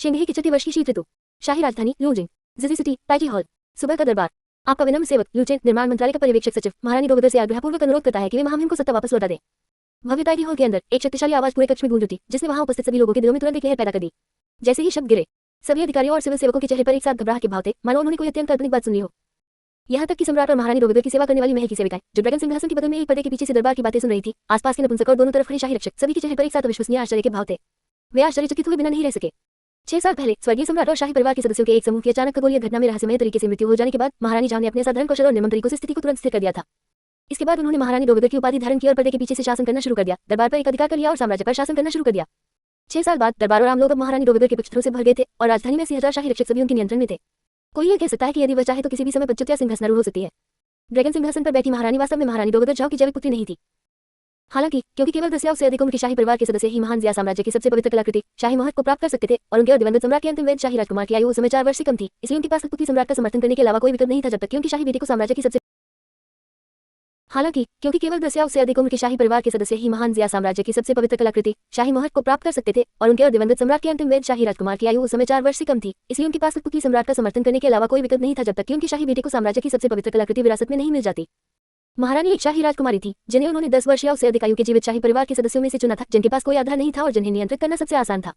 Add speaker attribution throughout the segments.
Speaker 1: शेंगही की 6 वर्ष की शीत ऋतु, शाही राजधानी लुजिंग, जिजी सिटी, ताइटी हॉल, सुबह का दरबार। आपका विनम्र सेवक लुचेन निर्माण मंत्रालय का पर्यवेक्षक सचिव महारानी दोगदर से आग्रहपूर्वक अनुरोध करता है कि वे महामहिम को सत्ता वापस लौटा दें। भव्य ताइटी हॉल के अंदर एक शक्तिशाली आवाज पूरे कक्ष में गूंज उठी, जिसने वहां उपस्थित सभी लोगों के दिलों में तुरंत एक लहर पैदा कर दी। जैसे ही शब्द गिरे, सभी अधिकारियों और सिविल सेवकों के चेहरे पर एक साथ घबराहट के भाव थे, मानो उन्होंने कोई अत्यंत काल्पनिक बात सुन ली हो। यहाँ तक कि सम्राट और महारानी दोगदर की सेवा करने वाली महल की सेविकाएं, जो ड्रैगन सिंहासन के बगल में एक पर्दे के पीछे से दरबार की बातें सुन रही थी, आसपास के नपुंसक और दोनों तरफ खड़े शाही रक्षक, सभी के चेहरे पर एक साथ अविश्वसनीय आश्चर्य के भाव थे। वे आश्चर्यचकित हुए बिना नहीं रह सके। 6 साल पहले स्वर्गीय सम्राट और शाही परिवार के सदस्यों के एक समूह की अचानक खगोलीय घटना में रहस्यमय तरीके से मृत्यु हो जाने के बाद महारानी झांग ने अपने असाधारण कौशल और निर्मम तरीकों से स्थिति को तुरंत स्थिर कर दिया था। इसके बाद उन्होंने महारानी दोगदर की उपाधि धारण की और पर्दे के पीछे से शासन करना शुरू कर दिया, दरबार पर एक अधिकार कर लिया और साम्राज्य पर शासन करना शुरू कर दिया। 6 साल बाद दरबार और आम लोग अब महारानी दोगदर के पक्षधरों से भर गए थे और राजधानी में 80,000 शाही रक्षक सभी उनके नियंत्रण में थे। कोई ये कह सकता है कि यदि वह चाहे तो किसी भी समय पदच्युत या सिंहासनारूढ़ हो सकती है। ड्रैगन सिंहासन पर बैठी महारानी वास्तव में महारानी दोगदर झाओ की जैविक पुत्री नहीं थी। हालांकि क्योंकि केवल 10 या उससे अधिक उम्र के शाही परिवार के सदस्य ही महान जिया साम्राज्य की सबसे पवित्र कलाकृति शाही महल को प्राप्त कर सकते थे और उनके और दिवंगत सम्राट के अंतिम वेद शाही राजकुमार की आयु उस समय 4 वर्ष से कम थी, इसलिए उनके पास कठपुतली सम्राट का समर्थन करने के अलावा कोई विकल्प नहीं था जब तक कि उनकी शाही बेटी को साम्राज्य की सबसे हालांकि क्योंकि केवल 10 या उससे अधिक उम्र के शाही परिवार के सदस्य ही महान जिया साम्राज्य की सबसे पवित्र कलाकृति शाही महल को प्राप्त कर सकते थे और उनके और दिवंगत सम्राट के अंतिम वेद शाही राजकुमार की आयु उस समय 4 वर्ष से कम थी, इसलिए उनके पास कठपुतली सम्राट का समर्थन करने के अलावा कोई विकल्प नहीं था जब तक कि उनकी शाही बेटी को साम्राज्य की सबसे पवित्र कलाकृति विरासत में नहीं मिल जाती। महारानी एक शाही राजकुमारी थी जिन्हें उन्होंने 10 वर्ष या उससे अधिक आयु के जीवित शाही परिवार के सदस्यों में से चुना था, जिनके पास कोई आधार नहीं था और जिन्हें नियंत्रित करना सबसे आसान था।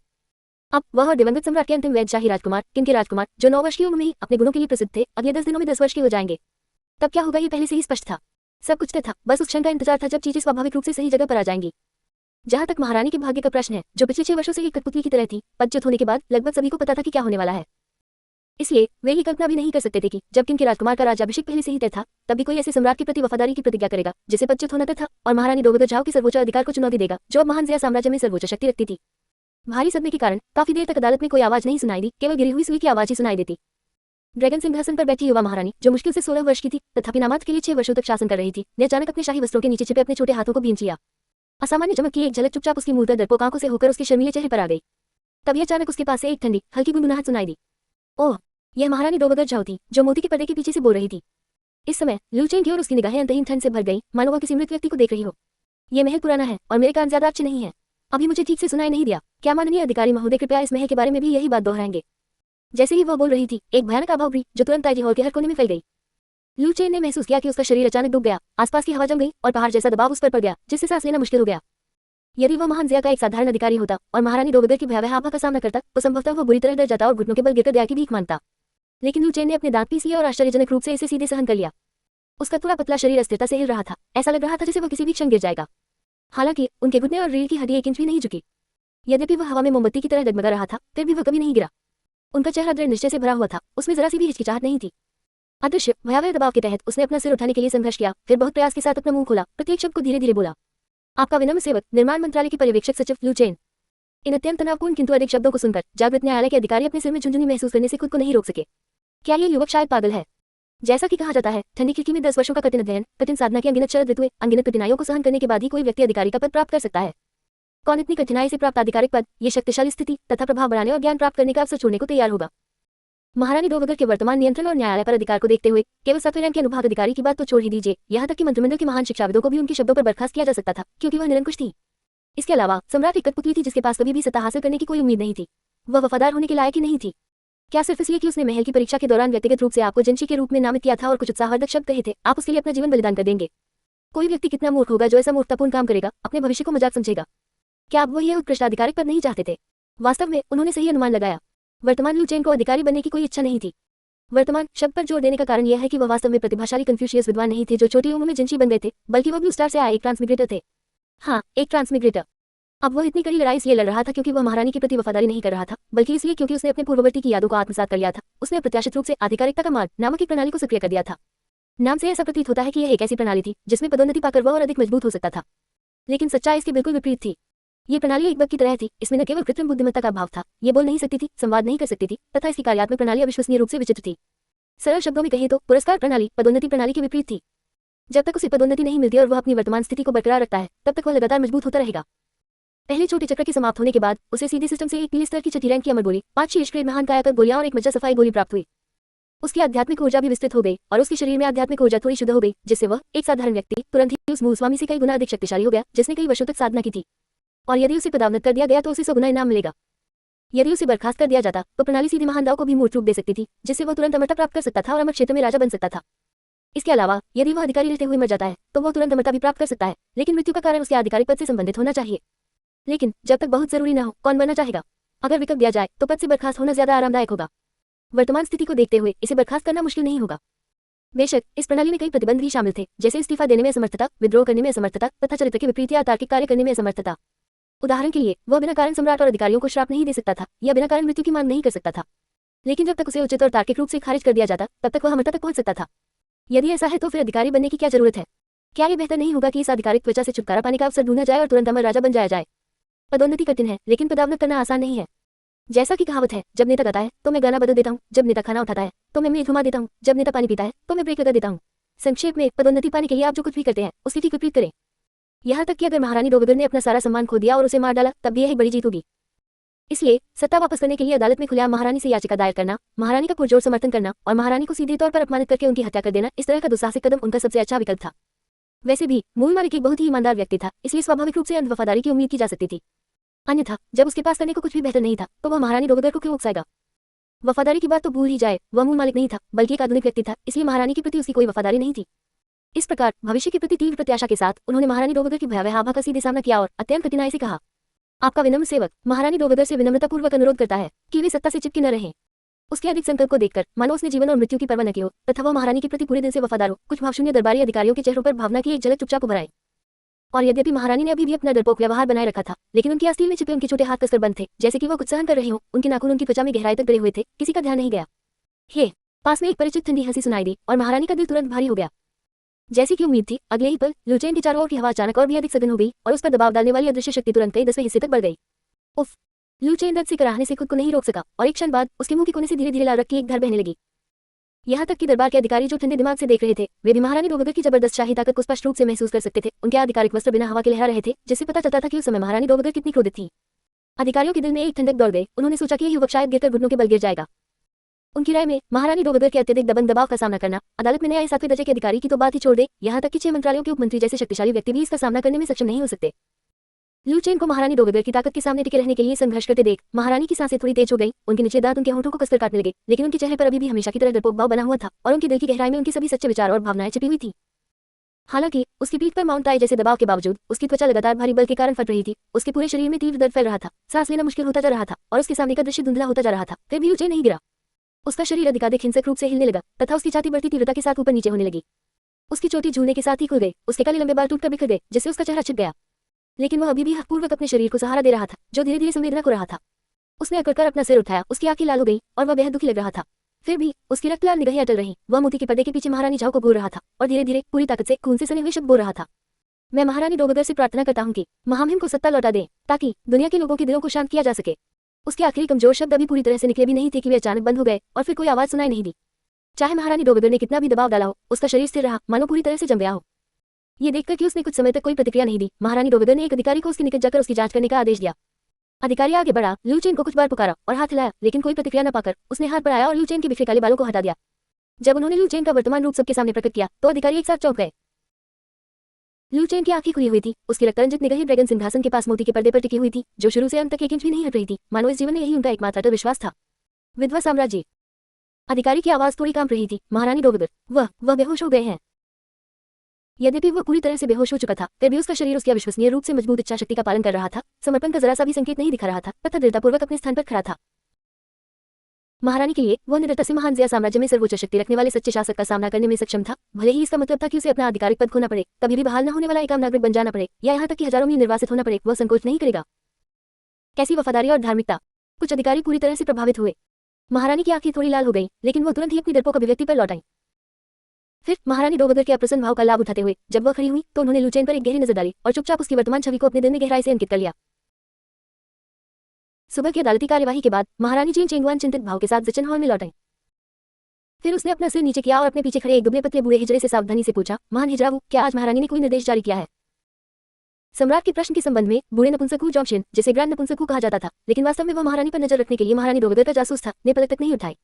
Speaker 1: अब वह दिवंगत सम्राट के अंतिम वैद शाही राजकुमार किनके राजकुमार, जो 9 वर्ष की उम्र में ही अपने गुणों के लिए प्रसिद्ध थे, अगले 10 दिनों में 10 वर्ष के हो जाएंगे। तब क्या होगा ये पहले से ही स्पष्ट था। सब कुछ तय था, बस उस क्षण का इंतजार था जब चीजें स्वाभाविक रूप से सही जगह पर आ जाएंगी। जहां तक महारानी के भाग्य का प्रश्न है, जो पिछले 6 वर्षों से एक कठपुतली की तरह थी, पदच्युत होने के बाद लगभग सभी को पता था कि क्या होने वाला है। इसलिए वे ये कल्पना भी नहीं कर सकते थे कि जब किनके राजकुमार का राज्याभिषेक पहले से ही तय था, तभी कोई ऐसे सम्राट के प्रति वफादारी की प्रतिज्ञा करेगा जिसे पदच्युत होना तय था और महारानी दोगदर झाओ के सर्वोच्च अधिकार को चुनौती देगा, जो अब महान जिया साम्राज्य में सर्वोच्च शक्ति रखती थी। भारी सदमे के कारण काफी देर तक अदालत में कोई आवाज नहीं सुनाई दी, केवल गिरी हुई सुई की आवाज ही सुनाई देती। ड्रैगन सिंहासन पर बैठी युवा महारानी, जो मुश्किल से 16 वर्ष की थी तथापि नामात्र के लिए 6 वर्षों तक शासन कर रही थी, ने अचानक अपने शाही वस्त्रों के नीचे छिपे अपने छोटे हाथों को भींच लिया। असामान्य चमक की एक झलक चुपचाप उसकी मूर्त डरपोक आंखों से होकर उसके शर्मीले चेहरे पर आ गई। तभी अचानक उसके पास से एक ठंडी हल्की गुनगुनाहट सुनाई दी। ओह, यह महारानी दोगदर झाओ थी, जो मोती के पर्दे के पीछे से बोल रही थी। इस समय लुचेन की ओर उसकी निगाहें अंतहीन ठंड से भर गई, मानो वह किसी मृत व्यक्ति को देख रही हो। यह महल पुराना है और मेरे कान ज्यादा अच्छे नहीं है। अभी मुझे ठीक से सुनाई नहीं दिया। क्या माननीय अधिकारी महोदय कृपया इस महल के बारे में भी यही बात दोहराएंगे? जैसे ही वह बोल रही थी, एक भयानक आभा उभरी जो तुरंत ताइटी हॉल के हर कोने में फैल गई। लुचेन ने महसूस किया कि उसका शरीर अचानक डूब गया, आसपास की हवा जम गई और पहाड़ जैसा दबाव उस पर पड़ गया, जिससे सांस लेना मुश्किल हो गया। यदि वह महान जिया का एक साधारण अधिकारी होता और महारानी दोगदर की भयावह आभा का सामना करता, तो संभवतः वह बुरी तरह डर जाता और घुटनों के बल गिरकर दया की भीख मांगता। लेकिन लुचेन ने अपने दांत पीस लिए और आश्चर्यजनक रूप से इसे सीधे सहन कर लिया। उसका थोड़ा पतला शरीर अस्थिरता से हिल रहा था, ऐसा लग रहा था जैसे वह किसी भी क्षण गिर जाएगा। हालांकि उनके घुटने और रीढ़ की हड्डी 1 इंच भी नहीं झुकी। यद्यपि वह हवा में मोमबत्ती की तरह डगमगा रहा था, फिर भी वह कभी नहीं गिरा। उनका चेहरा दृढ़ निश्चय से भरा हुआ था, उसमें जरा सी भी हिचकिचाहट नहीं थी। अदृश्य भयावह दबाव के तहत उसने अपना सिर उठाने के लिए संघर्ष किया, फिर बहुत प्रयास के साथ अपना मुंह खोला, प्रत्येक शब्द को धीरे धीरे बोला। आपका विनम्र सेवक निर्माण मंत्रालय के पर्यवेक्षक सचिव लुचेन। इन अत्यंत तनावपूर्ण किंतु अधिक शब्दों को सुनकर जागृत न्यायालय के अधिकारी अपने सिर में झुंझुनी महसूस करने से खुद को नहीं रोक सके। क्या ये युवक शायद पागल है? जैसा कि कहा जाता है, ठंडी खिड़की में 10 वर्षों का कठिन अध्ययन, कठिन साधना की अनगिनत शरद ऋतुएं, अनगिनत कठिनाइयों को सहन करने के बाद ही कोई व्यक्ति अधिकारी का पद प्राप्त कर सकता है। कौन इतनी कठिनाई से प्राप्त आधिकारिक पद, ये शक्तिशाली स्थिति तथा प्रभाव बढ़ाने और ज्ञान प्राप्त करने का अवसर छोड़ने को तैयार होगा? महारानी दोगदर के वर्तमान नियंत्रण और न्यायालय पर अधिकार को देखते हुए केवल 7वें रैंक के अनुभाग अधिकारी की बात तो छोड़ ही दीजिए, यहाँ तक कि मंत्रिमंडल के महान शिक्षाविदों को भी उनके शब्दों पर बर्खास्त किया जा सकता था, क्योंकि वह निरंकुश थी। इसके अलावा सम्राट एक कठपुतली थी जिसके पास कभी भी सत्ता हासिल करने की कोई उम्मीद नहीं थी। वह वफादार होने के लायक ही नहीं थी। क्या सिर्फ इसलिए कि उसने महल की परीक्षा के दौरान व्यक्तिगत रूप से आपको जंशी के रूप में नामित किया था और कुछ उत्साहवर्धक शब्द कहे थे, आप उसके लिए अपना जीवन बलिदान कर देंगे? कोई व्यक्ति कितना मूर्ख होगा जो ऐसा मूर्खतापूर्ण काम करेगा, अपने भविष्य को मजाक समझेगा? क्या अब वो ये उत्कृष्ट आधिकारिक पद नहीं चाहते थे? वास्तव में उन्होंने सही अनुमान लगाया। वर्तमान लुचेन को अधिकारी बनने की कोई इच्छा नहीं थी। वर्तमान शब्द पर जोर देने का कारण यह है कि वह वास्तव में प्रतिभाशाली कन्फ्यूशियस विद्वान नहीं थे जो छोटी उम्र में जंशी बन गए थे, बल्कि वह ब्लू स्टार से आए एक ट्रांसमिग्रेटर थे। हाँ, एक ट्रांसमिग्रेटर। अब वह इतनी कड़ी लड़ाई इसलिए लड़ रहा था क्योंकि वह महारानी के प्रति वफादारी नहीं कर रहा था, बल्कि इसलिए क्योंकि उसने अपने पूर्ववर्ती की यादों को आत्मसात कर लिया था। उसने अप्रत्याशित रूप से आधिकारिकता का मार्ग नामक एक प्रणाली को सक्रिय कर दिया था। नाम से ऐसा प्रतीत होता है कि यह एक ऐसी प्रणाली थी जिसमें पदोन्नति पाकर वह और अधिक मजबूत हो सकता था, लेकिन सच्चाई इसके बिल्कुल विपरीत थी। ये प्रणाली एक बग की तरह थी। इसमें न केवल कृत्रिम बुद्धिमत्ता का अभाव था, ये बोल नहीं सकती थी, संवाद नहीं कर सकती थी, तथा इसकी कार्यात्मक प्रणाली अविश्वसनीय रूप से विचित्र थी। सरल शब्दों में कहें तो पुरस्कार प्रणाली पदोन्नति प्रणाली के विपरीत थी। जब तक उसे पदोन्नति नहीं मिलती और वह अपनी वर्तमान स्थिति को बरकरार रखता है, तब तक वह लगातार मजबूत होता रहेगा। पहले छोटे चक्र के समाप्त होने के बाद उसे सीधे सिस्टम से एक पीले स्तर की 6ठी रैंक की अमर गोली, 5 शीर्ष ग्रेड महान कायाकल्प गोलियां और एक मज्जा सफाई गोली प्राप्त हुई। उसकी आध्यात्मिक ऊर्जा भी विस्तृत हो गई और उसके शरीर में आध्यात्मिक ऊर्जा थोड़ी शुद्ध हो गई, जिससे वह एक साधारण व्यक्ति तुरंत ही उस मूल स्वामी से कई गुना अधिक शक्तिशाली हो गया जिसने कई वर्षों तक साधना की थी। और यदि उसे पदावनत कर दिया गया तो उसे 100 गुना इनाम मिलेगा। यदि उसे बर्खास्त कर दिया जाता तो प्रणाली सीधे महान दाव को भी मूर्त रूप दे सकती थी, जिससे वह तुरंत अमरता प्राप्त कर सकता था और अमर क्षेत्र में राजा बन सकता था। इसके अलावा यदि वह अधिकारी रहते हुए मर जाता है तो वह तुरंत अमरता भी प्राप्त कर सकता है, लेकिन मृत्यु का कारण उसके आधिकारिक पद से संबंधित होना चाहिए। लेकिन जब तक बहुत जरूरी न हो, कौन बनना चाहेगा? अगर विकल्प दिया जाए तो पद से बर्खास्त होना ज्यादा आरामदायक होगा। वर्तमान स्थिति को देखते हुए इसे बर्खास्त करना मुश्किल नहीं होगा। बेशक इस प्रणाली में कई प्रतिबंध भी शामिल थे, जैसे इस्तीफा देने में असमर्थता, विद्रोह करने में असमर्थता तथा चरित्र के विपरीत या अतार्किक कार्य करने में असमर्थता। उदाहरण के लिए वह बिना कारण सम्राट और अधिकारियों को श्राप नहीं दे सकता था या बिना कारण मृत्यु की मांग नहीं कर सकता था, लेकिन जब तक उसे उचित और तार्किक रूप से खारिज कर दिया जाता तब तक वह अमरता तक पहुंच सकता था। यदि ऐसा है तो फिर अधिकारी बनने की क्या जरूरत है? क्या ये बेहतर नहीं होगा कि इस आधिकारिक त्वचा से छुटकारा पाने का अवसर ढूंढा जाए और तुरंत अमर राजा बन जाया जाए? पदोन्नति कठिन है, लेकिन पदावनत करना आसान नहीं है। जैसा कि कहावत है, जब नेता गाता है तो मैं गाना बदल देता हूँ, जब नेता खाना उठाता है तो मैं मेज घुमा देता हूँ, जब नेता पानी पीता है तो मैं ब्रेक लगा देता हूँ। संक्षेप में, पदोन्नति पाने के लिए आप जो कुछ भी करते हैं उसकी ठीक विपरीत करें। यहाँ तक कि अगर महारानी डोगगर ने अपना सारा सम्मान खो दिया और उसे मार डाला तब भी यह बड़ी जीत होगी। इसलिए सत्ता वापस करने के लिए अदालत में खुलेआम महारानी से याचिका दायर करना, महारानी का पुरजोर समर्थन करना और महारानी को सीधे तौर पर अपमानित करके उनकी हत्या कर देना, इस तरह का दुस्साहसिक कदम उनका सबसे अच्छा विकल्प था। वैसे भी मूल मालिक एक बहुत ही ईमानदार व्यक्ति था, इसलिए स्वाभाविक रूप से अंध वफादारी की उम्मीद की जा सकती थी। अन्यथा जब उसके पास करने को कुछ भी बेहतर नहीं था तो वह महारानी डोगगर को क्यों उकसाएगा? वफादारी की बात तो भूल ही जाए, वह मूल मालिक नहीं था बल्कि एक आधुनिक व्यक्ति था, इसलिए महारानी के प्रति उसकी कोई वफादारी नहीं थी। इस प्रकार भविष्य के प्रति तीव्र प्रत्याशा के साथ उन्होंने महारानी डोगगर की भयावह आभा का सीधे सामना किया और अत्यंत कठिनाई से कहा, आपका विनम्र सेवक महारानी डोगगर से विनम्रतापूर्वक अनुरोध करता है कि वे सत्ता से चिपके न रहें। उसके अधिक संकल्प को देखकर मानो उसने जीवन और मृत्यु की परवाह न की हो तथा वह महारानी के प्रति पूरे दिल से वफादार हो। कुछ भावशून्य दरबारी अधिकारियों के चेहरों पर भावना की एक झलक चुपचाप उभर आई। और यद्यपि महारानी ने अभी भी अपना डरपोक व्यवहार बनाए रखा था, लेकिन उनकी आस्तीन में छिपे उनके छोटे हाथ कसकर बंद थे, जैसे कि वह कुछ सहन कर रहे हों। उनके नाखून उनकी त्वचा में गहराई तक गड़े हुए थे, किसी का ध्यान नहीं गया। हे, पास में एक परिचित ठंडी हंसी सुनाई दी और महारानी का दिल तुरंत भारी हो गया। जैसी कि उम्मीद थी, अगले ही पल लुचेन की चारों ओर की हवा अचानक और भी अधिक सघन हो गई और उस पर दबाव डालने वाली अदृश्य शक्ति तुरंत कई 10वें हिस्से तक बढ़ गई। उफ! लुचेन दर्द से कराहने से खुद को नहीं रोक सका और एक क्षण बाद उसके मुंह के कोने से धीरे धीरे लाल रक्त की एक धार बहने लगी। यहाँ तक कि दरबार के अधिकारी जो ठंडे दिमाग से देख रहे थे, वे भी महारानी डोगगर की जबरदस्त शाही ताकत को स्पष्ट रूप से महसूस कर सकते थे। उनके आधिकारिक वस्त्र बिना हवा के लहरा रहे थे, जिससे पता चलता था कि उस समय महारानी डोगगर कितनी क्रोधित थी। अधिकारियों के दिल में एक ठंडक दौड़ गई। उन्होंने सोचा कि यह युवक शायद गिरकर घुटनों के बल गिर जाएगा। उनकी राय में महारानी डोगगर के अत्यधिक दबंग दबाव का सामना करना, अदालत में नए 7वें दर्जे के अधिकारी की तो बात ही छोड़ दे, यहाँ तक कि 6 मंत्रालयों के उपमंत्री जैसे शक्तिशाली व्यक्ति भी इसका सामना करने में सक्षम नहीं हो सकते। लुचेन को महारानी डोगगर की ताकत के सामने टिके रहने के लिए संघर्ष करते देख महारानी की सांसें थोड़ी तेज हो गई। उनके निचले दांत उनके होंठों को कसकर काटने लगे, लेकिन उनके चेहरे पर अभी भी हमेशा की तरह डरपोक भाव बना हुआ था और उनके दिल की गहराई में उनके सभी सच्चे विचार और भावनाएं छिपी हुई थी। हालांकि उसकी पीठ पर माउंट आई जैसे दबाव के बावजूद उसकी त्वचा लगातार भारी बल के कारण फट रही थी। उसके पूरे शरीर में तीव्र दर्द फैल रहा था, सांस लेना मुश्किल होता जा रहा था और उसके सामने का दृश्य धुंधला होता जा रहा था। फिर भी लुचेन नहीं गिरा। उसका शरीर अधिकाधिक हिंसक रूप से हिलने लगा तथा उसकी छाती बढ़ती तीव्रता के साथ ऊपर नीचे होने लगी। उसकी चोटी झूलने के साथ ही खुल गई, उसके काले लंबे बाल टूटकर बिखर गए, जिससे उसका चेहरा छिप गया। लेकिन वह अभी भी हकपूर्वक अपने शरीर को सहारा दे रहा था, जो धीरे धीरे संवेदना को रहा था। उसने अकड़कर अपना सिर उठाया, उसकी आंखें लाल हो गई और वह बेहद दुखी लग रहा था। फिर भी उसकी रक्तलाल निगाहें अटल रहीं। वह मोती के पर्दे के पीछे महारानी झाओ को घूर रहा था और धीरे धीरे पूरी ताकत से खून से सने हुए शब्द बोल रहा था। मैं महारानी डोगगर से प्रार्थना करता हूँ कि महामहिम को सत्ता लौटा दें, ताकि दुनिया के लोगों के दिलों को शांत किया जा सके। उसके आखिरी कमजोर शब्द अभी पूरी तरह से निकले भी नहीं थे कि वे अचानक बंद हो गए और फिर कोई आवाज सुनाई नहीं दी। चाहे महारानी डोगगर ने कितना भी दबाव डाला हो, उसका शरीर स्थिर रहा, मानो पूरी तरह से जम गया हो। ये देखकर कि उसने कुछ समय तक कोई प्रतिक्रिया नहीं दी, महारानी डोगगर ने एक अधिकारी को उसके निकट जाकर उसकी जांच करने का आदेश दिया। अधिकारी आगे बढ़ा, लुचेन को कुछ बार पुकारा और हाथ हिलाया, लेकिन कोई प्रतिक्रिया न पाकर उसने हाथ बढ़ाया और लुचेन के बिखरे काले बालों को हटा दिया। जब उन्होंने लुचेन का वर्तमान रूप सबके सामने प्रकट किया तो अधिकारी एक साथ चौंक गए। लुचेन की आंखें खुली हुई थी, उसकी रक्तरंजित निगाहें ड्रैगन सिंहासन के पास मोती के पर्दे पर टिकी हुई थी, जो शुरू से अंत तक एक इंच भी नहीं हट रही थी, मानो इस जीवन में यही उनका एकमात्र अटल विश्वास था। विधवा साम्राज्य। अधिकारी की आवाज थोड़ी कांप रही थी, महारानी डोगगर, वह बेहोश हो गए हैं। यद्यपि वह पूरी तरह से बेहोश हो चुका था, फिर भी उसका शरीर उसकी अविश्वसनीय रूप से मजबूत इच्छा शक्ति का पालन कर रहा था, समर्पण का जरा सा भी संकेत नहीं दिखा रहा था तथा दृढ़तापूर्वक अपने स्थान पर खड़ा था। महारानी के लिए वह निरंतर से महान ज़िया साम्राज्य में सर्वोच्च शक्ति रखने वाले सच्चे शासक का सामना करने में सक्षम था, भले ही इसका मतलब था कि उसे अपना आधिकारिक पद खोना पड़े, कभी भी बहाल न होने वाला एक आम नागरिक बन जाना पड़े या यहाँ तक कि हजारों मील निर्वासित होना पड़े, वह संकोच नहीं करेगा। कैसी वफादारी और धार्मिकता! कुछ अधिकारी पूरी तरह से प्रभावित हुए। महारानी की आंखें थोड़ी लाल हो गई, लेकिन वह तुरंत ही अपनी डरपोक अभिव्यक्ति पर लौट आई। फिर महारानी डोगगर के अप्रसन्न भाव का लाभ उठाते हुए जब वह खड़ी हुई तो उन्होंने लुचेन पर एक गहरी नजर डाली और चुपचाप उसकी वर्तमान छवि को अपने दिल में गहराई से अंकित कर लिया। सुबह की अदालती कार्यवाही के बाद महारानी जीन चेंगवान चिंतित भाव के साथ जिचन हॉल में लौट आई। फिर उसने अपना सिर नीचे किया और अपने पीछे खड़े एक दुबले पतले बूढ़े हिजड़े से सावधानी से पूछा, महान हिजड़ाऊ, क्या आज महारानी ने कोई निर्देश जारी किया है? सम्राट के प्रश्न के संबंध में बूढ़े नपुंसकू जॉन्गशिन, जिसे ग्रैंड नपुंसकू कहा जाता था, लेकिन वास्तव में वह महारानी पर नजर रखने के लिए महारानी डोगगर का जासूस था, ने पलक तक नहीं उठाई।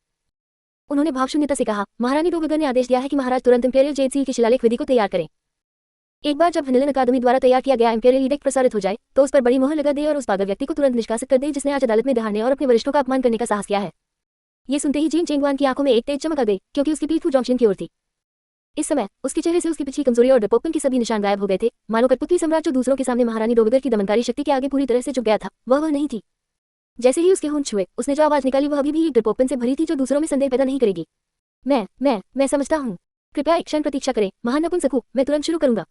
Speaker 1: उन्होंने भावशून्यता से कहा, महारानी डोगगर ने आदेश दिया है कि महाराज तुरंत इंपीरियल जेड सील की शिलालेख विधि को तैयार करें। एक बार जब हनिलन अकादमी द्वारा तैयार किया गया इंपीरियल एडिक्ट प्रसारित हो जाए तो उस पर बड़ी मोहर लगा दे और उस पागल व्यक्ति को तुरंत निष्कासित कर दे जिसने आज अदालत में दहाड़ने और अपने वरिष्ठों का अपमान करने का साहस किया है। ये सुनते ही जिन चेंगवान की आंखों में एक तेज चमक आ गई क्योंकि उसकी पीठ वू जॉन्गशिन की ओर थी। इस समय उसके चेहरे से उसकी पिछली कमजोरी और डरपोकपन के सभी निशान गायब हो गए थे, मानो कठपुतली सम्राट जो दूसरों के सामने महारानी डोवेगर की दमनकारी शक्ति के आगे पूरी तरह से झुक गया था, वह नहीं थी। जैसे ही उसके होंठ छुए उसने जो आवाज निकाली वह अभी भी एक डरपोकपन से भरी थी जो दूसरों में संदेह पैदा नहीं करेगी। मैं समझता हूँ। कृपया एक क्षण प्रतीक्षा करें महान नपुंसक, मैं तुरंत शुरू करूंगा।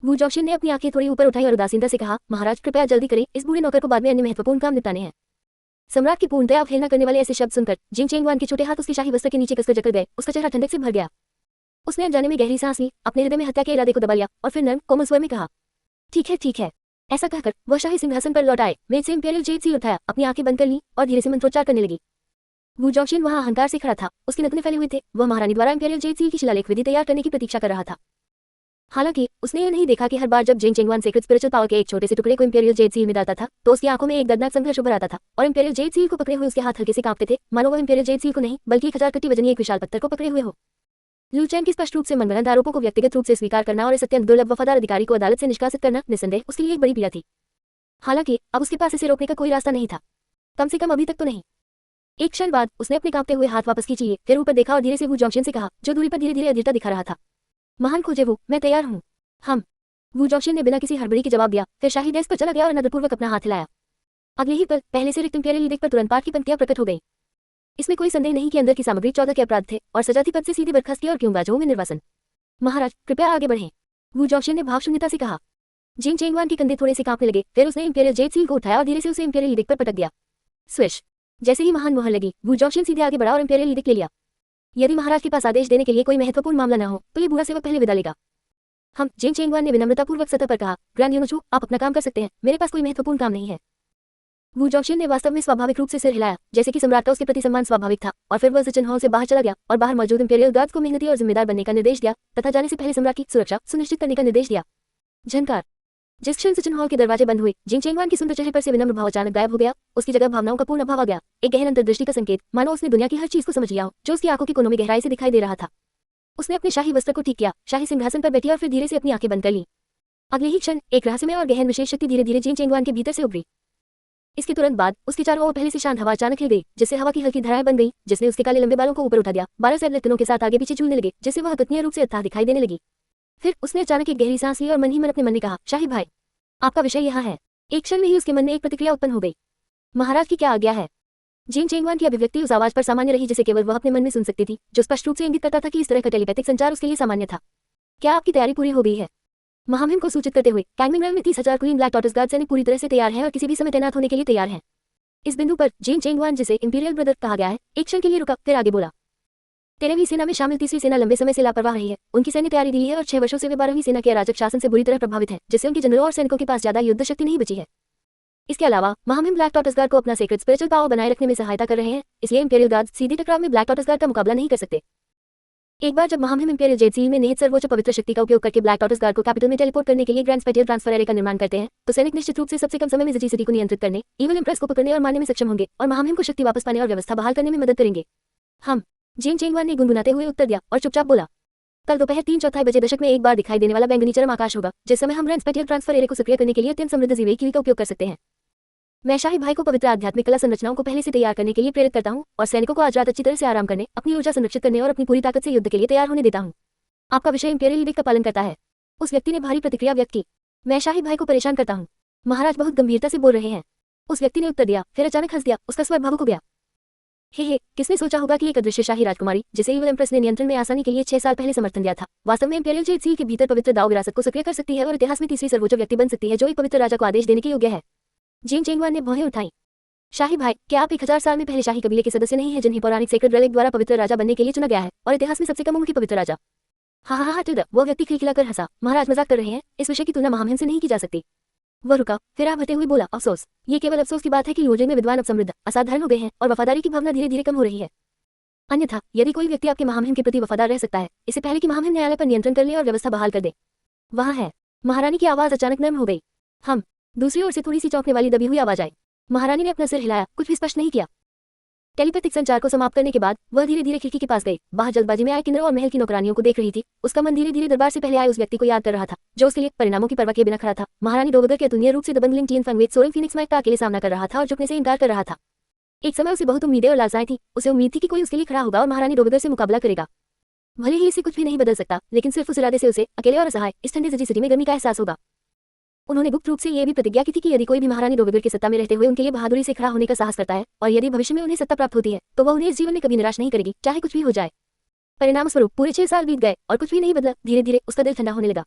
Speaker 1: वू जॉन्गशिन ने अपनी आंखें थोड़ी ऊपर उठाई और उदासीनता से कहा, महाराज कृपया जल्दी करें, इस बूढ़े नौकर को बाद में अन्य महत्वपूर्ण काम निपटाने हैं। सम्राट की पूर्णतया अवहेलना करने वाले ऐसे शब्द सुनकर जिन चेंगवान के छोटे हाथ उसके शाही वस्त्र के नीचे कसकर जकड़ गए। उसका चेहरा ठंडक से भर गया। उसने अनजाने में गहरी सांस ली, अपने हृदय में हत्या के इरादे को दबा लिया और फिर नर्म कोमल स्वर में कहा, ठीक है। ऐसा कहकर वह शाही सिंहासन पर लौट आए, मेज से इंपीरियल जेड सील उठाया, अपनी आंखें बंद कर ली और धीरे से मंत्रोच्चार करने लगी। वू जॉन्गशिन वहां अहंकार से खड़ा था, उसके नथुने फैले हुए थे। वह महारानी द्वारा इंपीरियल जेड सील की शिलालेख विधि तैयार करने की प्रतीक्षा कर रहा था। हालांकि उसने यह नहीं देखा कि हर बार जब जिन चेंगवान सेक्रेट स्पिरिचुअल पावर के एक छोटे से टुकड़े को इंपीरियल जेड सील में डालता था तो उसकी आंखों में एक दर्दनाक संघर्ष उभर आता था और इंपीरियल जेड सील को पकड़े हुए उसके हाथ हल्के से कांपते थे, मानो वह इंपीरियल जेड सील को नहीं बल्कि 1000 कट्टी वजनी एक विशाल पत्थर को पकड़े हुए हो। लू चैन की स्पष्ट रूप से मनगढ़ंत आरोपों को व्यक्तिगत रूप से स्वीकार करना और इस अत्यंत दुर्लभ वफादार अधिकारी को अदालत से निष्कासित करना निस्संदेह उसके लिए एक बड़ी पीड़ा थी। हालांकि अब उसके पास इसे रोकने का कोई रास्ता नहीं था, कम से कम अभी तक तो नहीं। एक क्षण बाद उसने अपने कांपते हुए हाथ वापस खींचे, फिर ऊपर देखा और धीरे से वू जॉन्गशिन से कहा, जो दूरी पर धीरे धीरे अधीरता दिखा रहा था, महान खोजे वो, मैं तैयार हूँ। हम। वू जॉन्गशिन ने बिना किसी हड़बड़ी के जवाब दिया, फिर शाही डेस्क पर चला गया और नदरपूर्वक अपना हाथ हिलाया। अगले ही पल पहले से रिक्त इंपीरियल एडिक्ट पर तुरंत पाठ की पंक्तियां प्रकट हो गई। इसमें कोई संदेह नहीं कि अंदर की सामग्री 14 के अपराध थे और सजा थी पद से सीधे बर्खास्त किया और क्यों बाजुओं में निर्वासन। महाराज कृपया आगे बढ़ें, वू जॉन्गशिन ने भावशून्यता से कहा। जिन चेंगवान के कंधे थोड़े से कांपने लगे, फिर उसने इंपीरियल जेड सील को उठाया और धीरे से उसे इंपीरियल एडिक्ट पर पटक दिया। स्विश। जैसे ही महान मुहर लगी, वू जॉन्गशिन सीधे आगे बढ़ा और इंपीरियल एडिक्ट ले लिया। यदि महाराज के पास आदेश देने के लिए कोई महत्वपूर्ण मामला न हो तो ये बूढ़ा सेवक पहले विदा लेगा। हम। जिन चेंगवान ने विनम्रतापूर्वक सतह पर कहा, ग्रैंड यूनोचू, आप अपना काम कर सकते हैं, मेरे पास कोई महत्वपूर्ण काम नहीं है। वू जॉन्गशिन ने वास्तव में स्वाभाविक रूप से सिर हिलाया, जैसे कि सम्राट का उसके प्रति सम्मान स्वाभाविक था, और फिर वह सिचन हॉल से बाहर चला गया और बाहर मौजूद इंपीरियल गार्ड्स को मेहनती और जिम्मेदार बनने का निर्देश दिया तथा जाने से पहले सम्राट की सुरक्षा सुनिश्चित करने का निर्देश दिया। झनकार। जिस क्षण सिचन हॉल के दरवाजे बंद हुए, जिन चेंगवान की सुंदर चेहरे पर से विनम्र भाव अचानक गायब हो गया। उसकी जगह भावनाओं का पूर्ण अभाव आ गया, एक गहन अंतर्दृष्टि का संकेत, मानो उसने दुनिया की हर चीज को समझ लिया हो जो उसकी आंखों की कोनों में गहराई से दिखाई दे रहा था। उसने अपने शाही वस्त्र को ठीक किया, शाही सिंहासन पर बैठी और फिर धीरे से अपनी आंखें बंद कर ली। अगले ही क्षण एक रहस्यमय और गहन विशेष शक्ति धीरे धीरे जिन चेंगवान के भीतर से उभरी। इसके तुरंत बाद उसके चारों ओर पहले से शांत हवा अचानक हिल गई, जिससे हवा की हल्की धाराएं बन गई, जिसने उसके काले लंबे बालों को ऊपर उठा दिया, 12 से लटकनों के साथ आगे पीछे झूलने लगे, जिससे वह अकथनीय रूप से अथाह दिखाई देने लगी। फिर उसने अचानक एक गहरी सांस ली और मन ही मन अपने मन में कहा, शाही भाई, आपका विषय यहाँ है। एक क्षण में ही उसके मन में एक प्रतिक्रिया उत्पन्न हो गई। महाराज की क्या आज्ञा है? जिन चेंगवान की अभिव्यक्ति उस आवाज पर सामान्य रही जिसे केवल वह अपने मन में सुन सकती थी, जो स्पष्ट रूप से इंगित करता था कि इस तरह का टेलीपैथिक संचार उसके लिए सामान्य था। क्या आपकी तैयारी पूरी हो गई है? महामहिम को सूचित करते हुए कैंगमिंग में 30,000 क्वीन ब्लैक टॉर्टोइस गार्ड सैनिक पूरी तरह से तैयार हैं और किसी भी समय तैनात होने के लिए तैयार हैं। इस बिंदु पर जिन चेंगवान, जिसे इंपीरियल ब्रदर कहा गया है, एक क्षण के लिए रुका, फिर आगे बोला, 13वीं सेना में शामिल 30वीं सेना लंबे समय से लापरवाह रही है। उनकी सैन्य तैयारी दी है और 6 वर्षों से वे 12वीं सेना के अराजक शासन से बुरी तरह प्रभावित है, जिससे उनके जनरलों और सैनिकों के पास ज्यादा युद्ध शक्ति नहीं बची है। इसके अलावा महामहिम ब्लैक टॉर्टोइस गार्ड को अपना सीक्रेट स्पिरिचुअल पावर बनाए रखने में सहायता कर रहे हैं, इसलिए इंपीरियल गार्ड्स सीधे टकराव में ब्लैक टॉर्टोइस गार्ड का मुकाबला नहीं कर सकते। एक बार जब महामहिम इंपीरियल जेड सील में निहित सर्वोच्च पवित्र शक्ति का उपयोग करके ब्लैक टॉर्टोइस गार्ड को कैपिटल में टेलीपोर्ट करने के लिए ग्रैंड स्पेटियल ट्रांसफर एरे का निर्माण करते हैं, तो सैनिक निश्चित रूप से सबसे कम समय में जजी सिटी को नियंत्रित करने, ईवल इंप्रेस को पकड़ने और मारने में सक्षम होंगे और महामहिम को शक्ति वापस पाने और व्यवस्था बहाल करने में मदद करेंगे। हम। जिन चेंगवान ने गुनगुनाते हुए उत्तर दिया और चुपचाप बोला, कल दोपहर 3/4 बजे दशक में एक बार दिखाई देने वाला बैंगनी चरम आकाश होगा, जिस समय हम ग्रैंड स्पेटियल ट्रांसफर एरे को सक्रिय करने के लिए अत्यंत समृद्ध जीवे की का उपयोग कर सकते हैं। मैं शाही भाई को पवित्र आध्यात्मिक कला संरचनाओं को पहले से तैयार करने के लिए प्रेरित करता हूं और सैनिकों को आज रात अच्छी तरह से आराम करने, अपनी ऊर्जा संरक्षित करने और अपनी पूरी ताकत से युद्ध के लिए तैयार होने देता हूं। आपका विषय इंपीरियल एडिक्ट का पालन करता है। उस व्यक्ति ने भारी प्रतिक्रिया व्यक्त की। मैं शाही भाई को परेशान करता हूं। महाराज बहुत गंभीरता से बोल रहे हैं। उस व्यक्ति ने उत्तर दिया, फिर अचानक हंस दिया, उसका स्वर भावुक हो गया। हे, किसने सोचा होगा कि एक अदृश्य शाही राजकुमारी, जिसे ईवल एम्प्रेस ने नियंत्रण में आसानी के लिए 6 साल पहले समर्थन दिया था, वास्तव में इंपीरियल जेड सील के भीतर पवित्र दाव विरासत को सक्रिय कर सकती है और इतिहास में तीसरी सर्वोच्च व्यक्ति बन सकती है जो एक पवित्र राजा को आदेश देने के योग्य है। जिन चेंगवान ने भौहें उठाई। शाही भाई, क्या आप 1000 साल में पहले शाही कबीले के सदस्य नहीं हैं जिन्हें पौराणिक सेक्रेड रेलिक द्वारा पवित्र राजा बनने के लिए चुना गया है और इतिहास में सबसे कम उम्र की पवित्र राजा? हाँ, वो व्यक्ति खिलखिलाकर हंसा। महाराज मजाक कर रहे हैं, इस विषय की तुलना महामहिम से नहीं की जा सकती। वह रुका, फिर आप हटे हुए बोला, अफसोस, ये केवल अफसोस की बात है कि योजना में विद्वान अब समृद्ध, असाधारण हो गए हैं और वफादारी की भावना धीरे धीरे कम हो रही है। अन्यथा यदि कोई व्यक्ति आपके महामहिम के प्रति वफादार रह सकता है, इससे पहले कि महामहिम न्यायालय पर नियंत्रण कर ले और व्यवस्था बहाल कर दे। वहाँ है। महारानी की आवाज अचानक नर्म हो गई। हम। दूसरी ओर से थोड़ी सी चौंकने वाली दबी हुई आवाज आई। महारानी ने अपना सिर हिलाया, कुछ भी स्पष्ट नहीं किया। टेलीपैथिक संचार को समाप्त करने के बाद वह धीरे धीरे खिड़की के पास गई। बाहर जल्दबाजी में आए किन्नरों और महल की नौकरानियों को देख रही थी। उसका मन धीरे धीरे दरबार से पहले आए उस व्यक्ति को याद कर रहा था, जो उसके लिए परिणामों की परवाह किए बिना खड़ा था। महारानी डोवगर के अतुलनीय रूप से दबंग टियन फंगवेट सोरेंग फीनिक्स माइक का अकेले सामना कर रहा था और झुकने से इनकार कर रहा था। एक समय उसे बहुत उम्मीदें और लालसाएं थी। उसे उम्मीद थी कि कोई उसके लिए खड़ा होगा और महारानी डोवगर से मुकाबला करेगा। भले ही इसे कुछ भी नहीं बदल सकता, लेकिन सिर्फ उस इरादे से उसे अकेले और असहाय इस ठंडी सजी सिटी में गर्मी का एहसास होगा। उन्होंने गुप्त रूप से यह भी प्रतिज्ञा की थी कि यदि कोई भी महारानी डोवगर की सत्ता में रहते हुए उनके लिए बहादुरी से खड़ा होने का साहस करता है और यदि भविष्य में उन्हें सत्ता प्राप्त होती है, तो वह उन्हें इस जीवन में कभी निराश नहीं करेगी, चाहे कुछ भी हो जाए। परिणाम स्वरूप पूरे 6 साल बीत गए और कुछ भी नहीं बदला। धीरे धीरे उसका दिल ठंडा होने लगा।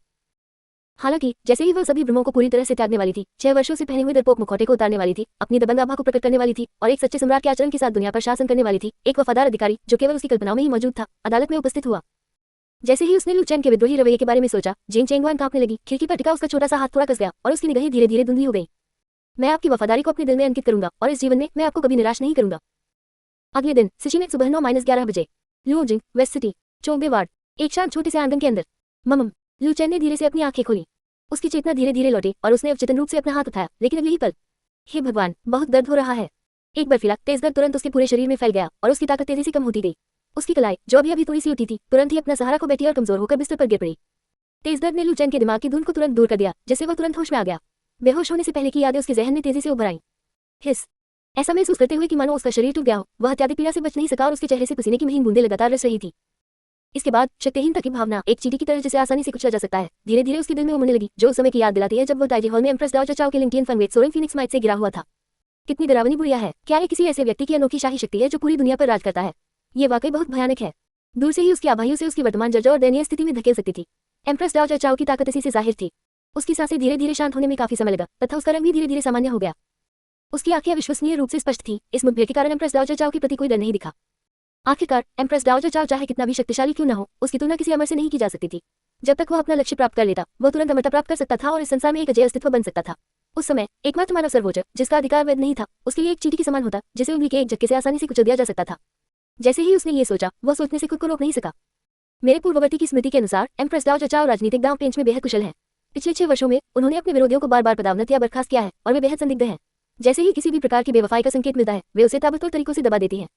Speaker 1: हालांकि जैसे ही वह सभी भ्रमों को पूरी तरह से त्यागने वाली थी, 6 वर्षों से पहने हुए डरपोक मुखौटे को उतारने वाली थी, अपनी दबंग आभा को प्रकट करने वाली थी और एक सच्चे सम्राट के आचरण के साथ दुनिया पर शासन करने वाली थी, एक वफादार अधिकारी जो केवल उसकी कल्पनाओं में ही मौजूद था, अदालत में उपस्थित हुआ। जैसे ही उसने लू चेन के विद्रोही रवैये के बारे में सोचा, जिंग चेंगवान कांपने लगी। खिड़की पर टिका उसका छोटा सा हाथ थोड़ा कस गया और उसकी निगाहें धीरे धीरे धुंधली हो गई। मैं आपकी वफादारी को अपने दिल में अंकित करूंगा और इस जीवन में मैं आपको कभी निराश नहीं करूंगा। अगले दिन सिशी में सुबह 9:11 बजे लू जिंग वेस्ट सिटी चोंगबे वार्ड, एक शांत छोटे से आंगन के अंदर। ममम, लू चेन ने धीरे से अपनी आंखें खोली। उसकी चेतना धीरे धीरे लौटी और उसने अवचेतन रूप से अपना हाथ उठाया, लेकिन अगले ही पल, हे भगवान, बहुत दर्द हो रहा है। एक बर्फीला तेज दर्द तुरंत उसके पूरे शरीर में फैल गया और उसकी ताकत तेजी से कम होती गई। उसकी कलाई, जो अभी थोड़ी सी उठी थी, तुरंत ही अपना सहारा खो बैठी और कमजोर होकर बिस्तर पर गिर पड़ी। तेज दर्द ने लू चेन के दिमाग की धुंध को तुरंत दूर कर दिया, जिससे वह तुरंत होश में आ गया। बेहोश होने से पहले की यादें उसके जहन में तेजी से उभर आईं। हिस, ऐसा महसूस करते हुए कि मानो उसका शरीर टूट गया हो, वह अत्यधिक पीड़ा से बच नहीं सका और उसके चेहरे से पसीने की महीन बूंदें लगातार रिस रही थी। इसके बाद शक्तिहीनता की भावना, एक चींटी की तरह जिसे आसानी से कुचला जा सकता है, धीरे धीरे उसके दिल में उमड़ने लगी, जो उस समय की याद दिलाती है जब वो ताइजी हॉल में एम्प्रेस दाओ चाओ के लिंगटियन फंगवेट सोरेंग फीनिक्स माइट से गिरा हुआ था। कितनी डरावनी बुढ़िया है। क्या ये किसी ऐसे व्यक्ति की अनोखी शाही शक्ति है जो पूरी दुनिया पर राज करता है? ये वाकई बहुत भयानक है। दूर से ही उसकी आभाइयों से उसकी वर्तमान जर्जर और दयनीय स्थिति में धकेल सकती थी। एम्प्रेस दाओ चाओ की ताकत इसी से जाहिर थी। उसकी सांसें धीरे धीरे शांत होने में काफी समय लगा तथा उसका रंग भी धीरे धीरे सामान्य हो गया। उसकी आंखें अविश्वसनीय रूप से स्पष्ट थी। इस मुठभेड़ के कारण एम्प्रेस दाओ चाओ के प्रति कोई डर नहीं दिखा। आखिरकार एम्प्रेस दाओ चाओ चाहे कितना भी शक्तिशाली क्यों न हो, उसकी तुलना किसी अमर से नहीं की जा सकती थी। जब तक वह अपना लक्ष्य प्राप्त कर लेता, वह तुरंत अमरता प्राप्त कर सकता था और इस संसार में एक अजय अस्तित्व बन सकता था। उस समय एकमात्र मानव सर्वोच्च, जिसका अधिकार वैध नहीं था, उसके लिए एक चींटी के समान होता, जिसे उंगली के एक झटके से आसानी से कुचल दिया जा सकता था। जैसे ही उसने ये सोचा, वह सोचने से खुद को रोक नहीं सका। मेरे पूर्ववर्ती की स्मृति के अनुसार एम्प्रेस दाओ चाओ राजनीतिक दांव पेंच में बेहद कुशल हैं। पिछले 6 वर्षों में उन्होंने अपने विरोधियों को बार बार पदावनत या बर्खास्त किया है और वे बेहद संदिग्ध हैं। जैसे ही किसी भी प्रकार की बेवफाई का संकेत मिलता है, वे उसे ताबड़तोड़ तरीकों से दबा देती हैं।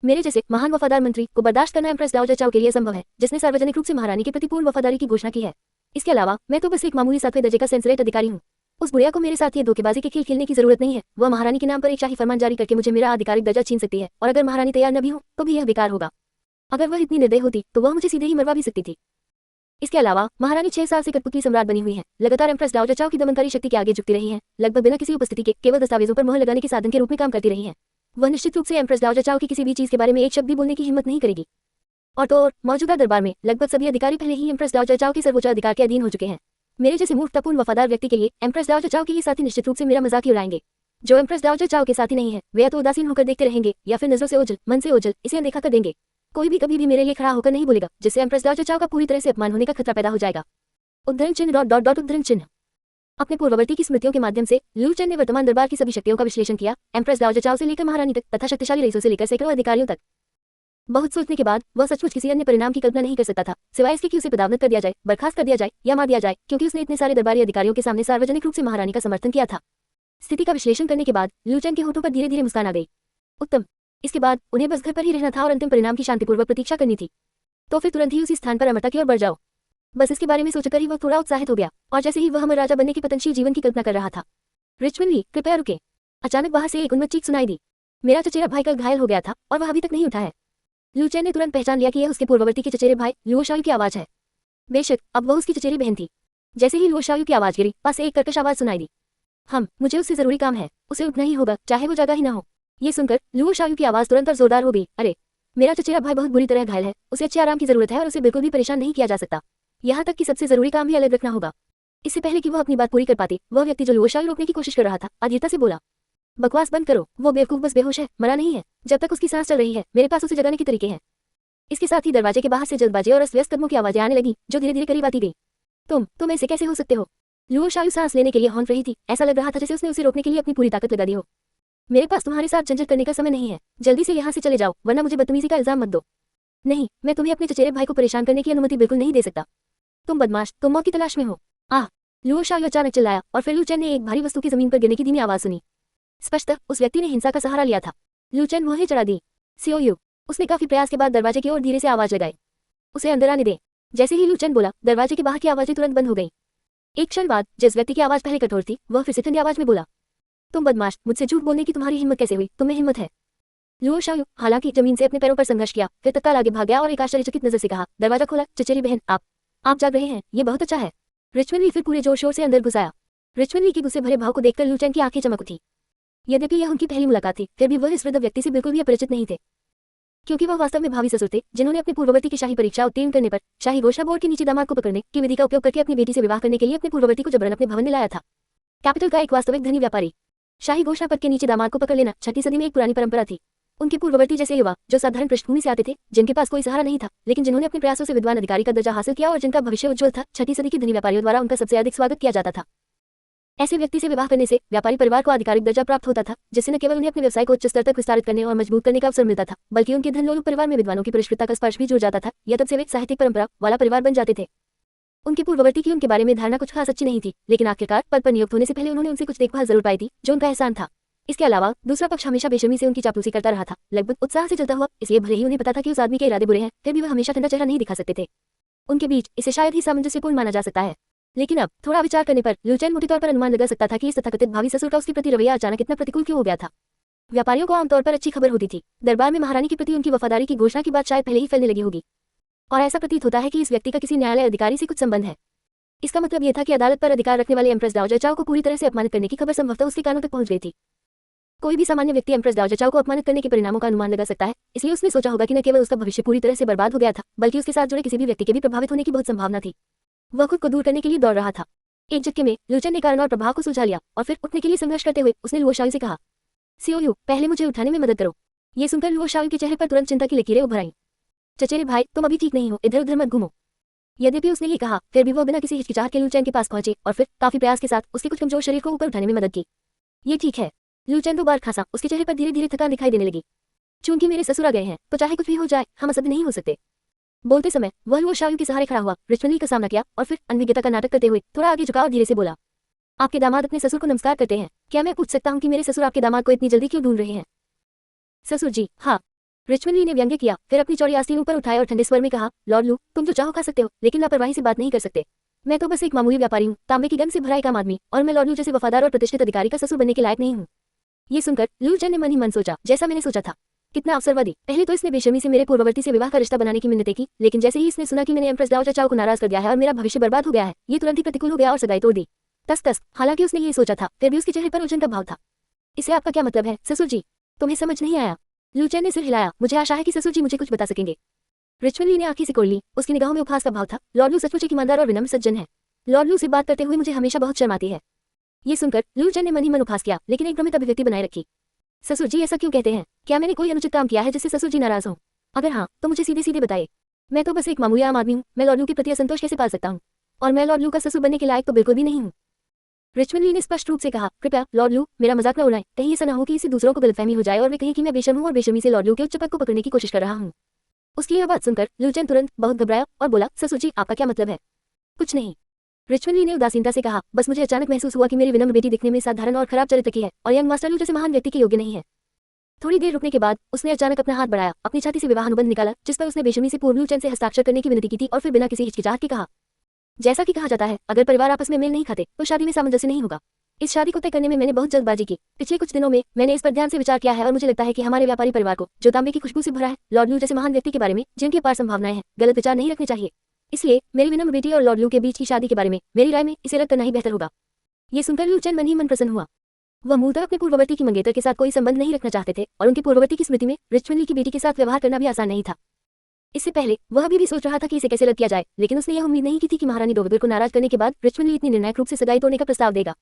Speaker 1: मेरे जैसे महान वफादार मंत्री को बर्दाश्त करना एम्प्रेस दाओ चाओ के लिए संभव है, जिसने सार्वजनिक रूप से महारानी के प्रति पूर्ण वफादारी की घोषणा की है। इसके अलावा मैं तो बस एक मामूली 7वें दर्जे का सेंसरेट अधिकारी हूँ। उस बुढ़िया को मेरे साथ ये धोखेबाजी के खेल खेलने की जरूरत नहीं है। वह महारानी के नाम पर एक शाही फरमान जारी करके मुझे मेरा आधिकारिक दर्जा छीन सकती है, और अगर महारानी तैयार न भी हो तो भी यह बेकार होगा। अगर वह इतनी निर्दयी होती तो वह मुझे सीधे ही मरवा भी सकती थी। इसके अलावा महारानी 6 साल से कठपुतली सम्राट बनी हुई है, लगातार एम्प्रेस दाओ चाओ की दमनकारी शक्ति के आगे झुकती रही है, लगभग बिना किसी उपस्थिति के केवल दस्तावेजों पर मोहर लगाने के साधन के रूप में काम करती रही है। वह निश्चित रूप से एम्प्रेस दाओ चाओ की किसी भी चीज के बारे में एक शब्द भी बोलने की हिम्मत नहीं करेगी। और तो और मौजूदा दरबार में लगभग सभी अधिकारी पहले ही एम्प्रेस दाओ चाओ के सर्वोच्च अधिकार के अधीन हो चुके हैं। मेरे जैसे मूर्खतापूर्ण वफादार व्यक्ति के लिए एम्प्रेस दाओ चाओ के ये साथी निश्चित रूप से मेरा मजाक ही उड़ाएंगे। जो एम्प्रेस दाओ चाओ के साथी नहीं है, वे या तो उदासीन होकर देखते रहेंगे या फिर नजरों से ओझल, मन से ओझल इसे अनदेखा कर देंगे। कोई भी कभी भी मेरे लिए खड़ा होकर नहीं बोलेगा, जिससे एम्प्रेस दाओ चाओ का पूरी तरह से अपमान होने का खतरा पैदा हो जाएगा। उद्धरण चिन्ह उद्धरण चिन्ह। अपने पूर्ववर्ती की स्मृतियों के माध्यम से लू चेन ने वर्तमान दरबार की सभी शक्तियों का विश्लेषण किया, एम्प्रेस दाओ चाओ से लेकर महारानी तक तथा शक्तिशाली रईसों से लेकर सैकड़ों अधिकारियों तक। बहुत सोचने के बाद वह सचमुच किसी अन्य परिणाम की कल्पना नहीं कर सकता था, सिवाय इसके कि उसे पदावनत कर दिया जाए, बर्खास्त कर दिया जाए या मार दिया जाए, क्योंकि उसने इतने सारे दरबारी अधिकारियों के सामने सार्वजनिक रूप से महारानी का समर्थन किया था। स्थिति का विश्लेषण करने के बाद लू चेन के होठों पर धीरे धीरे मुस्कान आ गई। उत्तम। इसके बाद उन्हें बस घर पर ही रहना था और अंतिम परिणाम की शांतिपूर्वक प्रतीक्षा करनी थी। तो फिर तुरंत ही उसी स्थान पर अमरता की ओर बढ़ जाओ। बस इसके बारे में सोचकर ही वह थोड़ा उत्साहित हो गया, और जैसे ही वह अमर राजा बनने के पतनशील जीवन की कल्पना कर रहा था। रिचमंड ली, कृपया रुके। अचानक बाहर से एक उन्मत्त चीख सुनाई दी। मेरा चचेरा भाई कल घायल हो गया था और वह अभी तक नहीं उठा है। लू चेन ने तुरंत पहचान लिया कि यह उसके पूर्ववर्ती के चचेरे भाई लुओ शाओ की आवाज है। बेशक अब वह उसकी चचेरी बहन थी। जैसे ही लुओ शाओ की आवाज गिरी, पास से एक कर्कश आवाज सुनाई दी। मुझे उससे जरूरी काम है, उसे उठना ही होगा, चाहे वो जगह ही ना हो। ये सुनकर लुओ शाओ की आवाज तुरंत और जोरदार हो गई। अरे, मेरा चचेरा भाई बहुत बुरी तरह घायल है, उसे अच्छे आराम की जरूरत है और उसे बिल्कुल भी परेशान नहीं किया जा सकता। यहाँ तक कि सबसे जरूरी काम भी अलग रखना होगा। इससे पहले कि वह अपनी बात पूरी कर पाती, वह व्यक्ति जो लुओ शाओ रोकने की कोशिश कर रहा था, अधीरता से बोला, बकवास बंद करो, वो बेवकूफ बस बेहोश है, मरा नहीं है। जब तक उसकी सांस चल रही है, मेरे पास उसे जगाने के तरीके हैं। इसके साथ ही दरवाजे के बाहर से जल्दबाजी और अस्त-व्यस्त कदमों की आवाजें आने लगी, जो धीरे धीरे करीब आती गई। तुम ऐसे कैसे हो सकते हो? लुओ शाओ सांस लेने के लिए हौंफ रही थी। ऐसा लग रहा था जैसे उसने उसे रोकने के लिए अपनी पूरी ताकत लगा दी हो। मेरे पास तुम्हारे साथ झंझट करने का समय नहीं है, जल्दी से यहाँ से चले जाओ, वरना मुझे बदतमीजी का इल्जाम मत दो। नहीं, मैं तुम्हें अपने चचेरे भाई को परेशान करने की अनुमति बिल्कुल नहीं दे सकता। तुम बदमाश, तुम मौत की तलाश में हो। लुओ शाओ अचानक चिल्लाया, और फिर लू चेन ने एक भारी वस्तु की जमीन पर गिरने की धीमी आवाज सुनी। स्पष्टतः उस व्यक्ति ने हिंसा का सहारा लिया था। लूचेन मुँह चढ़ा दी। सीओयू, उसने काफी प्रयास के बाद दरवाजे की ओर धीरे से आवाज लगाई। उसे अंदर आने दे। जैसे ही लूचेन बोला, दरवाजे के बाहर की आवाजें तुरंत बंद हो गई। एक क्षण बाद जिस व्यक्ति की आवाज पहले कठोर थी, वह फिर से ठंडी आवाज में बोला, तुम बदमाश, मुझसे झूठ बोलने की तुम्हारी हिम्मत कैसे हुई? तुम्हें हिम्मत है? लुओ शाओयू हालांकि जमीन से अपने पैरों पर संघर्ष किया, फिर तत्काल आगे भाग गया और एक आश्चर्यचकित नजर से कहा, दरवाजा खोला। चचेरी बहन, आप जाग रहे हैं, ये बहुत अच्छा है। रिचमन ली फिर पूरे जोर शोर से अंदर घुस आया। रिचमन ली के गुस्से भरे भाव को देखकर लूचेन की आंखें चमक उठी। यद्यपि यह उनकी पहली मुलाकात थी, फिर भी वह इस वृद्ध व्यक्ति से बिल्कुल भी अपरिचित नहीं थे, क्योंकि वह वास्तव में भावी ससुर थे, जिन्होंने अपने पूर्ववर्ती की शाही परीक्षा उत्तीर्ण करने पर शाही घोषणा बोर्ड के नीचे दामाद को पकड़ने की विधि का उपयोग करके अपनी बेटी से विवाह करने के लिए अपने पूर्ववर्ती को जबरन अपने भवन में लाया था। कैपिटल का एक वास्तविक धनी व्यापारी। शाही घोषणा पद के नीचे दामाद को पकड़ लेना 6वीं सदी में एक पुरानी परंपरा थी। उनके पूर्ववर्ती जैसे युवा जो साधारण पृष्ठभूमि से आते थे, जिनके पास कोई सहारा नहीं था, लेकिन जिन्होंने अपने प्रयासों से विद्वान अधिकारी का दर्जा हासिल किया और जिनका भविष्य उज्जवल था, 6वीं सदी के धनी व्यापारियों द्वारा उनका सबसे अधिक स्वागत किया जाता था। ऐसे व्यक्ति से विवाह करने से व्यापारी परिवार को आधिकारिक दर्जा प्राप्त होता था, जिससे न केवल उन्हें अपने व्यवसाय को उच्च स्तर तक विस्तारित करने और मजबूत करने का अवसर मिलता था, बल्कि उनके धनलोलुप परिवार में विद्वानों की परिष्कृतता का स्पर्श भी जुड़ जाता था। यह तब से वे एक साहित्यिक परंपरा वाला परिवार बन जाते थे। उनके पूर्ववर्ती की उनके बारे में धारणा कुछ खास अच्छी नहीं थी, लेकिन आखिरकार पद पर नियुक्त होने से पहले उन्होंने उनसे कुछ देखभाल जरूर पाई थी, जो उनका एहसान था। इसके अलावा दूसरा पक्ष हमेशा बेशर्मी से उनकी चापलूसी करता रहा था, लगभग उत्साह से चलता हुआ, इसलिए भले ही उन्हें पता था कि उस आदमी के इरादे बुरे हैं, फिर भी वह हमेशा ठंडा चेहरा नहीं दिखा सकते थे। उनके बीच इसे शायद ही सामंजस्यपूर्ण माना जा सकता है, लेकिन अब थोड़ा विचार करने पर लूचेन मोटे तौर पर अनुमान लगा सकता था कि इस तथाकथित भावी ससुर का उसके प्रति रवैया अचानक इतना प्रतिकूल क्यों हो गया था। व्यापारियों को आमतौर पर अच्छी खबर होती थी, दरबार में महारानी के प्रति उनकी वफादारी की घोषणा की बात शायद पहले ही फैलने लगी होगी, और ऐसा प्रतीत होता है कि इस व्यक्ति का किसी न्यायालय अधिकारी से कुछ संबंध है। इसका मतलब यह था कि अदालत पर अधिकार रखने वाले एम्प्रेस दाओ चाओ को पूरी तरह से अपमानित करने की खबर संभवतः उसके कानों तक पहुंच गई थी। कोई भी सामान्य व्यक्ति एम्प्रेस दाओ चाओ को अपमानित करने के परिणामों का अनुमान लगा सकता है, इसलिए उसने सोचा होगा कि न केवल उसका भविष्य पूरी तरह से बर्बाद हो गया था, बल्कि उसके साथ जुड़े किसी भी व्यक्ति के भी प्रभावित होने की बहुत संभावना थी। वह खुद को दूर करने के लिए दौड़ रहा था। एक झटके में लूचेन ने कारण और प्रभाव को सुलझा लिया और फिर उठने के लिए संघर्ष करते हुए उसने लुओ शाओयू से कहा, सीओयू, पहले मुझे उठाने में मदद करो। ये सुनकर लुओ शाओयू के चेहरे पर तुरंत चिंता की लकीरें उभर आईं। चचेरे भाई, तुम अभी ठीक नहीं हो, इधर उधर मत घूमो। यद्यपि उसने ये कहा, फिर भी वो बिना किसी हिचकिचाहट के लूचेन के पास पहुंचे और फिर काफी प्रयास के साथ उसके कुछ कमजोर शरीर को ऊपर उठाने में मदद की। ये ठीक है। लूचेन 2 बार खांसा, उसके चेहरे पर धीरे धीरे थकान दिखाई देने लगी। चूंकि मेरे ससुर आ गए हैं, तो चाहे कुछ भी हो जाए, हम असभ्य नहीं हो सकते। बोलते समय वह लुओ शाओयू के सहारे खड़ा हुआ, रिचमन ली का सामना किया और फिर अनभिज्ञता का नाटक करते हुए थोड़ा आगे झुका और धीरे से बोला, आपके दामाद अपने ससुर को नमस्कार करते हैं। क्या मैं पूछ सकता हूँ कि मेरे ससुर आपके दामाद को इतनी जल्दी क्यों ढूंढ रहे हैं? ससुर जी, हाँ। रिचमन ली ने व्यंग्य किया, फिर अपनी चौड़ी आस्तीन ऊपर उठाए और ठंडे स्वर में कहा, लॉर्ड लू, तुम जो चाहो खा सकते हो, लेकिन लापरवाही से बात नहीं कर सकते। मैं तो बस एक मामूली व्यापारी हूँ, तांबे की गन से भरा एक आम आदमी, और मैं लॉर्ड लू जैसे वफादार और प्रतिष्ठित अधिकारी का ससुर बनने के लायक नहीं हूँ। ये सुनकर लूचेन ने मन ही मन सोचा, जैसा मैंने सोचा था। कितना अवसरवादी। पहले तो इसने बेशर्मी से मेरे पूर्ववर्ती से विवाह का रिश्ता बनाने की मिन्नतें की, लेकिन जैसे ही इसने सुना कि मैंने एम्प्रेस दाओ चाओ को नाराज कर दिया है और मेरा भविष्य बर्बाद हो गया है, ये तुरंत ही प्रतिकूल हो गया और सगाई तोड़ दी। तस। हालांकि उसने ये सोचा था, फिर भी उसके चेहरे पर उलझन का भाव था। इससे आपका क्या मतलब है, ससुर जी? तुम्हें समझ नहीं आया? लूचेन ने सिर हिलाया। मुझे आशा है कि ससुर जी मुझे कुछ बता सकेंगे। रिचमन ली ने आंखें सिकोड़ ली, उसकी निगाहों में उपहास का भाव था। लॉर्ड लू सचमुच एक ईमानदार और विनम्र सज्जन है। लॉर्ड लू से बात करते हुए मुझे हमेशा बहुत शर्म आती है। ये सुनकर लूचेन ने मन ही मन उपहास किया, लेकिन एक भ्रमित अभिव्यक्ति बनाए रखी। ससुर जी, ऐसा क्यों कहते हैं? क्या मैंने कोई अनुचित काम किया है जिससे ससुर जी नाराज हों? अगर हाँ, तो मुझे सीधे सीधे बताइए। मैं तो बस एक मामूली आम आदमी हूँ, मैं लॉर्ड लू के प्रति असंतोष कैसे पाल सकता हूँ? और मैं लॉर्ड लू का ससुर बनने के लायक तो बिल्कुल भी नहीं हूँ। रिचमन ली ने स्पष्ट रूप से कहा, कृपया लॉर्ड लू, मेरा मजाक न उड़ाएं। कहीं ऐसा न हो कि इससे दूसरों को गलतफहमी हो जाए और वे कहें कि मैं बेशर्म हूँ और बेशर्मी से लॉर्ड लू के उच्च पद को पकड़ने की कोशिश कर रहा हूँ। उसकी यह बात सुनकर लूचेन तुरंत बहुत घबराया और बोला, ससुर जी, आपका क्या मतलब है? कुछ नहीं। रिचमन ली ने उदासीनता से कहा, बस मुझे अचानक महसूस हुआ कि मेरी विनम्र बेटी दिखने में साधारण और खराब चरित्र की है और यंग मास्टर लू जैसे महान व्यक्ति के योग्य नहीं है। थोड़ी देर रुकने के बाद उसने अचानक अपना हाथ बढ़ाया, अपनी छाती से विवाह अनुबंध निकाला, जिस पर उसने बेशर्मी से पूर्व लूचेन से हस्ताक्षर करने की विनती की थी और फिर बिना किसी हिचकिचाहट के कहा, जैसा कि कहा जाता है, अगर परिवार आपस में मेल नहीं खाते तो शादी में सामंजस्य नहीं होगा। इस शादी को तय करने में मैंने बहुत जल्दबाजी की। पिछले कुछ दिनों में मैंने इस पर ध्यान से विचार किया है और मुझे लगता है कि हमारे व्यापारी परिवार को, जो तांबे की खुशबू से भरा है, लॉर्ड लू जैसे महान व्यक्ति के बारे में जिनकी अपार संभावनाएं हैं, गलत विचार नहीं रखने चाहिए। इसलिए मेरी विनम्र बेटी और लॉर्ड लू के बीच की शादी के बारे में मेरी राय में इसे रद्द करना ही बेहतर होगा। ये सुनकर लूचेन मन ही मन प्रसन्न हुआ। वह मूलतः अपने पूर्ववर्ती की मंगेतर के साथ कोई संबंध नहीं रखना चाहते थे और उनकी पूर्ववर्ती की स्मृति में रिचमन ली की बेटी के साथ व्यवहार करना भी आसान नहीं था। इससे पहले वह अभी भी सोच रहा था कि इसे कैसे रद्द किया जाए, लेकिन उसने यह उम्मीद नहीं की थी कि महारानी डोवेगर को नाराज करने के बाद रिचमन ली इतनी निर्णायक रूप से सगाई तोड़ने का प्रस्ताव देगा।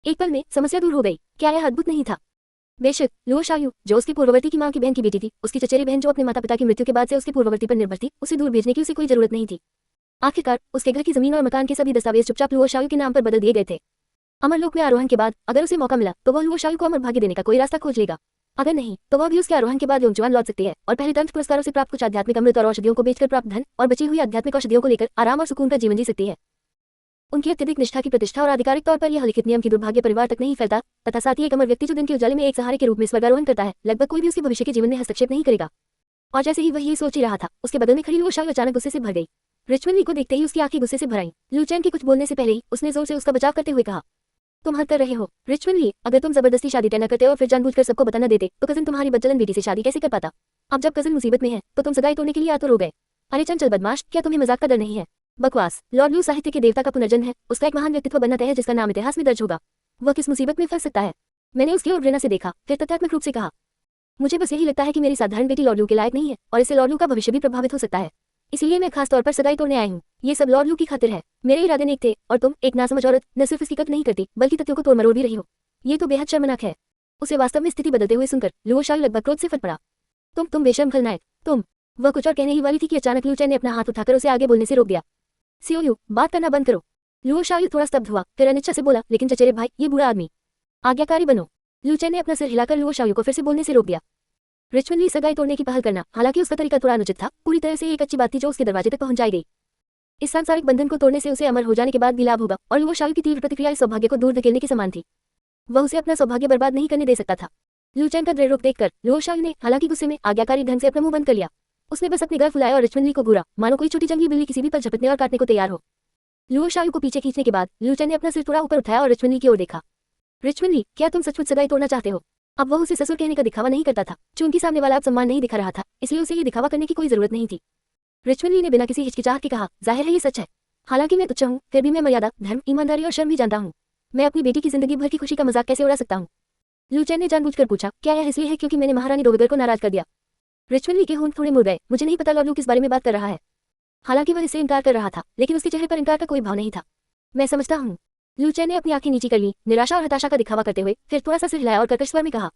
Speaker 1: एक पल में समस्या दूर हो गई। क्या यह अद्भुत नहीं था? बेशक लुओ शाओयू, जो उसकी पूर्ववर्ती की मां की बहन की बेटी थी, उसकी चचेरी बहन जो अपने माता पिता की मृत्यु के बाद से उसके पूर्ववर्ती पर निर्भर थी, उसे दूर भेजने की उसे कोई जरूरत नहीं थी। आखिरकार उसके घर की जमीन और मकान के सभी दस्तावेज चुपचाप लुओ शाओयू के नाम पर बदल दिए गए थे। अमरलोक में आरोहण के बाद अगर उसे मौका मिला तो वह लुओ शाओयू को अमर भाग्य देने का कोई रास्ता खोज लेगा। अगर नहीं तो वह भी उसके आरोहण के बाद योंगजुआन लौट सकती है और पहले दंत पुरस्कारों से प्राप्त कुछ आध्यात्मिक अमृत और औषधियों को बेचकर प्राप्त धन और बची हुई आध्यात्मिक औषधियों को लेकर आराम और सुकून का जीवन जी सकती है। उनकी अत्यधिक निष्ठा की प्रतिष्ठा और आधिकारिक तौर पर यह लिखित नियम की दुर्भाग्य परिवार तक नहीं फैलता, तथा साथ ही एक अमर व्यक्ति जो दिन के उजाले में एक सहारे के रूप में स्वर्गारोहण करता है, लगभग कोई भी उसके भविष्य के जीवन में हस्तक्षेप नहीं करेगा। और जैसे ही वह ये सोच ही रहा था, उसके बगल में खड़ी लुओ शाओ अचानक गुस्से से भर गई। रिचमन ली को देखते ही उसकी आंखें गुस्से से भर आईं। लू चैन के कुछ बोलने से पहले ही उसने जोर से उसका बचाव करते हुए कहा, तुम हद कर रहे हो रिचमन ली, अगर तुम जबरदस्ती शादी तय न करते और फिर जानबूझकर सबको बता न देते तो कजिन तुम्हारी बच्चलन बेटी से शादी कैसे कर पाता। अब जब कजिन मुसीबत में है तो तुम सगाई तोड़ने के लिए आतुर हो गए। अरे चंचल बदमाश, क्या तुम्हें मजाक का डर नहीं है? बकवास। लॉर्ड लू साहित्य के देवता का पुनर्जन्म है, उसका एक महान व्यक्तित्व बनना तय है जिसका नाम इतिहास में दर्ज होगा। वह किस मुसीबत में फंस सकता है? मैंने उसकी ओर घृणा से देखा, फिर तथ्यात्मक रूप से कहा, मुझे बस यही लगता है कि मेरी साधारण बेटी लॉर्ड लू के लायक नहीं है और इससे लॉर्ड लू का भविष्य भी प्रभावित हो सकता है। इसलिए मैं खास तौर पर सगाई तोड़ने आई हूँ। ये सब लॉर्ड लू की खातिर है। मेरे इरादे नेक थे और तुम एक नासमझ औरत न सिर्फ इसकी कत्ल नहीं करती बल्कि तथ्यों को तोड़ मरोड़ भी रही हो। ये तो बेहद शर्मनाक है। उसे वास्तव में स्थिति बदलते हुए सुनकर लुओ शाओ लगभग क्रोध से फट पड़ा। तुम बेशर्म खलनायक, तुम। वह कुछ और कहने ही वाली थी कि अचानक लू चैन ने अपना हाथ उठाकर उसे आगे बोलने से रोक दिया। सियोयू, बात करना बंद करो। लुओ शाओ थोड़ा स्तब्ध हुआ, फिर अनिच्छा से बोला, लेकिन चचेरे भाई, ये बुरा आदमी। आज्ञाकारी बनो। लू चैन ने अपना सिर हिलाकर लुओ शाओ को फिर से बोलने से रोक दिया। रिचमन ली सगाई तोड़ने की पहल करना, हालांकि उसका तरीका थोड़ा अनुचित था, पूरी तरह से एक अच्छी बात थी जो उसके दरवाजे तक पहुंचाई गई। इस सांसारिक बंधन को तोड़ने से उसे अमर हो जाने के बाद भी लाभ होगा और लुओ शाओ की तीव्र प्रतिक्रिया इस सौभाग्य को दूर धकेलने के समान थी। वह उसे अपना सौभाग्य बर्बाद नहीं करने दे सकता था। लू चैन का दृढ़ रुख देखकर लुओ शाओ ने हालांकि गुस्से में आज्ञाकारी ढंग से अपना मुंह बंद कर लिया। उसने बस अपने गाल फुलाए और रिचमन ली को घूरा, मानो कोई छोटी जंगली बिल्ली किसी भी पर झपटने और काटने को तैयार हो। लुओ शाओ को पीछे खींचने के बाद लू चैन ने अपना सिर थोड़ा ऊपर उठाया और रिचमन ली की ओर देखा। रिचमन ली, क्या तुम सचमुच सगाई तोड़ना चाहते हो? अब वह उसे ससुर कहने का दिखावा नहीं करता था, चूंकि सामने वाला अब सम्मान नहीं दिखा रहा था, इसलिए उसे ये दिखावा करने की कोई जरूरत नहीं थी। रिचमन ली ने बिना किसी हिचकिचाहट के कहा, जाहिर है ये सच है। हालांकि मैं तुच्छ हूँ, फिर भी मैं मर्यादा, धर्म, ईमानदारी और शर्म भी जानता हूँ। मैं अपनी बेटी की जिंदगी भर की खुशी का मजाक कैसे उड़ा सकता हूँ? लू चैन ने जानबूझकर पूछा, क्या यह इसलिए है क्योंकि मैंने महारानी डोवेगर को नाराज कर दिया? रिचमन ली के होंठ थोड़े मुड़ गए। मुझे नहीं पता लॉर्ड लू किस बारे में बात कर रहा है। हालांकि वह इससे इनकार कर रहा था, लेकिन उसके चेहरे पर इनकार का कोई भाव नहीं था। मैं समझता हूँ। लू चैन ने अपनी आंखें नीची कर ली, निराशा और हताशा का दिखावा करते हुए, फिर थोड़ा सा सिर हिलाया और कर्कश स्वर में कहा,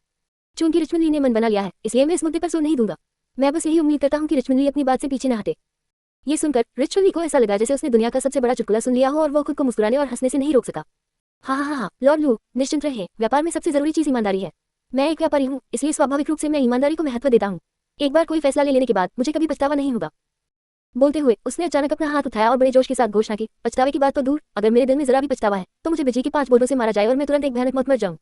Speaker 1: चूंकि रिचमन ली ने मन बना लिया है, इसलिए मैं इस मुद्दे पर जोर नहीं दूंगा। मैं बस यही उम्मीद करता हूँ कि रिचमन ली अपनी बात से पीछे न हटे। ये सुनकर रिचमन ली को ऐसा लगा जैसे उसने दुनिया का सबसे बड़ा चुटकुला सुन लिया हो और वह खुद को मुस्कुराने और हंसने से नहीं रोक सका। हाँ, लॉर्ड लू, निश्चिंत रहे, व्यापार में सबसे जरूरी चीज ईमानदारी है। मैं एक व्यापारी हूँ, इसलिए स्वाभाविक रूप से मैं ईमानदारी को महत्व देता हूँ। एक बार कोई फैसला ले लेने के बाद मुझे कभी पछतावा नहीं होगा। बोलते हुए उसने अचानक अपना हाथ उठाया और बड़े जोश के साथ घोषणा की, पछतावे की बात तो दूर, अगर मेरे दिल में जरा भी पछतावा है तो मुझे बिजली के 5 बोल्टों से मारा जाए और मैं तुरंत एक भयानक मौत मर जाऊं।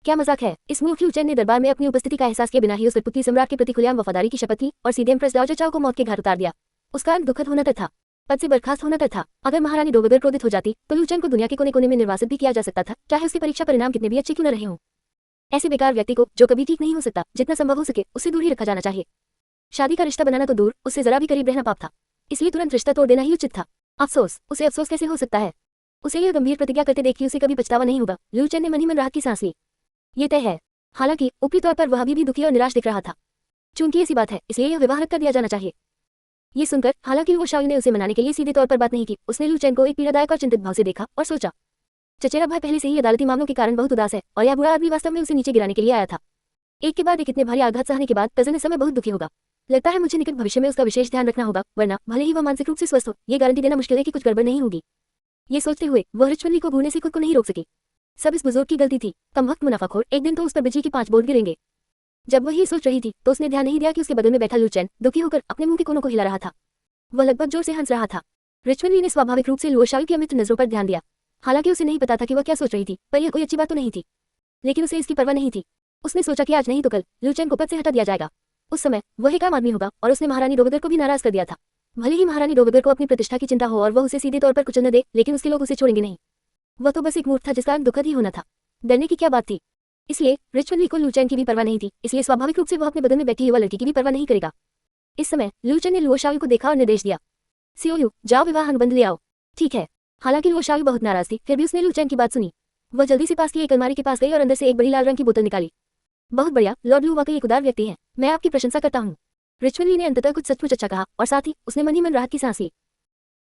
Speaker 1: क्या मजाक है? इस मूर्ख लू चैन ने दरबार में अपनी उपस्थिति का एहसास किए बिना ही उस कठपुतली सम्राट के प्रति खुलेआम वफादारी की शपथ ली और सीधे एम्प्रेस दाओ चाओ को मौत के घाट उतार दिया। उसका अंत दुखद होना तय था, पद से बर्खास्त होना तय था। अगर महारानी डोवेगर क्रोधित हो जाती तो लू चैन को दुनिया के कोने कोने में निर्वासित भी किया जा सकता था, चाहे उसके परीक्षा परिणाम कितने भी अच्छे क्यों न रहे हों। ऐसे बेकार व्यक्ति को, जो कभी ठीक नहीं हो सकता, जितना संभव हो सके उससे दूर ही रखा जाना चाहिए। शादी का रिश्ता बनाना तो दूर, उससे जरा भी करीब रहना पाप था, इसलिए तुरंत रिश्ता तोड़ देना ही उचित था। अफसोस, उसे अफसोस कैसे हो सकता है? उसे यह गंभीर प्रतिज्ञा करते देख उसे कभी पछतावा नहीं होगा। लू चैन ने मन ही मन राहत की सांस ली। ये तय है। हालांकि ऊपरी तौर पर वह अभी भी दुखी और निराश दिख रहा था। चूंकि ऐसी बात है, इसलिए यह विवाह रद्द कर दिया जाना चाहिए। ये सुनकर हालांकि लुओ शाओ ने उसे मनाने के लिए सीधे तौर पर बात नहीं की, उसने लू चैन को एक पीड़ादायक और चिंतित भाव से देखा और सोचा, चचेरा भाई पहले से ही अदालती मामलों के कारण बहुत उदास है और यह बुरा आदमी वास्तव में उसे नीचे गिराने के लिए आया था। एक के बाद एक इतने भारी आघात सहने के बाद कजन इस समय बहुत दुखी होगा। लगता है मुझे निकट भविष्य में उसका विशेष ध्यान रखना होगा, वरना भले ही वह मानसिक रूप से स्वस्थ हो, ये गारंटी देना मुश्किल है कि कुछ गड़बड़ नहीं होगी। ये सोचते हुए वह रिचमन ली को घूरने से खुद को नहीं रोक सकी। सब इस बुजुर्ग की गलती थी, कम वक्त मुनाफाखोर, एक दिन तो उस पर बिजली के 5 बोल्ट गिरेंगे। जब वह ये सोच रही थी तो उसने ध्यान नहीं दिया कि उसके बगल में बैठा लू चैन दुखी होकर अपने मुंह के कोनों को हिला रहा था। वह लगभग जोर से हंस रहा था। रिचमन ली ने स्वाभाविक रूप से लुओ शाओ की अमित नजरों पर ध्यान दिया। हालांकि उसे नहीं पता था कि वह क्या सोच रही थी, पर यह कोई अच्छी बात तो नहीं थी, लेकिन उसे इसकी परवाह नहीं थी। उसने सोचा कि आज नहीं तो कल लू चैन को पद से हटा दिया जाएगा। उस समय वह एक आम आदमी होगा और उसने महारानी डोवेगर को भी नाराज कर दिया था। भले ही महारानी डोवेगर को अपनी प्रतिष्ठा की चिंता हो और वह उसे सीधे तौर पर कुचल न दे, लेकिन उसके लोग उसे छोड़ेंगे नहीं। वह तो बस एक मूर्ख था जिसका अंत दुखद ही होना था। डरने की क्या बात थी? इसलिए रिचमन ली को लू चैन की भी परवाह नहीं थी, इसलिए स्वाभाविक रूप से वह अपने बगल में बैठी युवा लड़की की भी परवाह नहीं करेगा। इस समय लू चैन ने लुओ शाओ को देखा और निर्देश दिया, सियोयू, जाओ विवाह अनुबंध ले आओ। ठीक है। हालांकि लुओ शाओ बहुत नाराज थी, फिर भी उसने लू चैन की बात सुनी। वह जल्दी से पास की एक अलमारी के पास गई और अंदर से एक बड़ी लाल रंग की बोतल निकाली। बहुत बढ़िया, लॉर्ड लू वाकई एक उदार व्यक्ति है, मैं आपकी प्रशंसा करता हूँ। रिचमन ली ने अंततः कुछ सचमुच अच्छा कहा और साथ ही उसने मन ही मन राहत की सांस ली।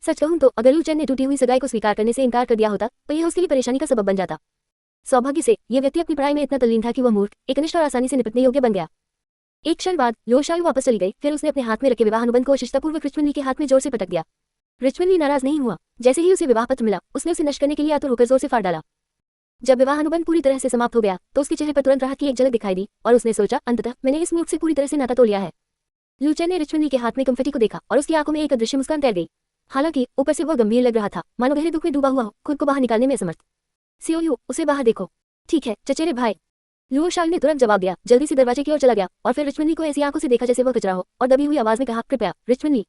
Speaker 1: सच कहूं तो अगर लू चैन ने टूटी हुई सगाई को स्वीकार करने से इनकार कर दिया होता तो यह उसके लिए परेशानी का सबब बन जाता। सौभाग्य से यह व्यक्ति अपनी पढ़ाई में इतना तल्लीन था कि वह मूर्ख, एकनिष्ठ और आसानी से निपटने योग्य बन गया। एक क्षण बाद लुओ शाओ वापस चली गई, फिर उसने अपने हाथ में रखे विवाह अनुबंध को शिष्टापूर्वक रिचमन ली के हाथ में जोर से पटक दिया। रिचमन ली नाराज नहीं हुआ। जैसे ही उसे विवाह पत्र मिला, उसने उसे नष्ट करने के लिए आतुर होकर जोर से फाड़ डाला। जब विवाह अनुबंध पूरी तरह से समाप्त हो गया तो उसके चेहरे पर तुरंत राहत की एक झलक दिखाई दी और उसने सोचा, अंततः मैंने इस मूर्ख से पूरी तरह से नाता तोड़ लिया है। लू चैन ने रिचमन ली के हाथ में कंफेटी को देखा और उसकी आंखों में एक अदृश्य मुस्कान तैर गई। हालांकि ऊपर से वह गंभीर लग रहा था, मानो गहरे दुख में डूबा हुआ हो, खुद को बाहर निकालने में असमर्थ। सीओयू, उसे बाहर देखो। ठीक है चचेरे भाई। लुओ शाओ ने तुरंत जवाब दिया, जल्दी से दरवाजे की ओर चला गया और फिर रिचमन ली को ऐसी आंखों से देखा जैसे वह कचरा हो, और दबी हुई आवाज में कहा, कृपया रिचमन ली।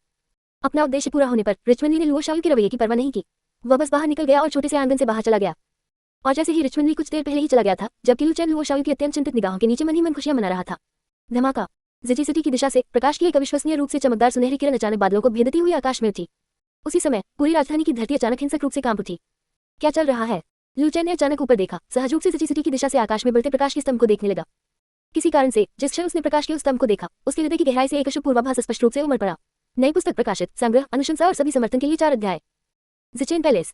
Speaker 1: अपना उद्देश्य पूरा होने पर रिचमन ली ने लुओ शाओ के रवैये की परवाह नहीं की। वह बस बाहर निकल गया और छोटे से आंगन से बाहर चला गया। और जैसे ही रिचमन ली कुछ देर पहले ही चला गया था, जबकि लू चैन लुओ शाओ की अत्यंत चिंतित निगाहों के नीचे मन ही मन खुशियां मना रहा था। धमाका। जिटी सिटी की दिशा से प्रकाश की एक अविश्वसनीय रूप से चमकदार सुनहरी किरण अचानक बादलों को भेदती हुई आकाश में उठी। उसी समय पूरी राजधानी की धरती अचानक हिंसक रूप से कांप उठी। क्या चल रहा है? लू चैन ने अचानक ऊपर देखा, सहज रूप से जिटी सिटी की दिशा से आकाश में बढ़ते प्रकाश के स्तंभ को देखने लगा। किसी कारण से जिस क्षण उसने प्रकाश के उस स्तंभ को देखा, उसके हृदय की गहराई से एक अशुभ पूर्वाभास स्पष्ट रूप से उमड़ पड़ा। नई पुस्तक प्रकाशित, संग्रह, अनुशंसा और सभी समर्थन के लिए 4 अध्याय। जिचेन पैलेस।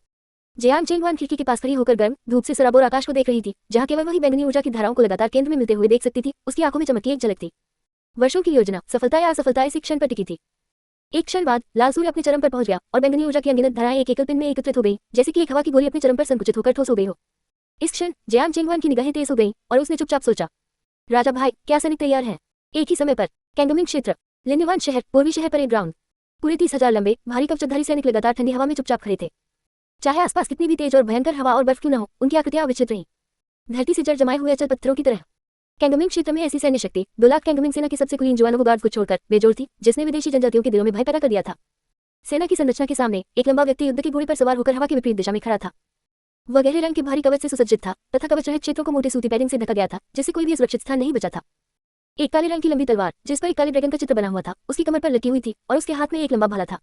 Speaker 1: जियांग चेंगवान खिड़की के पास खड़ी होकर गर्म धूप से सराबोर आकाश को देख रही थी, जहां केवल वही बैंगनी ऊर्जा की धाराओं को लगातार केंद्र में मिलते हुए देख सकती थी। उसकी आंखों में चमक की एक झलक थी। वर्षों की योजना, सफलता या असफलता इसी क्षण पर टिकी थी। एक क्षण बाद लाल सूर्य अपने चरम पर पहुंच गया और बैंगनी ऊर्जा की अनगिनत धाराएं एक एकल पिन में एकत्रित हो गई, जैसे कि एक हवा की गोली अपने चरम पर संकुचित होकर ठोस हो गई हो। इस क्षण जियांग चेंगवान की निगाहें तेज हो गईं और उसने चुपचाप सोचा, राजा भाई, क्या सैनिक तैयार हैं? एक ही समय पर कैंगमिंग क्षेत्र, लिन्युवान शहर, पूर्वी शहर पर एक ग्राउंड। पूरे 30,000 लंबे भारी कवचधारी सैनिक लगातार ठंडी हवा में चुपचाप खड़े थे। चाहे आसपास कितनी भी तेज और भयंकर हवा और बर्फ क्यों न हो, उनकी आकृतियां अविचलित रहीं, धरती से जड़ जमाए हुए अचल पत्थरों की तरह। कैंगमिंग क्षेत्र में ऐसी सैन्य शक्ति 2 लाख कैंगमिंग सेना की सबसे कुलीन जवानों गार्ड को छोड़कर बेजोड़ थी, जिसने विदेशी जनजातियों के दिलों में भय पैदा कर दिया था। सेना की संरचना के सामने एक लंबा व्यक्ति युद्ध के घोड़े पर सवार होकर हवा के विपरीत दिशा में खड़ा था। वह गहरे रंग के भारी कवच से सुसज्जित था तथा कवच रहित क्षेत्रों को मोटे सूती पैडिंग से ढका गया था, जिससे कोई भी सुरक्षित स्थान नहीं बचा था। एक काले रंग की लंबी तलवार, जिस पर एक काले ड्रैगन का चित्र बना हुआ था, उसकी कमर पर लटकी हुई थी और उसके हाथ में एक लंबा भाला था।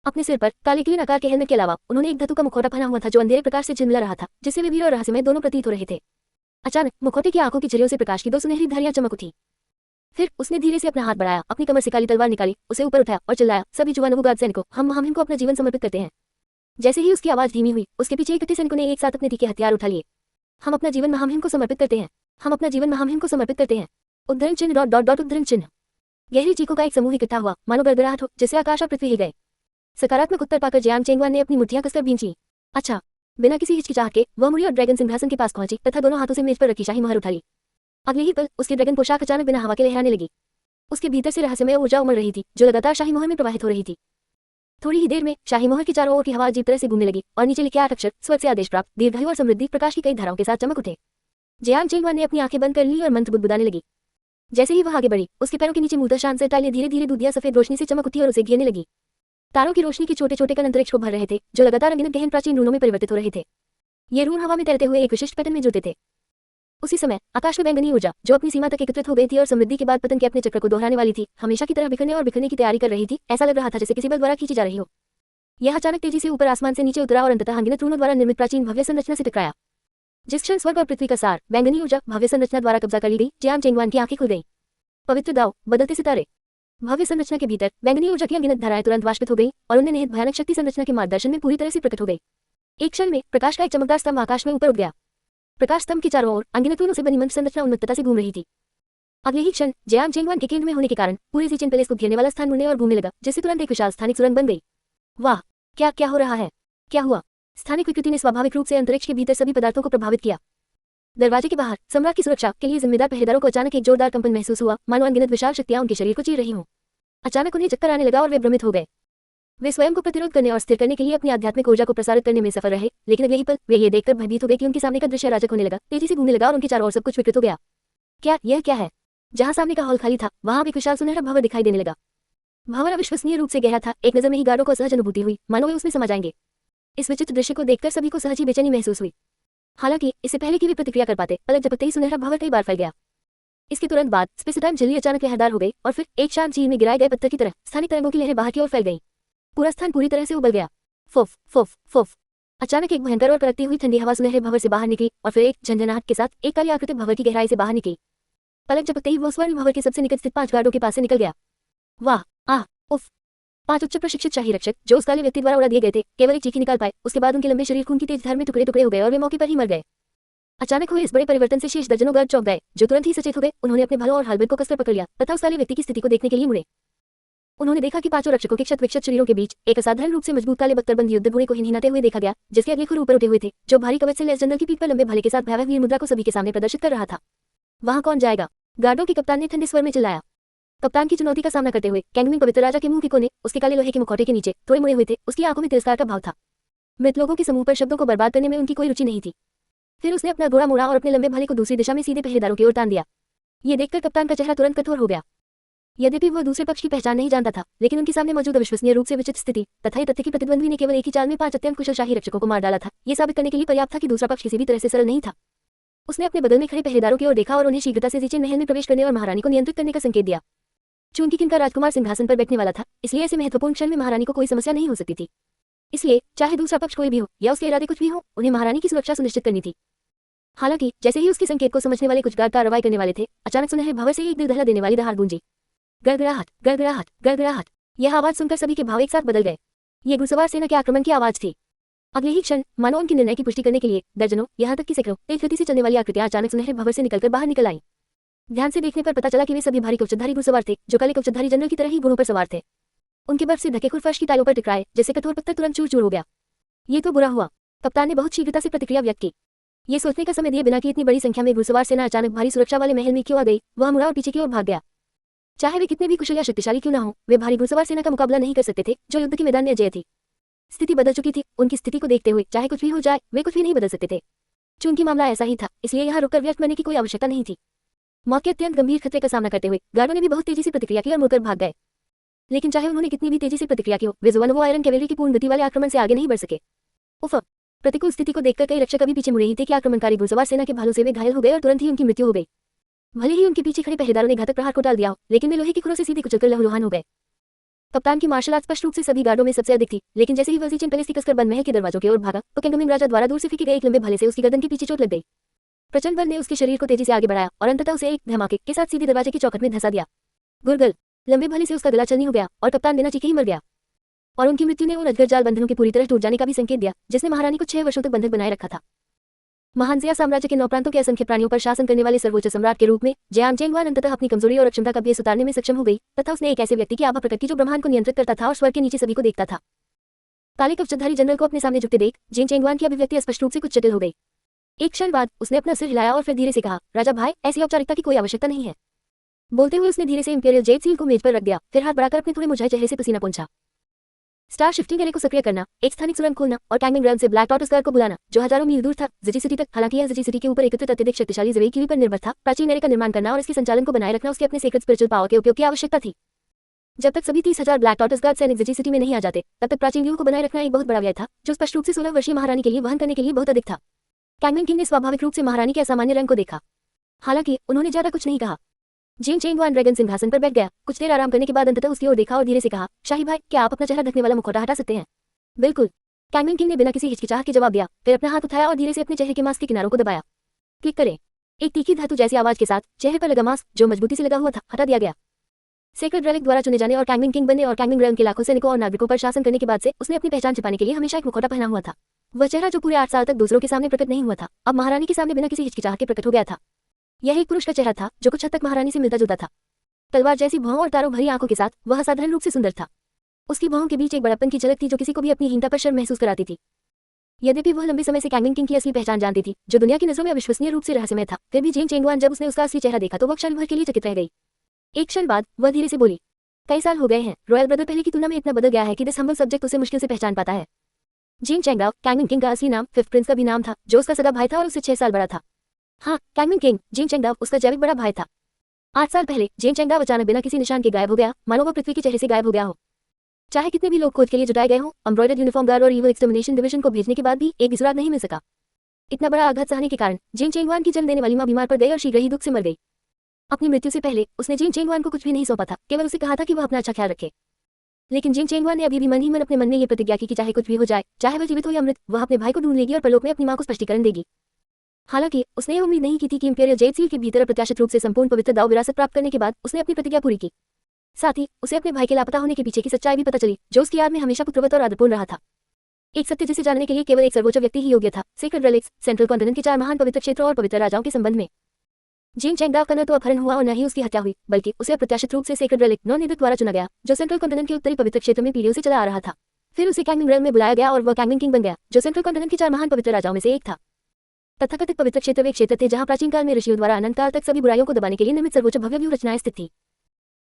Speaker 1: अपने सिर पर काले क्लीन आकार के हेलमेट के अलावा उन्होंने एक धातु का मुखौटा पहना हुआ था, जो अंधेरे प्रकाश से झिलमिला रहा था, जिससे वे वीर और रहस्यमय दोनों प्रतीत हो रहे थे। अचानक मुखौटे की आंखों की झिर्रियों से प्रकाश की 2 सुनहरी धारियां चमक उठी। फिर उसने धीरे से अपना हाथ बढ़ाया, अपनी कमर से काली तलवार निकाली, उसे ऊपर उठाया और चिल्लाया, सभी जवानों गार्ड सैनिकों, हम इनको अपना जीवन समर्पित करते हैं। जैसे ही उसकी आवाज धीमी हुई, उसके पीछे इकट्ठे सैनिकों ने एक साथ अपने तीखे हथियार उठा लिए। हम अपना जीवन महामहिम को समर्पित करते हैं। हम अपना जीवन महामहिम को समर्पित करते हैं। उद्धरण चिन्ह डॉट डॉट डॉट उद्धरण चिन्ह। गहरी चीखों का एक समूह इकट्ठा हुआ, मानो गड़गड़ाहट हो, जिससे आकाश और पृथ्वी हिल गए। सकारात्मक उत्तर पाकर जियांग चेंगवान ने अपनी मुट्ठियां कसकर भींची। अच्छा। बिना किसी हिचकिचाहट के वह मुड़ी और ड्रैगन सिंहासन के पास पहुंची तथा दोनों हाथों से मेज पर रखी शाही मोहर उठा ली। अगले ही पल उसकी ड्रैगन पोशाक अचानक बिना हवा के लहराने लगी। उसके भीतर से रहस्यमय ऊर्जा उमड़ रही थी, जो लगातार शाही मोहर में प्रवाहित हो रही थी। थोड़ी ही देर में शाही मोहर की चारों ओर की हवा अजीब तरह से घूमने लगी और नीचे लिखे 8 अक्षर, स्वर्ग से आदेश प्राप्त, दीर्घायु और समृद्धि, प्रकाश की कई धाराओं के साथ चमक उठे। जियांग चेंगवान ने अपनी आंखें बंद कर ली और मंत्र बुदबुदाने लगी। जैसे ही वह आगे बढ़ी, उसके पैरों के नीचे मूलतः शांत से टाइलें धीरे धीरे दूधिया सफेद रोशनी से चमक उठी और उसे घेरने लगी। तारों की रोशनी के छोटे छोटे कण अंतरिक्ष को भर रहे थे, जो लगातार अनगिनत गहन प्राचीन रूनों में परिवर्तित हो रहे थे। ये रून हवा में तैरते हुए एक विशिष्ट पैटर्न में जुड़ते थे। उसी समय आकाश में बैंगनी ऊर्जा, जो अपनी सीमा तक एकत्रित हो गई थी और समृद्धि के बाद पतन के अपने चक्र को दोहराने वाली थी, हमेशा की तरह बिखरने और बिखरने की तैयारी कर रही थी। ऐसा लग रहा था जैसे किसी बल द्वारा खींची जा रही हो। यह अचानक तेजी से ऊपर आसमान से नीचे उतरा और अंततः अनगिनत रूनों द्वारा निर्मित प्राचीन भव्य संरचना से टकराया। जिस क्षण स्वर्ग और पृथ्वी का सार बैंगनी ऊर्जा भव्य संरचना द्वारा कब्जा कर ली गई, जियांग चेंगवान की आंखें खुल गईं। पवित्र दाव, बदलते सितारे। भव्य संरचना के भीतर बैंगनी ऊर्जा की अनगिनत धाराएं तुरंत वाष्पित हो गई और उन्हें निहित भयानक शक्ति संरचना के मार्गदर्शन में पूरी तरह से प्रकट हो गई। एक क्षण में प्रकाश का एक चमकदार स्तंभ आकाश में ऊपर उठ गया। प्रकाश स्तंभ के चारों ओर अनगिनत रूनों से बनी मंत्र संरचना उन्मत्तता से घूम रही थी। अगले ही क्षण जियांग चेंगवान के केंद्र में होने के कारण पूरे जिचेन पैलेस को घेरने वाला स्थान मुड़ने और घूमने लगा, जिससे तुरंत एक विशाल स्थानिक सुरंग बन गई। वाह, क्या क्या हो रहा है? क्या हुआ? स्थानिक विकृति ने स्वाभाविक रूप से अंतरिक्ष के भीतर सभी पदार्थों को प्रभावित किया। दरवाजे के बाहर सम्राट की सुरक्षा के लिए जिम्मेदार पहरेदारों को अचानक एक जोरदार कंपन महसूस हुआ, मानो अनगिनत विशाल शक्तियां उनके शरीर को चीर रही हों। अचानक उन्हें चक्कर आने लगा और वे भ्रमित हो गए। वे स्वयं को प्रतिरोध करने और स्थिर करने के लिए अपनी आध्यात्मिक ऊर्जा को प्रसारित करने में सफल रहे, लेकिन अगले ही पल वे ये देखकर भयभीत हो गए कि उनके सामने का दृश्य अराजक होने लगा, तेजी से घूमने लगा और उनके चारों ओर सब कुछ विकृत हो गया। यह क्या है? जहां सामने का हॉल खाली था, वहां अब एक विशाल सुनहरा भवन दिखाई देने लगा। भवन अविश्वसनीय रूप से गहरा था। एक नजर में ही गार्डों को सहज अनुभूति हुई, मानो वे उसमें समा जाएंगे। इस विचित्र दृश्य को देखकर सभी को सहज ही बेचैनी महसूस हुई। हालांकि इससे पहले कि वे प्रतिक्रिया कर पाते, पलक झपकते ही सुनहरा भवन कई बार फैल गया। इसके तुरंत बाद स्पेस टाइम झिल्ली अचानक लहरदार हो गई और फिर एक शांत झील में गिराए गए पत्थर की तरह स्थानिक तरंगों की लहरें बाहर की ओर फैल गईं। पूरा स्थान पूरी तरह से उबल गया। फुफ फुफ फुफ। अचानक एक भयंकर और कड़कती हुई ठंडी हवा सुनहरे भंवर से बाहर निकली और फिर एक झंझनाहट के साथ एक काली आकृति भंवर की गहराई से बाहर निकली। पलक झपकते ही वो स्वर्ण भंवर के सबसे निकट स्थित 5 गार्डों के पास से निकल गया। वाह, आह, उफ। 5 उच्च प्रशिक्षित शाही रक्षक, जो उस काले व्यक्ति द्वारा उड़ा दिए गए थे, केवल एक चीखी निकाल पाए। उसके बाद उनके लंबे शरीर खून की तेज धार में टुकड़े टुकड़े हो गए और वे मौके पर ही मर गए। अचानक हुए इस बड़े परिवर्तन से शेष दर्जनों गार्ड चौंक गए, जो तुरंत ही सचेत हो गए। उन्होंने अपने भालों और हालबेट को कसकर पकड़ लिया तथा उस काले व्यक्ति की स्थिति को देखने के लिए मुड़े। उन्होंने देखा कि 5 रक्षकों के क्षत विक्षत शरीरों के बीच एक असाधारण रूप से मजबूत काले बख्तरबंद युद्ध घोड़े को हिनहिनाते हुए देखा गया, जिसके अगले खुर ऊपर उठे हुए थे, जो भारी कवच से लैस जनरल की पीठ पर लंबे भाले के साथ भयावह वीर मुद्रा को सभी के सामने प्रदर्शित कर रहा था। वहां कौन जाएगा? गार्डों के कप्तान ने ठंडे स्वर में चिल्लाया। कप्तान की चुनौती का सामना करते हुए कैंगमिंग पवित्र राजा के मुंह के कोने, उसके काले लोहे के मुखौटे के नीचे थोड़े मुड़े हुए थे। उसकी आंखों में तिरस्कार का भाव था। मृत लोगों के समूह पर शब्दों को बर्बाद करने में उनकी कोई रुचि नहीं थी। फिर उसने अपना घोड़ा मोड़ा और अपने लंबे भाले को दूसरी दिशा में सीधे पहरेदारों की ओर तान दिया। ये देखकर कप्तान का चेहरा तुरंत कठोर हो गया। यद्यपि वह दूसरे पक्ष की पहचान नहीं जानता था, लेकिन उनके सामने मौजूद अविश्वसनीय रूप से विचित्र स्थिति तथा ये तथ्य कि प्रतिद्वंद्वी ने केवल एक ही चाल में 5 अत्यंत कुशल शाही रक्षकों को मार डाला था, ये साबित करने के लिए पर्याप्त था कि दूसरा पक्ष किसी भी तरह से सरल नहीं था। उसने अपने बगल में खड़े पहरेदारों की ओर देखा और उन्हें शीघ्रता से जीचेन महल में प्रवेश करने और महारानी को नियंत्रित करने का संकेत दिया। चूंकि किनका राजकुमार सिंहासन पर बैठने वाला था, इसलिए ऐसे महत्वपूर्ण क्षण में महारानी को कोई समस्या नहीं हो सकती थी। इसलिए चाहे दूसरा पक्ष कोई भी हो या उसके इरादे कुछ भी हो, उन्हें महारानी की सुरक्षा सुनिश्चित करनी थी। हालांकि जैसे ही उसके संकेत को समझने वाले कुछ गार्ड कार्रवाई करने वाले थे, अचानक सुनहरे भंवर से एक दिल दहला देने वाली दहाड़ गूंजी। गड़गड़ाहट, गड़गड़ाहट, गड़गड़ाहट। यह आवाज सुनकर सभी के भाव एक साथ बदल गए। ये घुड़सवार सेना के आक्रमण की आवाज थी। अगले ही क्षण मानो उनके निर्णय की पुष्टि करने के लिए दर्जनों, यहाँ तक कि सैकड़ों तेज गति से चलने वाली आकृतियां अचानक सुनहरे भंवर से निकलकर बाहर निकल आईं। ध्यान से देखने पर पता चला कि वे सभी भारी कवचधारी घुड़सवार थे, जो काले कवचधारी जनरल की तरह ही घोड़ों पर सवार थे। उनके बर्फ से ढके खुरफर्श की टाइलों पर टकराए जैसे कठोर पत्थर तुरंत चूर चूर हो गया। ये तो बुरा हुआ, कप्तान ने बहुत शीघ्रता से प्रतिक्रिया व्यक्त की। ये सोचने का समय दिए बिना कि इतनी बड़ी संख्या में घुड़सवार सेना अचानक भारी सुरक्षा वाले महल में क्यों आ गई, वह मुड़ा और पीछे की ओर भाग गया। चाहे वे कितने भी कुशल या शक्तिशाली क्यों न हो, वे भारी घुड़सवार सेना का मुकाबला नहीं कर सकते थे, जो युद्ध के मैदान में अजय थी। स्थिति बदल चुकी थी। उनकी स्थिति को देखते हुए चाहे कुछ भी हो जाए, वे कुछ भी नहीं बदल सकते थे। चूंकि मामला ऐसा ही था, इसलिए यहाँ रुककर व्यर्थ करने की कोई आवश्यकता नहीं थी। मौत के अत्यंत गंभीर खतरे का सामना करते हुए गार्डों ने भी बहुत तेजी से प्रतिक्रिया की और मुड़कर भाग गए। लेकिन चाहे उन्होंने कितनी भी तेजी से प्रतिक्रिया की हो, वे ज़ुआनोवो आयरन कैवेलरी की पूर्ण गति वाले आक्रमण से आगे नहीं बढ़ सके। उफ! प्रतिकूल स्थिति को देखकर कई रक्षक अभी पीछे मुड़े ही थे कि आक्रमणकारी घुड़सवार सेना के भालों से वे घायल हो गए और तुरंत ही उनकी मृत्यु हो गई। भले ही उनके पीछे खड़े पहरेदारों ने घातक प्रहार को टाल दिया हो, लेकिन वे लोहे की खुरों से सीधे कुचलकर लहूलुहान हो गए। कप्तान की मार्शल आर्ट स्पष्ट रूप से सभी गार्डों में सबसे अधिक थी, लेकिन जैसे ही वह जीचेन पैलेस की कसकर बंद महल के दरवाजों की ओर भागा, तो कैंगमिंग राजा द्वारा दूर से फेंके गए एक लंबे भाले से उसकी गर्दन के पीछे चोट लग गई। प्रचंड बल ने उसके शरीर को तेजी से आगे बढ़ाया और अंततः उसे एक धमाके के साथ सीधे दरवाजे की चौखट में धंसा दिया। गुरगल! लंबे भाले से उसका गला चलनी हो गया और कप्तान बिना चीखे ही मर गया। और उनकी मृत्यु ने उन अजगर जाल बंधनों के पूरी तरह टूट जाने का भी संकेत दिया, जिसने महारानी को 6 वर्षों तक बंधक बनाए रखा था। महानजिया साम्राज्य के 9 प्रांतों के असंख्य प्राणियों पर शासन करने वाले सर्वोच्च सम्राट के रूप में जियांग चेंगवान अंततः अपनी कमजोरी और अक्षमता का बेस उतारने में सक्षम हो गई, तथा उसने एक ऐसे व्यक्ति की आभा प्रकट की जो ब्रह्मांड को नियंत्रित करता था और स्वर्ग के नीचे सभी को देखता था। काले कवचधारी जनरल को अपने सामने झुकते देख जियांग चेंगवान की अभिव्यक्ति स्पष्ट रूप से कुछ जटिल हो गई। एक क्षण बाद उसने अपना सिर हिलाया और फिर धीरे से कहा, राजा भाई, ऐसी औपचारिकता की कोई आवश्यकता नहीं है। बोलते हुए उसने धीरे से इंपीरियल जेड सील को मेज पर रख दिया, फिर हाथ बढ़ाकर अपने थोड़े मुरझाए चेहरे से पसीना पोंछा। स्टार शिफ्टिंग एरे को सक्रिय करना, एक स्थानिक सुरंग खोलना और कैंगमिंग रेल्म से ब्लैक टॉर्टोइस गार्ड को बुलाना, जो हजारों मील दूर था ज़िजी सिटी तक। हालांकि यह ज़िजी सिटी के ऊपर एकत्रित अत्यधिक शक्तिशाली ज़वेई कीवी पर निर्भर था। प्राचीन एरे का निर्माण करना और इसके संचालन को बनाए रखना उसके अपने सीक्रेट स्पिरिचुअल पावर के उपयोग की आवश्यकता थी। जब तक सभी 30,000 ब्लैक टॉर्टोइस गार्ड सैनिक ज़िजी सिटी में नहीं आ जाते, तब तक प्राचीन कीवी को बनाए रखना एक बहुत बड़ा व्यय था, जो स्पष्ट रूप से 16 वर्षीय महारानी के लिए वहन करने के लिए बहुत अधिक था। कैंगमिंग किंग ने स्वाभाविक रूप से महारानी के असामान्य रंग को देखा। हालांकि उन्होंने ज्यादा कुछ नहीं कहा। जियांग चेंगवान ड्रैगन सिंहासन पर बैठ गया। कुछ देर आराम करने के बाद अंततः उसकी ओर देखा और धीरे से कहा, शाही भाई, क्या आप अपना चेहरा ढकने वाला मुखौटा हटा सकते हैं? बिल्कुल, कैंगमिंग किंग ने बिना किसी हिचकिचाहट के जवाब दिया, फिर अपना हाथ उठाया और धीरे से अपने चेहरे के मास्क के किनारों को दबाया। क्लिक करें। एक तीखी धातु जैसी आवाज के साथ चेहरे पर लगा मास्क, जो मजबूती से लगा हुआ था, हटा दिया गया। सेक्रेड रेलिक द्वारा चुने जाने और कैंगमिंग किंग बनने और कैंगमिंग रेल्म के लाखों सैनिकों और नागरिकों पर शासन करने के बाद से उसने अपनी पहचान छिपाने के लिए हमेशा एक मुखौटा पहना हुआ था। वह चेहरा जो पूरे 8 साल तक दूसरों के सामने प्रकट नहीं हुआ था, अब महारानी के सामने बिना किसी हिचकिचाहट के प्रकट हो गया था। यह एक पुरुष का चेहरा था जो कुछ हद तक महारानी से मिलता जुलता था। तलवार जैसी भौं और तारों भरी आंखों के साथ वह असाधारण रूप से सुंदर था। उसकी भौं के बीच एक बड़प्पन की झलक थी जो किसी को भी अपनी हीनता पर शर्म महसूस कराती थी। यद्यपि वह लंबे समय से कैंगमिंग किंग की असली पहचान जानती थी, जो दुनिया की नजरों में अविश्वसनीय रूप से रहस्यमय था, फिर भी जियांग चेंगवान जब उसने उसका असली चेहरा देखा तो वह क्षण भर के लिए चकित रह गई। एक क्षण बाद वह धीरे से बोली, कई साल हो गए हैं, रॉयल ब्रदर पहले की तुलना में इतना बदल गया है कि दिस हम्बल सब्जेक्ट उसे मुश्किल से पहचान पाता है। जियांग चेंगडाओ कैंगमिंग किंग का असली नाम फिफ्थ प्रिंस का भी नाम था, जो उसका सगा भाई था और उससे 6 साल बड़ा था। हाँ, कैंगमिंग किंग जियांग चेंगडाओ उसका जैविक बड़ा भाई था। 8 साल पहले जियांग चेंगडाओ अचानक बिना किसी निशान के गायब हो गया, मानो वह पृथ्वी के चेहरे से गायब हो गया हो। चाहे कितने भी लोग खोज के लिए जुटाए गए हों, एम्ब्रॉयडर्ड यूनिफॉर्म गार्ड और ईवल एक्सटर्मिनेशन डिवीजन को भेजने के बाद भी एक भी सुराग नहीं मिल सका। इतना बड़ा आघात सहने के कारण जियांग चेंगवान की जन्म देने वाली मां बीमार पड़ गई और शीघ्र ही दुख से मर गई। अपनी मृत्यु से पहले उसने जियांग चेंगवान को कुछ भी नहीं सौंपा था, केवल उसे कहा था कि वह अपना अच्छा ख्याल रखे। लेकिन जियांग चेंगवान ने अभी भी मन ही मन अपने मन में ये प्रतिज्ञा की कि चाहे कुछ भी हो जाए, चाहे वह जीवित हो या मृत, वह अपने भाई को ढूंढ लेगी और परलोक में अपनी मां को स्पष्टीकरण देगी। हालांकि उसने ये उम्मीद नहीं की थी कि इंपीरियल जेड सील के भीतर अप्रत्याशित रूप से संपूर्ण पवित्र दाव विरासत प्राप्त करने के बाद उसने अपनी प्रतिज्ञा पूरी की। साथ ही उसे अपने भाई के लापता होने के पीछे की सच्चाई भी पता चली, जो उसकी याद में हमेशा पुत्रवत और आदरपूर्ण रहा था। एक सत्य जिसे जानने के लिए केवल एक सर्वोच्च व्यक्ति ही योग्य था, सेक्रेड रेलिक्स, सेंट्रल कॉन्टिनेंट के 4 महान पवित्र क्षेत्रों और पवित्र राजाओं के संबंध में। जियांग चेंगडाओ का न तो अपहरण हुआ और न ही उसकी हत्या हुई, बल्कि उसे अप्रत्याशित रूप से सेक्रेड रेलिक नॉन-निडक द्वारा चुना गया, जो सेंट्रल कॉन्टिनेंट के उत्तरी पवित्र क्षेत्र में पीढ़ियों से चला आ रहा था। फिर उसे कैंगमिंग रेल्म में बुलाया गया और वह कैंगमिंग किंग बन गया, जो सेंट्रल कॉन्टिनेंट के 4 महान पवित्र राजाओं में से एक था। तथाकथित पवित्र क्षेत्र वे क्षेत्र थे जहां प्राचीन काल में ऋषियों द्वारा अनंत काल तक सभी बुराइयों को दबाने के लिए निर्मित सर्वोच्च भव्य व्यूह रचनाएं स्थित थी।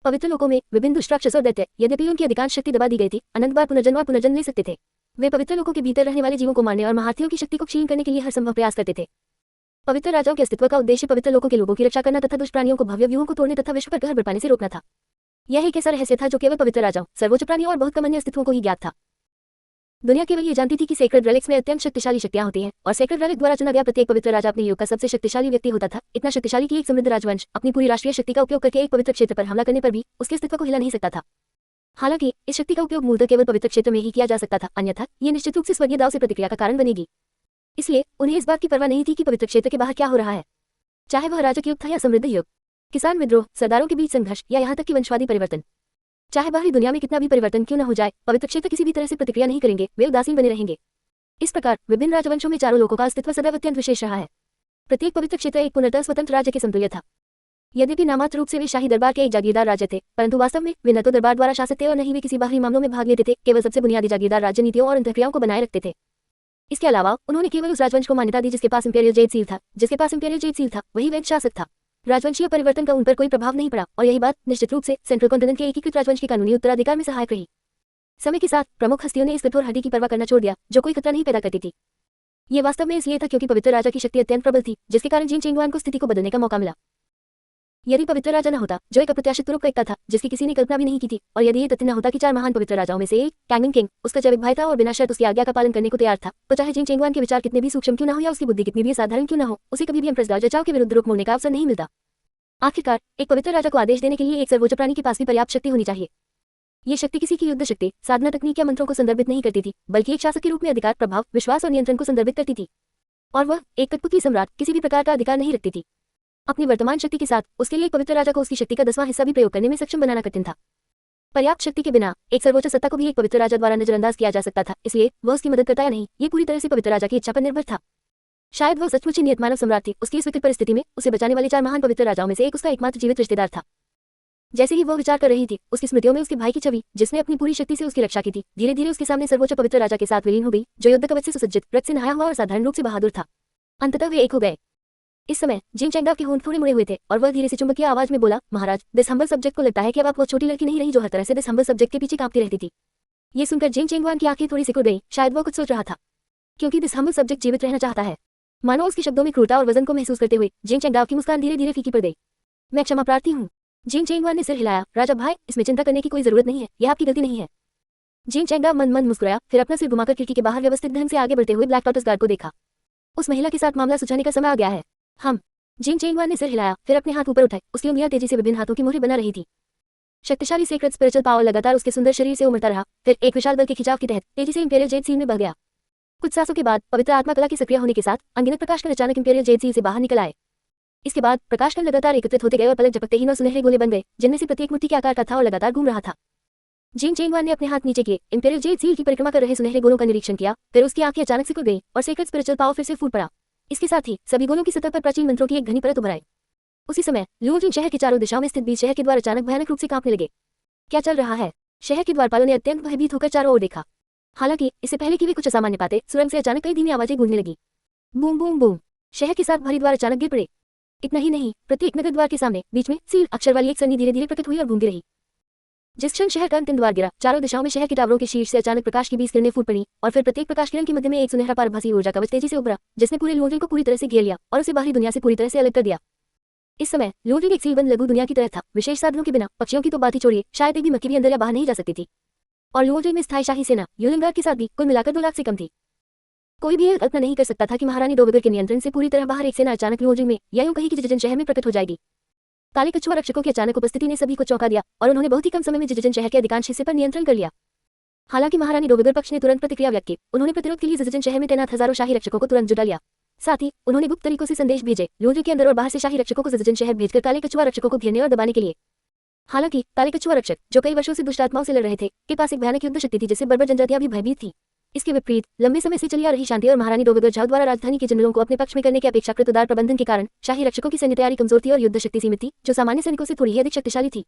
Speaker 1: पवित्र लोकों में विभिन्न दुष्ट राक्षस और दैत्य, यद्यपि उनकी अधिकांश शक्ति दबा दी गई थी, अनंत बार पुनर्जन्म और पुनर्जन्म ले सकते थे। वे पवित्र लोकों के भीतर रहने वाले जीवों को मारने और महारथियों की शक्ति को क्षीण करने के लिए हर संभव प्रयास करते थे। पवित्र राजाओं के अस्तित्व का उद्देश्य पवित्र लोकों के लोगों की रक्षा करना तथा दुष्ट प्राणियों को भव्य व्यूहों को तोड़ने तथा विश्व पर कहर बरपाने से रोकना था। यह एक ऐसा रहस्य था जो केवल पवित्र राजाओं, सर्वोच्च प्राणियों और बहुत कम अन्य अस्तित्वों को ही ज्ञात था। दुनिया केवल ये जानती थी कि सेक्रेड रेलिक्स में अत्यंत शक्तिशाली शक्तियां होती हैं और सेक्रेड रेलिक द्वारा चुना गया प्रत्येक पवित्र राजा अपने युग का सबसे शक्तिशाली व्यक्ति होता था, इतना शक्तिशाली कि एक समृद्ध राजवंश अपनी पूरी राष्ट्रीय शक्ति का उपयोग करके एक पवित्र क्षेत्र पर हमला करने पर भी उसके अस्तित्व को हिला नहीं सकता था। हालांकि इस शक्ति का उपयोग मूलतः केवल पवित्र क्षेत्र में ही किया जा सकता था, अन्यथा ये निश्चित रूप से स्वर्गीय दाव से प्रतिक्रिया का कारण बनेगी। इसलिए उन्हें इस बात की परवाह नहीं थी कि पवित्र क्षेत्र के बाहर क्या हो रहा है, चाहे वह राजक युग था या समृद्ध युग, किसान विद्रोह, सरदारों के बीच संघर्ष या यहाँ तक कि वंशवादी परिवर्तन। चाहे बाहरी दुनिया में कितना भी परिवर्तन क्यों न हो जाए, पवित्र क्षेत्र किसी भी तरह से प्रतिक्रिया नहीं करेंगे, वे उदासीन बने रहेंगे। इस प्रकार विभिन्न राजवंशों में चारों लोगों का अस्तित्व सदैव अत्यंत विशेष रहा है। प्रत्येक पवित्र क्षेत्र एक पूर्णतः स्वतंत्र राज्य के समतुल्य था। यद्यपि नामात्र रूप से वे शाही दरबार के एक जागीरदार राज्य थे, परंतु वास्तव में वे न तो दरबार द्वारा शासित थे और न ही वे किसी बाहरी मामलों में भाग लेते थे, केवल सबसे बुनियादी जागीरदार राज्य नीतियों और अंतःक्रियाओं को बनाए रखते थे। इसके अलावा उन्होंने केवल उस राजवंश को मान्यता दी जिसके पास इंपीरियल जेड सील था, वही वैध शासक था। राजवंशीय परिवर्तन का उन पर कोई प्रभाव नहीं पड़ा और यही बात निश्चित रूप से सेंट्रल कॉन्टिनेंट के एकीकृत राजवंश के कानूनी उत्तराधिकार में सहायक रही। समय के साथ प्रमुख हस्तियों ने इस कठोर हड्डी की परवाह करना छोड़ दिया जो कोई खतरा नहीं पैदा करती थी। ये वास्तव में इसलिए था क्योंकि पवित्र राजा की शक्ति अत्यंत प्रबल थी, जिसके कारण जिन चेंगुआन को स्थिति को बदलने का मौका मिला। यदि पवित्र राजा न होता जो एक अप्रत्याशित तुरुप का था जिसकी किसी ने कल्पना भी नहीं की थी, और यदि ये तथ्य न होता कि चार महान पवित्र राजाओं में से एक कैंगन किंग उसका जैविक भाई था और बिना शर्त उसकी आज्ञा का पालन करने को तैयार था, तो चाहे जिन चेंगुआन के विचार कितने भी सूक्ष्म क्यों न हो या उसकी बुद्धि कितनी भी साधारण क्यों न हो, उसे कभी भी एम्प्रेस जचाओ के विरुद्ध रुख मोड़ने का अवसर नहीं मिलता। आखिरकार एक पवित्र राजा को आदेश देने के लिए एक सर्वोच्च प्राणी के पास भी पर्याप्त शक्ति होनी चाहिए। ये शक्ति किसी की युद्ध शक्ति, साधना तकनीक या मंत्रों को संदर्भित नहीं करती थी, बल्कि एक शासक के रूप में अधिकार, प्रभाव, विश्वास और नियंत्रण को संदर्भित करती थी। और वह एक कठपुतली सम्राट किसी भी प्रकार का अधिकार नहीं रखती थी। अपनी वर्तमान शक्ति के साथ उसके लिए एक पवित्र राजा को उसकी शक्ति का 10वां हिस्सा भी प्रयोग करने में सक्षम बनाना कठिन था। पर्याप्त शक्ति के बिना एक सर्वोच्च सत्ता को भी एक पवित्र राजा द्वारा नजरअंदाज किया जा सकता था, इसलिए वह उसकी मदद करता या नहीं, ये पूरी तरह से पवित्र राजा की इच्छा पर निर्भर था। शायद वह सचमुच ही नियतमानव सम्राट थी। उसकी इस विकट परिस्थिति में उसे बचाने वाले चार महान पवित्र राजाओं में से एक उसका एकमात्र जीवित रिश्तेदार था। जैसे ही वह विचार कर रही थी, उसकी स्मृतियों में उसके भाई की छवि, जिसने अपनी पूरी शक्ति से उसकी रक्षा की थी, धीरे धीरे उसके सामने सर्वोच्च पवित्र राजा के साथ विलीन हो गई, जो युद्ध कवच से सुसज्जित, रक्त से नहाया हुआ और साधारण रूप से बहादुर था। अंततः वे एक हो गए। इस समय जिन चेंगडाव के होंठ थोड़े मुड़े हुए थे और वह धीरे से चुंबकीय आवाज में बोला, महाराज, दिस हम्बल सब्जेक्ट को लगता है कि अब आप वो छोटी लड़की नहीं रही जो हर तरह से दिस हम्बल सब्जेक्ट के पीछे कांपती रहती थी। ये सुनकर जिन चेंगवान की आंखें थोड़ी सिकुड़ गई, शायद वह कुछ सोच रहा था, क्योंकि दिस हम्बल सब्जेक्ट जीवित रहना चाहता है। मानो उसके शब्दों में क्रूरता और वजन को महसूस करते हुए जिन चेंगडाव की मुस्कान धीरे धीरे फीकी पड़ गई। मैं क्षमा प्रार्थी हूँ। जिन चेंगवान ने सिर हिलाया, राजा भाई, इसमें चिंता करने की कोई जरूरत नहीं है, यह आपकी गलती नहीं है। जिन चेंगडाव मन मन मुस्कुराया, फिर अपना सिर घुमाकर खिड़की के बाहर व्यवस्थित ढंग से आगे बढ़ते हुए ब्लैक टॉर्टस गार्ड को देखा। उस महिला के साथ मामला सुलझाने का समय आ गया है। हम जिन चेंगवान ने सिर हिलाया, फिर अपने हाथ ऊपर उठाए, उसकी उंगलियां तेजी से विभिन्न हाथों की मुहरें बना रही थी। शक्तिशाली सेक्रेट स्पिरिचुअल पावर लगातार उसके सुंदर शरीर से उमड़ता रहा, फिर एक विशाल बल के खिंचाव के तहत तेजी से इंपीरियल जेड सील में बह गया। कुछ सांसों के बाद पवित्र आत्मा कला के सक्रिय होने के साथ अनगिनत प्रकाश कण अचानक इंपीरियल जेड सील से बाहर निकल आए। इसके बाद प्रकाश कण लगातार एकत्रित होते गए और पलक झपकते ही 9 सुनहरे गोले बन गए, जिनमें से प्रत्येक मूर्ति के आकार का था और लगातार घूम रहा था। जिन चेंगवान ने अपने हाथ नीचे किए, इंपीरियल जेड सील की परिक्रमा कर रहे सुनहरे गोलों का निरीक्षण किया, फिर उसकी आंखें अचानक सिकुड़ गईं और सेक्रेट स्पिरिचुअल पावर फिर से फूट पड़ा। इसके साथ ही सभी गोलों की सतह पर प्राचीन मंत्रों की एक घनी परत उभर आई। उसी समय लूजिन शहर के चारों दिशाओं में स्थित 20 शहर के द्वार अचानक भयानक रूप से कांपने लगे। क्या चल रहा है? शहर के द्वारपालों ने अत्यंत भयभीत होकर चारों ओर देखा। हालांकि इससे पहले कि वे कुछ असामान्य पाते, सुरंग से अचानक कई धीमी आवाजें गूंजने लगी। Boom boom boom. शहर के साथ भारी द्वार अचानक गिर पड़े। इतना ही नहीं, प्रत्येक नगर द्वार के सामने बीच में सील अक्षर वाली एक सरनी धीरे धीरे प्रकट हुई और घूमती रही। जिस क्षण शहर का अंतिम द्वार गिरा, चारों दिशाओं में शहर के टावरों के शीर्ष से अचानक प्रकाश की 20 किरणें फूट पड़ी और फिर प्रत्येक प्रकाश किरण के मध्य में एक सुनहरा पारभासी ऊर्जा कवच तेजी से उभरा, जिसने पूरे लूजिन को पूरी तरह से घेर लिया और उसे बाहरी दुनिया से पूरी तरह से अलग कर दिया। इस समय लूजिन एक सीलबंद लघु दुनिया की तरह था। विशेष साधनों के बिना, पक्षियों की तो बात ही छोड़िए, शायद एक भी मक्खी भी अंदर या बाहर नहीं जा सकती थी। और लूजिन में स्थायी शाही सेना यूलिंगार्ड के साथ भी कुल मिलाकर 2 लाख से कम थी। कोई भी यह कल्पना नहीं कर सकता था कि महारानी डोवेगर के नियंत्रण से पूरी तरह बाहर एक सेना अचानक लूजिन में या यूं कहीं कि जिजन शहर में प्रकट हो जाएगी। काले कछुआ रक्षकों की अचानक उपस्थिति ने सभी को चौंका दिया और उन्होंने बहुत ही कम समय में जिजन शहर के अधिकांश हिस्से पर नियंत्रण कर लिया। हालांकि महारानी डोवेगर पक्ष ने तुरंत प्रतिक्रिया व्यक्त की। उन्होंने प्रतिरोध के लिए जिजन शहर में तैनात हजारों शाही रक्षकों को तुरंत जुटा लिया। साथ ही उन्होंने गुप्त तरीकों से संदेश भेजे लूजिन के अंदर और बाहर से शाही रक्षकों को जिजन शहर भेजकर काले कछुआ रक्षकों को घेरने और दबाने के लिए। हालांकि काले कछुआ रक्षक, जो कई वर्षों से दुष्ट आत्माओं से लड़ रहे थे, के पास एक भयानक युद्ध शक्ति थी जिससे बर्बर जनजातियां भी भयभीत थी। इसके विपरीत लंबे समय से चली आ रही शांति और महारानी डोवेगर झाऊ द्वारा राजधानी के जनरलों को अपने पक्ष में करने के अपेक्षाकृत उदार प्रबंधन के कारण शाही रक्षकों की सैन्य तैयारी कमजोर थी और युद्ध शक्ति सीमित थी, जो सामान्य सैनिकों से थोड़ी ही अधिक शक्तिशाली थी।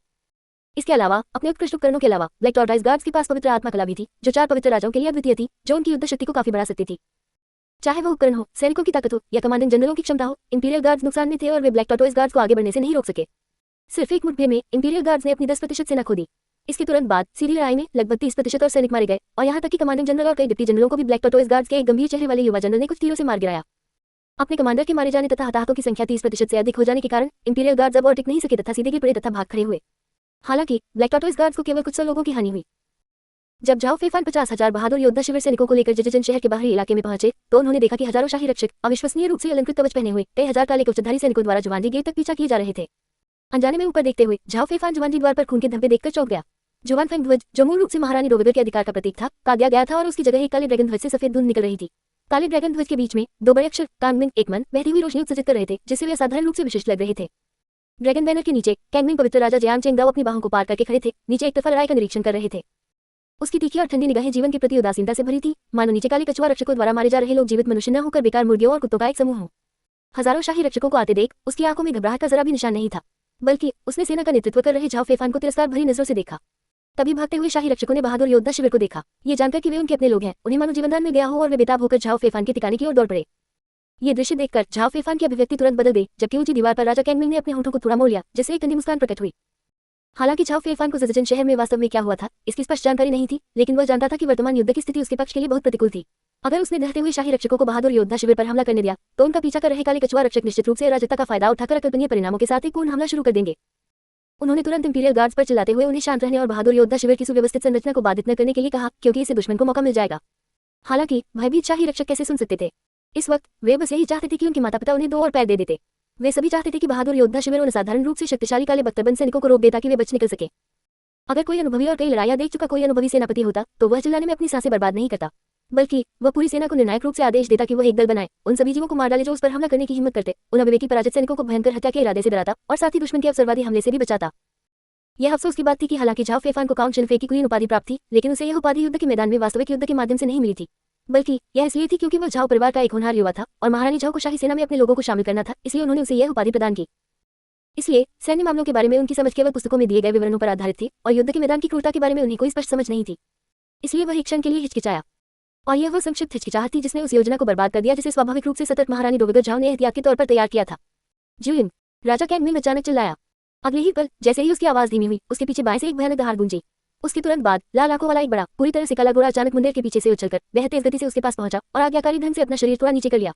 Speaker 1: इसके अलावा अपने उत्कृष्ट उपकरणों के अलावा ब्लैक टॉर्टाइस गार्ड्स के पास पवित्र आत्मा कला भी थी, जो 4 पवित्र राजाओं के लिए अद्वितीय थी, जो उनकी युद्ध शक्ति को काफी बढ़ा सकती थी। चाहे वह उपकरण हो, सैनिकों की ताकत हो या कमांडिंग जनरलों की क्षमता हो, इंपीरियल गार्ड्स नुकसान में थे और वे ब्लैक टॉर्टोइस गार्ड्स को आगे बढ़ने से नहीं रोक सके। सिर्फ एक मुठभेड़ में इंपीरियल गार्ड्स ने अपनी 10% सेना खो दी। इसके तुरंत बाद सीधी लड़ाई में लगभग 30% और सैनिक मारे गए और यहाँ तक कि कमांडिंग जनरल और कई डिप्टी जनरलों को भी ब्लैक टॉर्टोइस गार्ड्स के एक गंभीर चेहरे वाले युवा जनरल ने कुछ तीरों से मार गिराया। अपने कमांडर के मारे जाने तथा हताहतों की संख्या 30% से अधिक हो जाने के कारण इंपीरियल गार्ड्स अब और टिक नहीं सके तथा सीधे गिर पड़े तथा भाग खड़े हुए। हालांकि ब्लैक टॉर्टोइस गार्ड्स को केवल कुछ 100 लोगों की हानि हुई। जब झाओ फेफान 50,000 बहादुर योद्धा शिविर सैनिकों को लेकर जजेजन शहर के बाहरी इलाके में पहुंचे तो उन्होंने देखा कि हजारों शाही रक्षक अविश्वसनीय रूप से अलंकृत कवच पहने हुए कई हजार काले कवचधारी सैनिकों द्वारा जुवानजी गेट तक पीछा किए जा रहे थे। अनजाने में ऊपर देखते हुए झाओ फेफान जुवानजी द्वार पर खून के धब्बे देखकर चौंक गया। जुवान फेंग ध्वज, जो मूल रूप से महारानी डोवेगर के अधिकार का प्रतीक था, काट दिया गया था और उसकी जगह एक काले ड्रैगन ध्वज से सफेद धुंध निकल रही थी। काले ड्रैगन ध्वज के बीच में 2 बड़े अक्षर कांगमिंग एकमन बहती हुई रोशनी उत्सर्जित कर रहे थे, जिससे वे असाधारण रूप से विशिष्ट लग रहे थे। ड्रैगन बैनर के नीचे कैंगमिंग पवित्र राजा जयांग चेंगदाओ अपनी बाहों को पार करके खड़े थे, नीचे एक तरफा लड़ाई का निरीक्षण कर रहे थे। उसकी तीखी और ठंडी निगाहें जीवन के प्रति उदासीनता से भरी थी, मानो नीचे काले कछुआ रक्षकों द्वारा मारे जा रहे लोग जीवित मनुष्य न होकर बेकार मुर्गियों और कुत्तों का एक समूह हो। हजारों शाही रक्षकों को आते देख उसकी आंखों में घबराहट का जरा भी निशान नहीं था, बल्कि उसने सेना का नेतृत्व कर रहे झाओ फेफान को तिरस्कार भरी नजरों से देखा। तभी भागते हुए शाही रक्षकों ने बहादुर योद्धा शिविर को देखा। ये जानकर कि वे उनके अपने लोग हैं, उन्हें मानो जीवनदान में गया हो और वे बेताब होकर झाओ फेफान के ठिकाने की ओर दौड़ पड़े। ये दृश्य देखकर झाओ फेफान की अभिव्यक्ति तुरंत बदल गई, जबकि ऊंची दीवार पर राजा कैंगमिंग ने अपने होठों को थोड़ा मोड़ लिया, जिससे एक ठंडी मुस्कान प्रकट हुई। हालांकि झाओ फेफान को जजेजन शहर में वास्तव में क्या हुआ था इसकी स्पष्ट जानकारी नहीं थी, लेकिन वह जानता था कि वर्तमान युद्ध की स्थिति उसके पक्ष के लिए बहुत प्रतिकूल थी। अगर उसने डरते हुए शाही रक्षकों को बहादुर योद्धा शिविर पर हमला करने दिया तो उनका पीछा कर रहे काले कछुआ रक्षक निश्चित रूप से अराजकता का फायदा उठाकर अकल्पनीय परिणामों के साथ एक पूर्ण हमला शुरू कर देंगे। उन्होंने तुरंत इंपीरियल गार्ड्स पर चिल्लाते हुए उन्हें शांत रहने और बहादुर योद्धा शिविर की सुव्यवस्थित संरचना को बाधित न करने के लिए कहा, क्योंकि इससे दुश्मन को मौका मिल जाएगा। हालांकि भयभीत शाही रक्षक कैसे सुन सकते थे। इस वक्त वे बस यही चाहते थे कि उनके माता पिता उन्हें 2 और पैर दे देते। वे सभी चाहते थे कि बहादुर योद्धा शिविर उन असाधारण रूप से शक्तिशाली काले बख्तरबंद सैनिकों को रोक दे ताकि वे बच निकल सके। अगर कोई अनुभवी और कई लड़ाइयां देख चुका कोई अनुभवी सेनापति होता तो वह चिल्लाने में अपनी सांसें बर्बाद नहीं करता, बल्कि वह पूरी सेना को निर्णायक रूप से आदेश देता कि वह एक दल बनाए, उन सभी जीवों को मार डाले जो उस पर हमला करने की हिम्मत करते, उन अविवेकी पराजित सैनिकों को भयंकर हत्या के इरादे से डराता और साथ ही दुश्मन के अवसरवादी हमले से भी बचाता। यह अफसोस की बात थी कि हालांकि झाओ फेफान को काउंट शिनफे की क्वीन उपाधि प्राप्त थी, लेकिन उसे यह उपाधि युद्ध के मैदान में वास्तविक युद्ध के माध्यम से नहीं मिली थी, बल्कि यह इसलिए थी क्योंकि वह झाओ परिवार का एक होनहार युवा था और महारानी झाओ को शाही सेना में अपने लोगों को शामिल करना था, इसलिए उन्होंने उसे यह उपाधि प्रदान की। इसलिए सैन्य मामलों के बारे में उनकी समझ केवल पुस्तकों में दिए गए विवरणों पर आधारित थी और युद्ध के मैदान की क्रूरता के बारे में उन्हें कोई स्पष्ट समझ नहीं थी। इसलिए वह एक क्षण के लिए हिचकिचाया, और यह वह संक्षिप्त हिचकिचाहट थी जिसने उस योजना को बर्बाद कर दिया जिसे स्वाभाविक रूप से सतर्क महारानी डोवेगर झाओ ने एहतियात के तौर पर तैयार किया था। जुइन, राजा कैंगमिंग अचानक चिल्लाया। अगले ही पल जैसे ही उसकी आवाज धीमी हुई, उसके पीछे बाएं से एक भयानक दहाड़ गूंजी। उसके तुरंत बाद लाल आंखों वाला एक बड़ा पूरी तरह से काला घोड़ा अचानक मुंडेर के पीछे से उछलकर बेहद तेज गति से उसके पास पहुंचा और आज्ञाकारी ढंग से अपना शरीर थोड़ा नीचे कर लिया।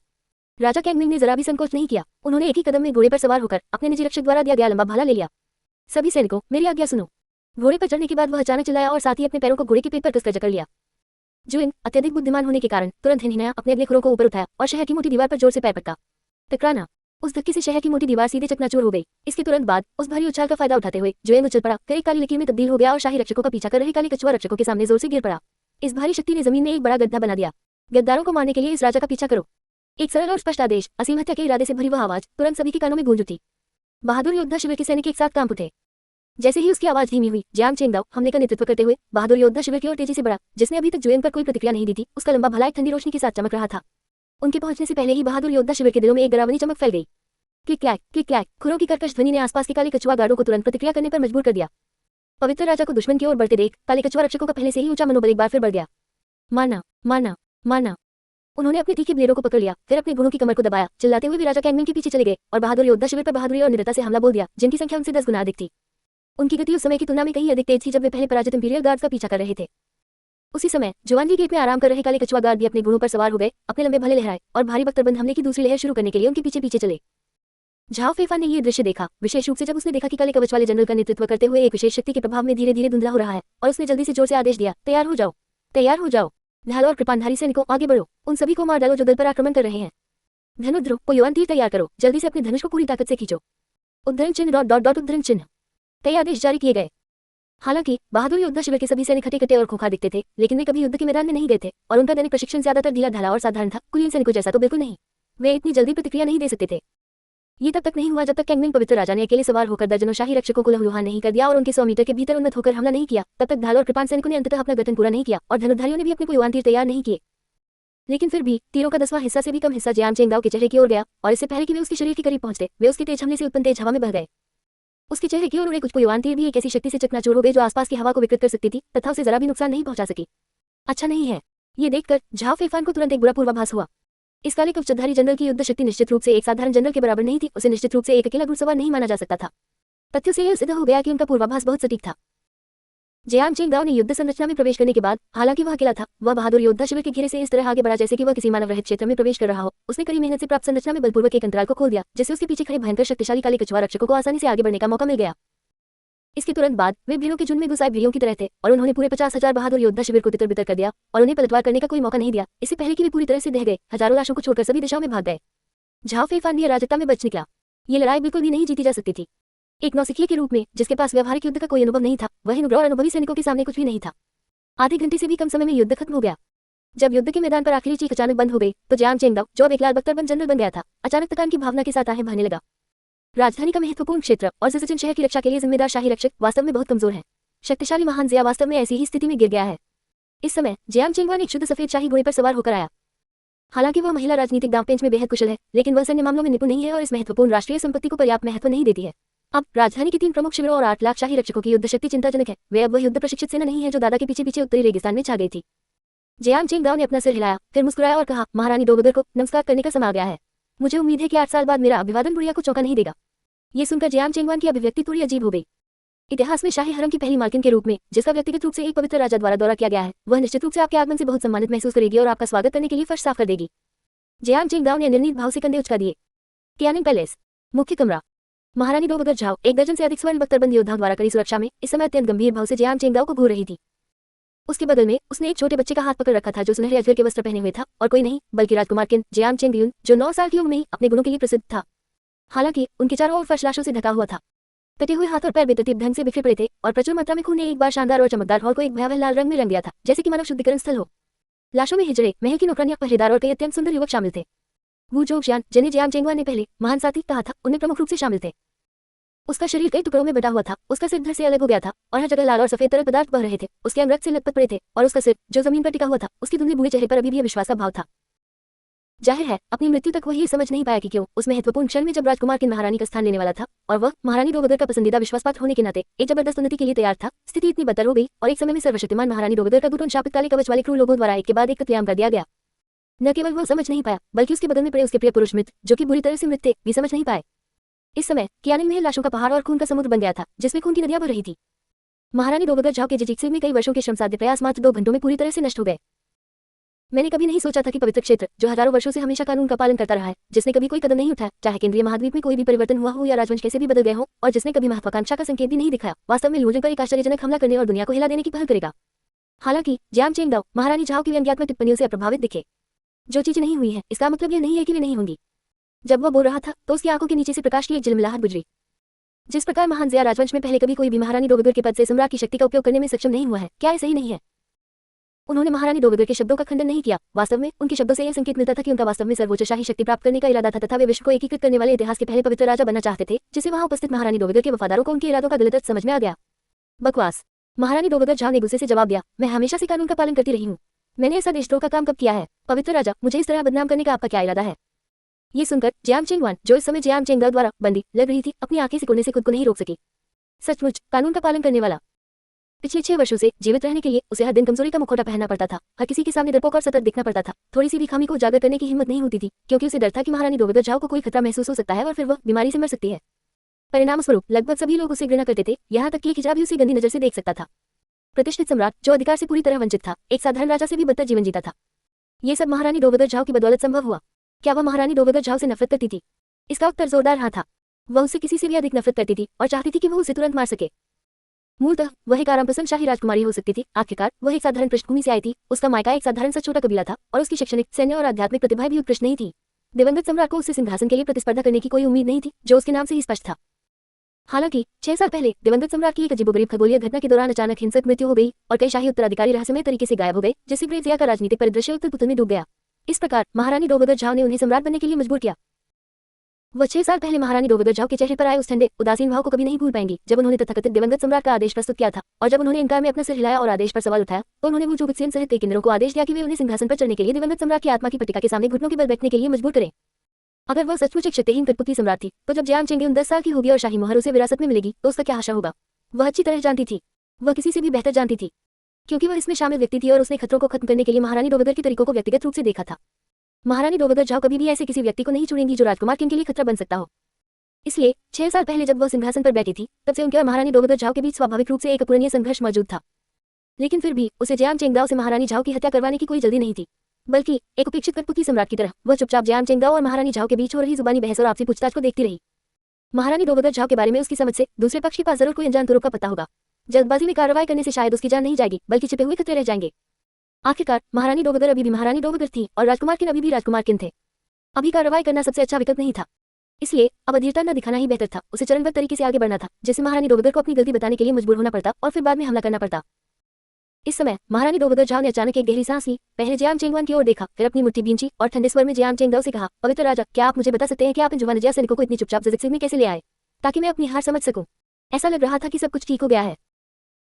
Speaker 1: राजा कैंगमिंग ने जरा भी संकोच नहीं किया, उन्होंने एक ही कदम में घोड़े पर सवार होकर अपने निजी रक्षक द्वारा दिया गया लंबा भाला ले लिया। सभी सैनिकों, मेरी आज्ञा सुनो। घोड़े पर चढ़ने के बाद वह अचानक चिल्लाया और साथ ही अपने पैरों को घोड़े की पीठ पर कसकर जकड़ लिया। जुइन अत्यधिक बुद्धिमान होने के कारण तुरंत हिनहिनाया, अपने अगले खुरों को ऊपर उठाया और शहर की मोटी दीवार पर जोर से पैर पटका। टकराना। उस धक्के से शहर की मोटी दीवार सीधे चकनाचूर हो गई। इसके तुरंत बाद उस भारी उछाल का फायदा उठाते हुए जुएंग उछल पड़ा, फिर एक काली लकीर में तब्दील हो गया और शाही रक्षकों का पीछा कर रहे काले कछुआ रक्षकों के सामने जोर से गिर पड़ा। इस भारी शक्ति ने जमीन में एक बड़ा गड्ढा बना दिया। गद्दारों को मारने के लिए इस राजा का पीछा करो। एक सरल और स्पष्ट आदेश, असीम हत्या के इरादे से भरी वह आवाज तुरंत सभी के कानों में गूंज उठी। बहादुर योद्धा शिविर के सैनिक एक साथ कांप उठे। जैसे ही उसकी आवाज धीमी हुई, जियांग चेंगदाओ हमले का नेतृत्व करते हुए बहादुर योद्धा शिविर की ओर तेजी से बढ़ा। जिसने अभी तक जुएंग पर कोई प्रतिक्रिया नहीं दी थी, उसका लंबा भला एक ठंडी रोशनी के साथ चमक रहा था। उनके पहुंचने से पहले ही बहादुर योद्धा शिविर के दिलों में एक डरावनी चमक फैल गई। क्लिक क्लैक, खुरों की कर्कश ध्वनि ने आसपास के काले कछुआ गार्डों को तुरंत प्रतिक्रिया करने पर मजबूर कर दिया। पवित्र राजा को दुश्मन की ओर बढ़ते देख काले कछुआ रक्षकों का पहले से ही ऊंचा मनोबल एक बार फिर बढ़ गया। मारना, मारना, मारना। उन्होंने अपनी तीखी ब्लेडों को पकड़ लिया, फिर अपने घोड़ों की कमर को दबाया। चिल्लाते हुए भी राजा कैंगमिंग के पीछे चले गए और बहादुर योद्धा शिविर पर बहादुरी और निडरता से हमला बोल दिया, जिनकी संख्या उनसे 10 गुना अधिक थी। उनकी गति उस समय की तुलना में कहीं अधिक तेज थी जब वे पहले पराजित इंपीरियल गार्ड्स का पीछा कर रहे थे। उसी समय जुआनजी गेट में आराम कर रहे काले कछुआ गार्ड भी अपने घोड़ों पर सवार हो गए, अपने लंबे भले लहराए और भारी बख्तरबंद हमले की दूसरी लहर शुरू करने के लिए उनके पीछे पीछे चले। झाओ फेफान ने यह दृश्य देखा, विशेष रूप से जब उसने देखा कि काले कवच वाले जनरल का नेतृत्व करते हुए एक विशेष शक्ति के प्रभाव में धीरे धीरे धुंधला हो रहा है, और उसने जल्दी से जोर से आदेश दिया, तैयार हो जाओ, तैयार हो जाओ। ढाल और कृपाणधारी सैनिकों, आगे बढ़ो, उन सभी को मार डालो जो दल पर आक्रमण कर रहे हैं। धनुद्र को युवान तीर तैयार करो, जल्दी से अपने धनुष को पूरी ताकत से खींचो। उद्धरण चिन्ह उद्धरण चिन्ह। कई आदेश जारी किए गए। हालांकि बहादुर योद्धा शिविर के सभी सैनिक खटे-खटे और खोखा दिखते थे, लेकिन वे कभी युद्ध के मैदान में नहीं गए थे और उनका दैनिक प्रशिक्षण ज्यादातर ढीला ढाला और साधारण था। कुलीन सैनिकों जैसा तो बिल्कुल नहीं। वे इतनी जल्दी प्रतिक्रिया नहीं दे सकते थे। ये तब तक नहीं हुआ जब तक कैंगमिंग पवित्र राजा ने अकेले सवार होकर दर्जनों शाही रक्षकों को लहूलुहान नहीं कर दिया और उनके 100 मीटर के भीतर उन्नत होकर हमला नहीं किया। तब तक ढाल और कृपाण सैनिकों ने अंततः अपना गठन पूरा नहीं किया और धनुर्धारियों ने भी अपने युवान तीर तैयार नहीं किए। लेकिन फिर भी तीरों का 10वां हिस्सा से भी कम हिस्सा जियांग चेंगदाओ के चेहरे की ओर गया और इससे पहले कि वे उसके शरीर के करीब पहुंचते, वे उसके तेज हमले से उत्पन्न तेज हवा में बह गए। उसके चेहरे की ओर उड़े कुछ युवान तीर भी एक ऐसी शक्ति से चकनाचूर हो गए जो आसपास की हवा को विकृत कर सकती थी तथा उसे जरा भी नुकसान नहीं पहुंचा सकी। अच्छा नहीं है। ये देखकर झाओ फेफान को तुरंत एक बुरा पूर्वाभास हुआ। इस काले कवचधारी जनरल की युद्ध शक्ति निश्चित रूप से एक साधारण जनरल के बराबर नहीं थी। उसे निश्चित रूप से एक अकेला घुड़सवार नहीं माना जा सकता था। तथ्यों से यह सिद्ध हो गया कि उनका पूर्वाभास बहुत सटीक था। जियांग चेंगदाओ ने युद्ध संरचना में प्रवेश करने के बाद, हालांकि वह अकेला था, वह बहादुर योद्धा शिविर के घेरे से इस तरह आगे बढ़ा जैसे कि वह किसी मानव रहित क्षेत्र में प्रवेश कर रहा हो। उसने कड़ी मेहनत से प्राप्त संरचना में बलपूर्वक एक अंतराल को खोल दिया, जिससे उसके पीछे खड़े भयंकर शक्तिशाली काले कछुआ रक्षकों को आसानी से आगे बढ़ने का मौका मिल गया। इसके तुरंत बाद वे भीड़ों के झुंड में घुस आए भीड़ों की तरह थे और उन्होंने पूरे 50,000 बहादुर योद्धा शिविर को तितर-बितर कर दिया और उन्हें पलटवार करने का कोई मौका नहीं दिया। इससे पहले कि वे पूरी तरह से दह गए, हजारों लाशों को छोड़कर सभी दिशाओं में भाग गए। झाओ फेफान भी अराजकता में बच निकला। ये लड़ाई बिल्कुल भी नहीं जीती जा सकती थी। एक नौसिखिए के रूप में, जिसके पास व्यवहारिक युद्ध का कोई अनुभव नहीं था, वह इन उग्र और अनुभवी सैनिकों के सामने कुछ भी नहीं था। आधे घंटे से भी कम समय में युद्ध खत्म हो गया। जब युद्ध के मैदान पर आखिरी चीख अचानक बंद हो गई, तो जियांग चेंगदाओ, जो अब एक लाल बख्तर जनरल बन गया था, अचानक थकान की भावना के साथ आहें भरने लगा। राजधानी का महत्वपूर्ण क्षेत्र और ज़िज़िन शहर की रक्षा के लिए जिम्मेदार शाही रक्षक वास्तव में बहुत कमजोर है। शक्तिशाली महान जिया वास्तव में ऐसी ही स्थिति में गिर गया है। इस समय जियांग चेंगवान एक शुद्ध सफेद शाही घोड़े पर सवार होकर आया। हालांकि वह महिला राजनीतिक दांवपेंच में बेहद कुशल है, लेकिन वह सैन्य मामलों में निपुण नहीं है और इस महत्वपूर्ण राष्ट्रीय संपत्ति को पर्याप्त महत्व नहीं देती है। अब राजधानी के 3 प्रमुख शिविरों और 8 लाख शाही रक्षकों की युद्ध शक्ति चिंताजनक है। वे अब वह युद्ध प्रशिक्षित सेना नहीं है जो दादा के पीछे पीछे उत्तरी रेगिस्तान में छा गई थी। जियांग चेंगदाओ ने अपना सिर हिलाया, फिर मुस्कुराया और कहा, महारानी दोबगर को नमस्कार करने का समय आ गया है। मुझे उम्मीद है कि 8 साल बाद मेरा अभिवादन बुढ़िया को चौंका नहीं देगा। ये सुनकर जियांग चेंगवान की अभिव्यक्ति थोड़ी अजीब हो गई। इतिहास में शाही हरम की पहली मालकिन के रूप में, जिसका व्यक्तिगत रूप से एक पवित्र राजा द्वारा दौरा किया गया है, वह निश्चित रूप से आपके आगमन से बहुत सम्मानित महसूस करेगी और आपका स्वागत करने के लिए फर्श साफ कर देगी। जियांग चेंगदाओ ने निर्णीत भाव से कंधे उचका दिए। टियानिंग पैलेस, मुख्य कमरा। महारानी दोबगर झाओ, एक दर्जन से अधिक स्वर्ण बख्तरबंद योद्धाओं द्वारा कड़ी सुरक्षा में, इस समय अत्यंत गंभीर भाव से जियांग चेंगदाओ को घूर रही थी। उसके बगल में उसने एक छोटे बच्चे का हाथ पकड़ रखा था जो सुनहरे अजगर के वस्त्र पहने हुए था, और कोई नहीं बल्कि राजकुमार किन जियांग चेंगयुन, जो 9 साल की उम्र में ही अपने गुणों के लिए प्रसिद्ध था। हालांकि उनके चारों ओर फर्श लाशों से ढका हुआ था। कटे हुए हाथ और पैर बेतरतीब ढंग से बिखरे पड़े थे और प्रचुर मात्रा में खून ने एक बार शानदार और चमकदार हॉल को एक भयावह लाल रंग में रंग दिया था, जैसे कि मानव शुद्धिकरण स्थल हो। लाशों में हिजड़े, महल की नौकरानियां, पहरेदार और कई अत्यंत सुंदर युवक शामिल थे। वू जोंगशियान, जिन्हें जियांग चेंगवान ने पहले महान साथी कहा था, उनमें प्रमुख रूप से शामिल थे। उसका शरीर कई टुकड़ों में बटा हुआ था, उसका सिर धड़ से अलग हो गया था और हर जगह लाल और सफेद तरल पदार्थ बह रहे थे। उसके अंग रक्त से लथपथ पड़े थे और उसका सिर, जो जमीन पर टिका हुआ था, उसके धुंधले बूढ़े चेहरे पर अभी भी विश्वास का भाव था। जाहिर है, अपनी मृत्यु तक वह ये समझ नहीं पाया कि क्यों उस महत्वपूर्ण क्षण में जब राजकुमार किन महारानी का स्थान लेने वाला था और वह महारानी दोबगर का पसंदीदा विश्वासपात्र होने के नाते एक जबरदस्त उन्नति के लिए तैयार था, स्थिति इतनी बदतर हो गई और एक समय में सर्वशक्तिमान महारानी दोबगर का घुटन शापित काले कवच वाले क्रूर लोगों द्वारा एक के बाद एक कत्लेआम कर दिया गया। न केवल वह समझ नहीं पाया, बल्कि उसके बगल में पड़े उसके प्रिय पुरुष मित्र, जो कि बुरी तरह से मृत थे, भी समझ नहीं पाए। इस समय कियानिंग में लाशों का पहाड़ और खून का समुद्र बन गया था, जिसमें खून की नदियां बह रही थी। महारानी दोबगर झाओ के जिजित्सु में कई वर्षों के श्रमसाध्य प्रयास मात्र 2 घंटों में पूरी तरह से नष्ट हो गए। मैंने कभी नहीं सोचा था कि पवित्र क्षेत्र, जो हजारों वर्षों से हमेशा कानून का पालन करता रहा है, जिसने कभी कोई कदम नहीं उठाया, चाहे केंद्रीय महाद्वीप में कोई भी परिवर्तन हुआ हो या राजवंश कैसे भी बदल गए हो, और जिसने कभी महत्वाकांक्षा का संकेत भी नहीं दिखाया, वास्तव में लूजन पर एक आश्चर्यजनक हमला करने और दुनिया को हिला देने की पहल करेगा। हालांकि जियांग चेंगदाओ महारानी झाओ की व्यंग्यात्मक टिप्पणियों से अप्रभावित दिखे। जो चीजें नहीं हुई हैं, इसका मतलब यह नहीं है कि वे नहीं होंगी। जब वह बोल रहा था, तो उसकी आंखों के नीचे से प्रकाश की एक झिलमिलाहट गुजरी। जिस प्रकार महान जिया राजवंश में पहले कभी कोई भी महारानी दोबगर के पद से सम्राट की शक्ति का उपयोग करने में सक्षम नहीं हुआ है, क्या ये सही नहीं है? उन्होंने महारानी दोबगर के शब्दों का खंडन नहीं किया। वास्तव में उनके शब्दों से यह संकेत मिलता था कि उनका वास्तव में सर्वोच्च शाही शक्ति प्राप्त करने का इरादा था तथा वे विश्व को एकीकृत करने वाले इतिहास के पहले पवित्र राजा बनना चाहते थे, जिसे वहां उपस्थित महारानी दोबगर के वफादारों को उनके इरादों का गलत अर्थ समझ में आ गया। बकवास। महारानी दोबगर झाओ ने गुस्से से जवाब दिया, मैं हमेशा से कानून का पालन करती रही हूँ। मैंने ऐसा देशद्रोह का काम कब किया है? पवित्र राजा, मुझे इस तरह बदनाम करने का आपका क्या इरादा है? ये सुनकर जियांग चेंगवान, जो इस समय जियांग चेंगदाओ द्वारा बंदी लग रही थी, अपनी आंखें सिकुड़ने से खुद को नहीं रोक सकी। सचमुच कानून का पालन करने वाला। पिछले 6 वर्षों से जीवित रहने के लिए उसे हर दिन कमजोरी का मुखौटा पहनना पड़ता था, हर किसी के सामने डरपोक और सतर्क दिखना पड़ता था। थोड़ी सी भी खामी को उजागर करने की हिम्मत नहीं होती थी, क्योंकि उसे डर था कि महारानी दोबगर झाओ को कोई खतरा महसूस हो सकता है और फिर वह बीमारी से मर सकती है। परिणामस्वरूप लगभग सभी लोग उसे घृणा करते थे, यहाँ तक कि एक हिजड़ा भी उसे गंदी नजर से देख सकता था। प्रतिष्ठित सम्राट, जो अधिकार से पूरी तरह वंचित था, एक साधारण राजा से भी बदतर जीवन जीता था। ये सब महारानी दोबगर झाओ की बदौलत संभव हुआ। क्या वह महारानी दोबगर झाओ से नफरत करती थी? इसका उत्तर जोरदार हाँ था। वह उससे किसी से भी अधिक नफरत करती थी और चाहती थी कि वह उसे तुरंत मार सके। मूलतः वह एक आरामपसंद शाही राजकुमारी हो सकती थी। आखिरकार वह एक साधारण पृष्ठभूमि से आई थी, उसका मायका एक साधारण सा छोटा कबीला था और उसकी शैक्षणिक, सैन्य और आध्यात्मिक प्रतिभाएं भी उत्कृष्ट नहीं थी। दिवंगत सम्राट को उससे सिंहासन के लिए प्रतिस्पर्धा करने की कोई उम्मीद नहीं थी, जो उसके नाम से ही स्पष्ट था। हालांकि 6 साल पहले दिवंगत सम्राट की एक अजीबोगरीब खगोलीय घटना के दौरान अचानक हिंसक मृत्यु हो गई और कई शाही उत्तराधिकारी रहस्यमय तरीके से गायब हो गए, जिससे ग्रेट जिया का राजनीतिक परिदृश्य उत्तल-पुतल में डूब गया। इस प्रकार महारानी दोबगर झाओ ने उन्हें सम्राट बनने के लिए मजबूर किया। वह 6 साल पहले महारानी दोबगर झाओ के चेहरे पर आए उस ठंडे, उदासीन भाव को कभी नहीं भूल पाएंगी, जब उन्होंने तथाकथित दिवंगत सम्राट का आदेश प्रस्तुत किया था, और जब उन्होंने इनकार में अपना सिर हिलाया और आदेश पर सवाल उठाया, तो उन्होंने वू जोंगशियान सहित कई किन्नरों को आदेश दिया कि वे उन्हें सिंहासन पर चढ़ने के लिए दिवंगत सम्राट की आत्मा की पट्टिका के सामने घुटनों के बल बैठने के लिए मजबूर करें। अगर वह सचमुच एक शक्तिहीन कठपुतली सम्राट थी, तो जब जियांग चेंगयुन 10 साल की होगी और शाही मोहर उसे विरासत में मिलेगी, तो उसका क्या आशा होगा? वह अच्छी तरह जानती थी, वह किसी से भी बेहतर जानती थी, क्योंकि वह इसमें शामिल व्यक्ति थी और उसने खतरों को खत्म करने के लिए महारानी दोबगर के तरीकों को व्यक्तिगत रूप से देखा था। महारानी दोबगर झाओ कभी भी ऐसे किसी व्यक्ति को नहीं चुनेंगी जो राजकुमार किन के लिए खतरा बन सकता हो। इसलिए 6 साल पहले जब वह सिंहासन पर बैठी थी, तब से उनके और महारानी डोगोदर झाओ के बीच स्वाभाविक रूप से एक अपूरणीय संघर्ष मौजूद था। लेकिन फिर भी उसे जियांग चेंगदाओ से महारानी झाओ की हत्या करवाने की कोई जल्दी नहीं थी, बल्कि एक उपेक्षित कठपुतली सम्राट की तरह वह चुपचाप जियांग चेंगदाओ और महारानी झाओ के बीच हो रही जुबानी बहस और आपसी पूछताछ को देखती रही। महारानी डोगोदर झाओ के बारे में उसकी समझ से दूसरे पक्ष के पास जरूर कोई अनजान तुरुप का पता होगा। जल्दबाजी में कार्रवाई करने से शायद उसकी जान नहीं जाएगी, बल्कि छिपे हुए खतरे रह जाएंगे। आखिरकार महारानी डोगोदर अभी भी महारानी डोगोदर थी और राजकुमार किन अभी भी राजकुमार किन थे। अभी कार्रवाई करना सबसे अच्छा विकल्प नहीं था, इसलिए अब अधीरता न दिखाना ही बेहतर था। उसे चरणबद्ध तरीके से आगे बढ़ना था, जिससे महारानी डोगोदर को अपनी गलती बताने के लिए मजबूर होना पड़ता और फिर बाद में हमला करना पड़ता। इस समय महारानी डोगोदर झाओ ने अचानक एक गहरी सांस ली, पहले जियांग चेंगवान की ओर देखा, फिर अपनी मुट्ठी भींची और ठंडे स्वर में जियांग चेंगदाओ से कहा, पवित्र राजा, क्या आप मुझे बता सकते हैं कि आप इन जुवानजिया सैनिकों को इतनी चुपचाप ज़िगज़ैग में कैसे ले आए, ताकि मैं अपनी हार समझ सकूं। ऐसा लग रहा था कि सब कुछ ठीक हो गया है।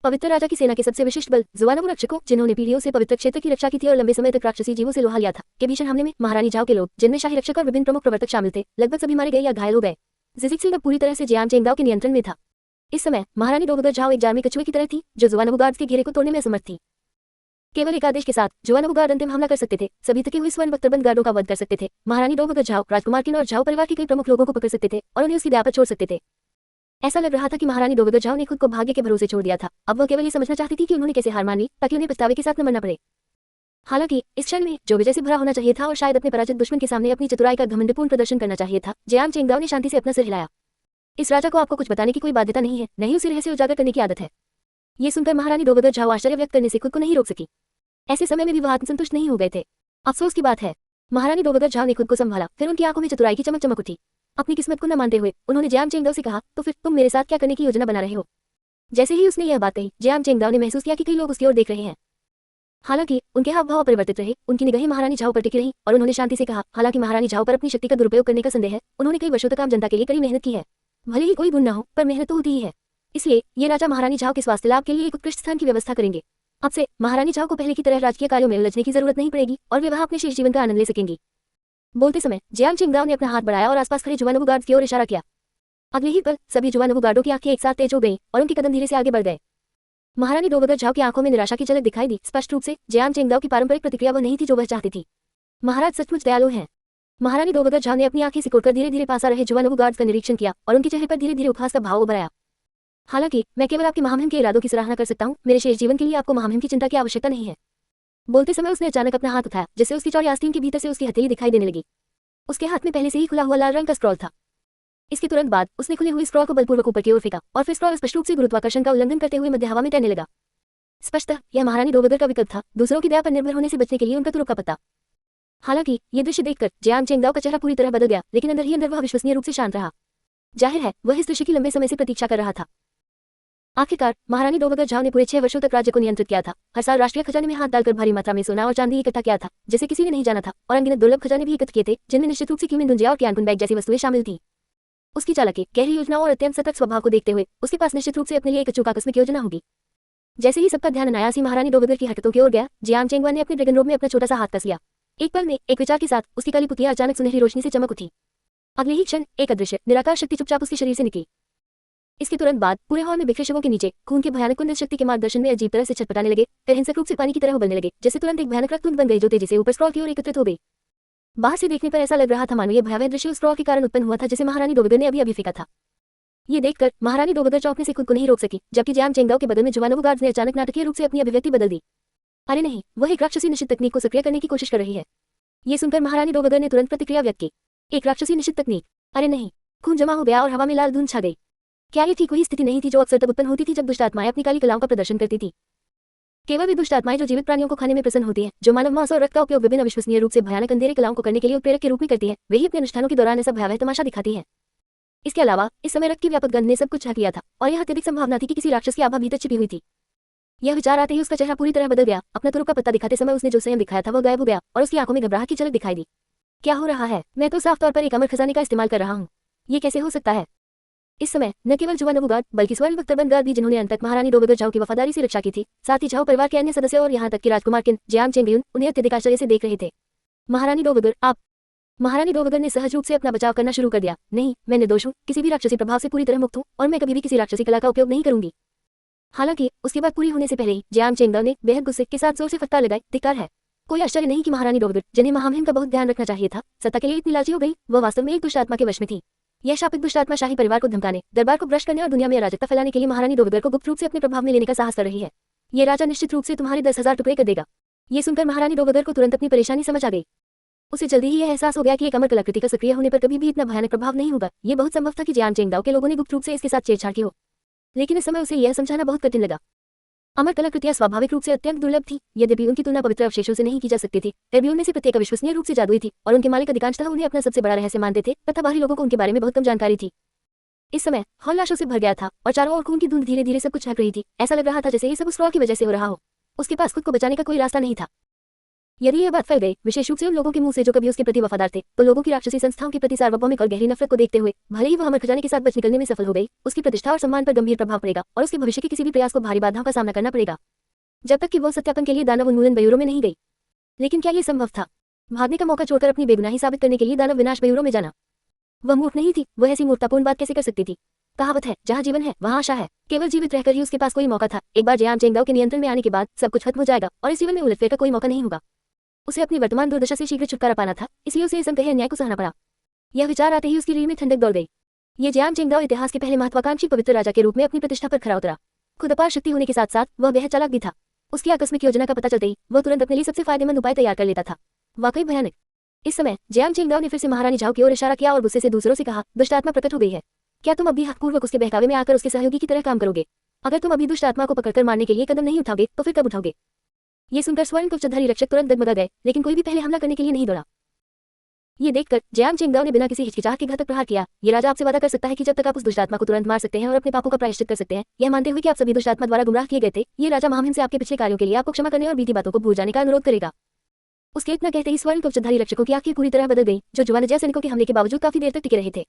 Speaker 1: पवित्र राजा की सेना के सबसे विशिष्ट बल जुवानवु रक्षकों, जिन्होंने पीढ़ियों से पवित्र क्षेत्र की रक्षा की थी और लंबे समय तक राक्षसी जीवों से लोहा लिया था, के भीषण हमले में महारानी झाओ के लोग, जिनमें शाही रक्षक और विभिन्न प्रमुख प्रवर्तक शामिल थे, लगभग सभी मारे गए या घायल हो गए। ज़िगज़ैग अब पूरी तरह से जियांग चेंगदाओ के नियंत्रण में था। इस समय महारानी डोगोदर झाओ एक जार्मी कछुए की तरह थी, जो जुवानवु गार्ड्स के घेरे को तोड़ने में असमर्थ थी। केवल एक आदेश के साथ जुवानवु गार्ड अंतिम हमला कर सकते थे, सभी थके हुए स्वर्ण बख्तरबंद गार्डों का वध कर सकते थे, महारानी डोगोदर झाओ, राजकुमार किन और झाओ परिवार के कई प्रमुख लोगों को पकड़ सकते थे और उन्हें उसकी दया पर छोड़ सकते थे। ऐसा लग रहा था कि महारानी डोगोदर झाओ ने खुद को भाग्य के भरोसे छोड़ दिया था। अब वह केवल ये समझना चाहती थी कि उन्होंने कैसे हार मान ली, ताकि उन्हें पछतावे के साथ न मरना पड़े। हालांकि इस क्षण में जो विजय से भरा होना चाहिए था और शायद अपने पराजित दुश्मन के सामने अपनी चतुराई का घमंडपूर्ण प्रदर्शन करना चाहिए था, जियांग चेंगदाओ ने शांति से अपना सिर हिलाया। इस राजा को आपको कुछ बताने की कोई बाध्यता नहीं है, नहीं उसे रहस्य उजागर करने की आदत है। ये सुनकर महारानी डोगोदर झाओ आश्चर्य व्यक्त करने से खुद को नहीं रोक सकी। ऐसे समय में भी वह आत्मसंतुष्ट नहीं हो गए थे। अफसोस की बात है। महारानी डोगोदर झाओ ने खुद को संभाला, फिर उनकी आंखों में चतुराई की चमक चमक उठी। अपनी किस्मत को न मानते हुए उन्होंने जियांग चेंगदाओ से कहा, तो फिर तुम मेरे साथ क्या करने की योजना बना रहे हो। जैसे ही उसने यह बात कही, जियांग चेंगदाओ ने महसूस किया कि कई लोग उसकी ओर देख रहे हैं। हालांकि उनके हाव भाव परिवर्तित रहे, उनकी निगाहें महारानी झाओ पर टिकी रहीं और उन्होंने शांति से कहा, हालांकि महारानी झाओ पर अपनी शक्ति का दुरुपयोग करने का संदेह है, उन्होंने कई वर्षों तक आम जनता के लिए कड़ी मेहनत की है। भले ही कोई गुण न हो, पर मेहनत तो होती ही है। इसलिए ये राजा महारानी झाओ के स्वास्थ्य लाभ के लिए एक उत्कृष्ट स्थान की व्यवस्था करेंगे। अब से महारानी झाओ को पहले की तरह राजकीय कार्यों में उलझने की जरूरत नहीं पड़ेगी और वे वहां अपने शेष जीवन का आनंद ले सकेंगी। बोलते समय जियांग चेंगदाओ ने अपना हाथ बढ़ाया और आसपास खड़े जुवानवु गार्ड्स की ओर इशारा किया। अगले ही पल सभी जुवानवु गार्डों की आंखें एक साथ तेज हो गईं और उनके कदम धीरे से आगे बढ़ गए। महारानी डोगोदर झाओ की आंखों में निराशा की झलक दिखाई दी। स्पष्ट रूप से जियांग चेंगदाओ की पारंपरिक प्रतिक्रिया वह नहीं थी जो वह चाहती थी। महाराज सचमुच दयालु हैं। महारानी डोगोदर झाओ ने अपनी आंखें सिकोड़कर धीरे धीरे पास आ रहे जुवानवु गार्ड्स का निरीक्षण किया और उनके चेहरे पर धीरे धीरे उपहास का भाव उभर आया। हालांकि मैं केवल आपके महामहिम के इरादों की सराहना कर सकता हूँ, मेरे शेष जीवन के लिए आपको महामहिम की चिंता की आवश्यकता नहीं है। बोलते समय उसने अचानक अपना हाथ उठाया, जिससे उसकी चौड़ी आस्तीन के भीतर से उसकी हथेली दिखाई देने लगी। उसके हाथ में पहले से ही खुला हुआ लाल रंग का स्क्रॉल था। इसके तुरंत बाद उसने खुली हुई स्क्रॉल को बलपूर्वक ऊपर की ओर फेंका और फिर स्क्रॉल स्पष्ट रूप से गुरुत्वाकर्षण का उल्लंघन करते हुए मध्य हवा में तैरने लगा। स्पष्टतः यह महारानी डोगोदर का विकल्प था, दूसरों की दया पर निर्भर होने से बचने के लिए उनका तुरुप का पता। हालांकि ये दृश्य देखकर जियांग चेंगदाओ का चेहरा पूरी तरह बदल गया, लेकिन अंदर ही अंदर वह विश्वसनीय रूप से शांत रहा। जाहिर है वह इस दृश्य की लंबे समय से प्रतीक्षा कर रहा था। आखिरकार महारानी डोगोदर झाओ ने पूरे 6 वर्षों तक राज्य को नियंत्रित किया था। हर साल राष्ट्रीय खजाने में हाथ डालकर भारी मात्रा में सोना और चांदी इकट्ठा किया था, जिसे किसी ने नहीं जाना था, और अनगिनत दुर्लभ खजाने भी एकत्र किए थे, जिनमें निश्चित रूप से कीमिन दुंजिया और क्यानकुन बैग जैसी वस्तुएं शामिल थी। उसकी चालाकी, गहरी योजनाओं और अत्यंत सतर्क स्वभाव को देखते हुए उसके पास निश्चित रूप से अपने लिए एक अचूक आकस्मिक योजना होगी। जैसे ही सबका ध्यान अनायास ही महारानी डोगोदर की हरकतों की ओर गया, जियांग चेंगवान ने अपने ड्रैगन रोब में अपना छोटा सा हाथ कस लिया। एक पल में एक विचार के साथ उसकी काली पुतलियां अचानक सुनहरी रोशनी से चमक उठी। अगले ही क्षण एक अदृश्य निराकार शक्ति चुपचाप उसके शरीर से निकली। इसके तुरंत बाद पूरे हॉल में बिखरे शवों के नीचे खून के भयानक कुंड शक्ति के मार्गदर्शन में अजीब तरह से छटपटाने लगे, फिर हिंसक रूप से पानी की तरह उबलने लगे, जिससे तुरंत एक भयानक रक्तुंड बन गई जो तेजी से ऊपर स्क्रॉल की ओर एकत्रित हो गई। बाहर से देखने पर ऐसा लग रहा था मानो ये भयावह दृश्य उस स्क्रॉल के कारण उत्पन्न हुआ था जिसे महारानी डोगोदर ने अभी फेंका था। ये देखकर महारानी डोगोदर चौंकने से खुद को नहीं रोक सकी, जबकि जियांग चेंगदाओ के बदल में जुवानवु गार्ड्स ने अचानक नाटकीय रूप से अपनी अभिव्यक्ति बदल दी। अरे नहीं, वह एक राक्षसी निश्चित तकनीक को सक्रिय करने की कोशिश कर रही है। ये सुनकर महारानी डोगोदर ने तुरंत प्रतिक्रिया व्यक्त की। एक राक्षसी निश्चित तकनीक? अरे नहीं! खून जमा हो गया और हवा में लाल धुंध छा गई। क्या ये ठीक वही स्थिति नहीं थी जो अक्सर तब उत्पन्न होती थी जब दुष्ट आत्माएं अपनी काली कलाओं का प्रदर्शन करती थी? केवल वे दुष्ट आत्माएं जो जीवित प्राणियों को खाने में प्रसन्न होती है, जो मानव मांस और रक्त का उपयोग विभिन्न अविश्वसनीय रूप से भयानक अंधेरे कलाओं को करने के लिए उत्प्रेरक के रूप में करती है, वही अपने अनुष्ठानों के दौरान ऐसा भयावह तमाशा दिखाती है। इसके अलावा इस समय रक्त की व्यापक गंध ने सब कुछ ढक लिया था और यह अत्यधिक संभावना थी कि किसी राक्षस की आभा भीतर छिपी हुई थी। यह विचार आते ही उसका चेहरा पूरी तरह बदल गया। अपना तुरुप का पत्ता दिखाते समय उसने जो स्वयं दिखाया था वह गायब हो गया और उसकी आंखों में घबराहट की झलक दिखाई दी। क्या हो रहा है? मैं तो साफ तौर पर एक अमर खजाने का इस्तेमाल कर रहा हूँ। ये कैसे हो सकता है? इस समय न केवल जुवानवु गार्ड बल्कि स्वर्ण बख्तरबंद गार्ड भी, जिन्होंने अंत तक महारानी डोगोदर झाओ की वफादारी से रक्षा की थी, साथ ही झाओ परिवार के अन्य सदस्य और यहाँ तक कि राजकुमार किन जियांग चेंगयुन उन्हें अत्यधिक आश्चर्य से देख रहे थे। महारानी डोगोदर, आप! महारानी डोगोदर ने सहज रूप से अपना बचाव करना शुरू कर दिया। नहीं, मैं निर्दोष हूँ, किसी भी राक्षसी प्रभाव से पूरी तरह मुक्त हूँ और मैं कभी भी किसी राक्षसी कला का उपयोग नहीं करूंगी। हालांकि उसकी बात पूरी होने से पहले ही जियांग चेंगदाओ ने बेहद गुस्से के साथ जोर से फटकार लगाई। धिक्कार है! कोई आश्चर्य नहीं कि महारानी डोगोदर, जिन्हें महामहिम का बहुत ध्यान रखना चाहिए था, सत्ता के लिए इतनी लालची हो गई। वह वास्तव में एक दुष्ट आत्मा के वश में थी। यह शापित दुष्ट आत्मा शाही परिवार को धमकाने, दरबार को भ्रष्ट करने और दुनिया में अराजकता फैलाने के लिए महारानी दोवगर को गुप्त रूप से अपने प्रभाव में लेने का साहस कर रही है। ये राजा निश्चित रूप से तुम्हारे 10,000 टुकड़े कर देगा। ये सुनकर महारानी दोवगर को तुरंत अपनी परेशानी समझ आ गई। उसे जल्दी ही यह एहसास हो गया कि एक अमर कलाकृति का सक्रिय होने पर कभी भी इतना भयानक प्रभाव नहीं होगा। ये बहुत संभव था कि जियान चेंगदाओ के लोगों ने गुप्त रूप से इसके साथ छेड़छाड़ की हो, लेकिन इस समय उसे यह समझाना बहुत कठिन लगा। अमर कलाकृतियां स्वाभाविक रूप से अत्यंत दुर्लभ थी, यद्यपि उनकी तुलना पवित्र अवशेषों से नहीं की जा सकती थी। फिर भी उनमें से प्रत्येक विश्वसनीय रूप से जादुई थी और उनके मालिक अधिकांशतः उन्हें अपना सबसे बड़ा रहस्य मानते थे तथा बाहरी लोगों को उनके बारे में बहुत कम जानकारी थी। इस समय हॉल लाशों से भर गया था और चारों ओर खून की धुंध धीरे धीरे सब कुछ ढक रही थी। ऐसा लग रहा था जैसे ये सब उस फ्रॉ की वजह से हो रहा हो। उसके पास खुद को बचाने का कोई रास्ता नहीं था। यदि यह बात फैल गई, विशेष रूप से उन लोगों के मुंह से जो कभी उसके प्रति वफादार थे, तो लोगों की राक्षसी संस्थाओं के प्रति सार्वभौमिक और गहरी नफरत को देखते हुए भले ही वह अमर खजाने के साथ बच निकलने में सफल हो गई, उसकी प्रतिष्ठा और सम्मान पर गंभीर प्रभाव पड़ेगा और उसके भविष्य के किसी भी प्रयास को भारी बाधाओं का सामना करना पड़ेगा, जब तक कि वह सत्यापन के लिए दानव उन्मूलन बयूरों में नहीं गई। लेकिन क्या यह संभव था? भागने का मौका छोड़कर अपनी बेगुनाही साबित करने के लिए दानव विनाश बयूरों में जाना? वह मूर्ख नहीं थी। वह ऐसी मूर्खतापूर्ण बात कैसे कर सकती थी? कहावत है, जहाँ जीवन है वहाँ आशा है। केवल जीवित रहकर ही उसके पास कोई मौका था। एक बार जियान चेंगदाओ के नियंत्रण में आने के बाद सब कुछ खत्म हो जाएगा और इस जीवन में उलटफेर का कोई मौका नहीं होगा। उसे अपनी वर्तमान दुर्दशा से शीघ्र छुटकारा पाना था, इसलिए उसे इस अनकहे अन्याय को सहना पड़ा। यह विचार आते ही उसकी रीढ़ में ठंडक दौड़ गई। ये जियान चेंगदाओ इतिहास के पहले महत्वाकांक्षी पवित्र राजा के रूप में अपनी प्रतिष्ठा पर खरा उतरा। खुद अपार शक्ति होने के साथ साथ वह बेहद चालाक भी था। उसकी आकस्मिक योजना का पता चलते ही वह तुरंत अपने लिए सबसे फायदेमंद उपाय तैयार कर लेता था। वाकई भयानक। इस समय जियान चेंगदाओ ने फिर से महारानी झाओ की ओर इशारा किया और गुस्से से दूसरों से कहा, दुष्ट आत्मा प्रकट हो गई है। क्या तुम अभी हकपूर्वक उसके बहकावे में आकर उसके सहयोगी की तरह काम करोगे? अगर तुम अभी दुष्ट आत्मा को पकड़कर मारने के लिए कदम नहीं उठाओगे तो फिर कब उठाओगे? ये सुनकर स्वर्ण कवचधारी रक्षक तुरंत डगमगा गए, लेकिन कोई भी पहले हमला करने के लिए नहीं दौड़ा। ये देखकर जियान चेंगदाओ ने बिना किसी हिचकिचाहट के घातक प्रहार किया। ये राजा आपसे वादा कर सकता है कि जब तक आप उस दुष्ट आत्मा को तुरंत मार सकते हैं और अपने पापों का प्रायश्चित कर सकते हैं, यह मानते हुए कि आप सभी दुष्ट आत्मा द्वारा गुमराह किए गए थे, ये राजा महामहिम से आपके पिछले कार्यों के लिए आपको क्षमा करने और बीती बातों को भूल जाने का अनुरोध करेगा। उसके इतना कहते ही स्वर्ण कवचधारी रक्षकों की आंखें पूरी तरह बदल गई, जो जुवानजय सैनिकों के हमले के बावजूद काफी देर तक टिके रहे थे।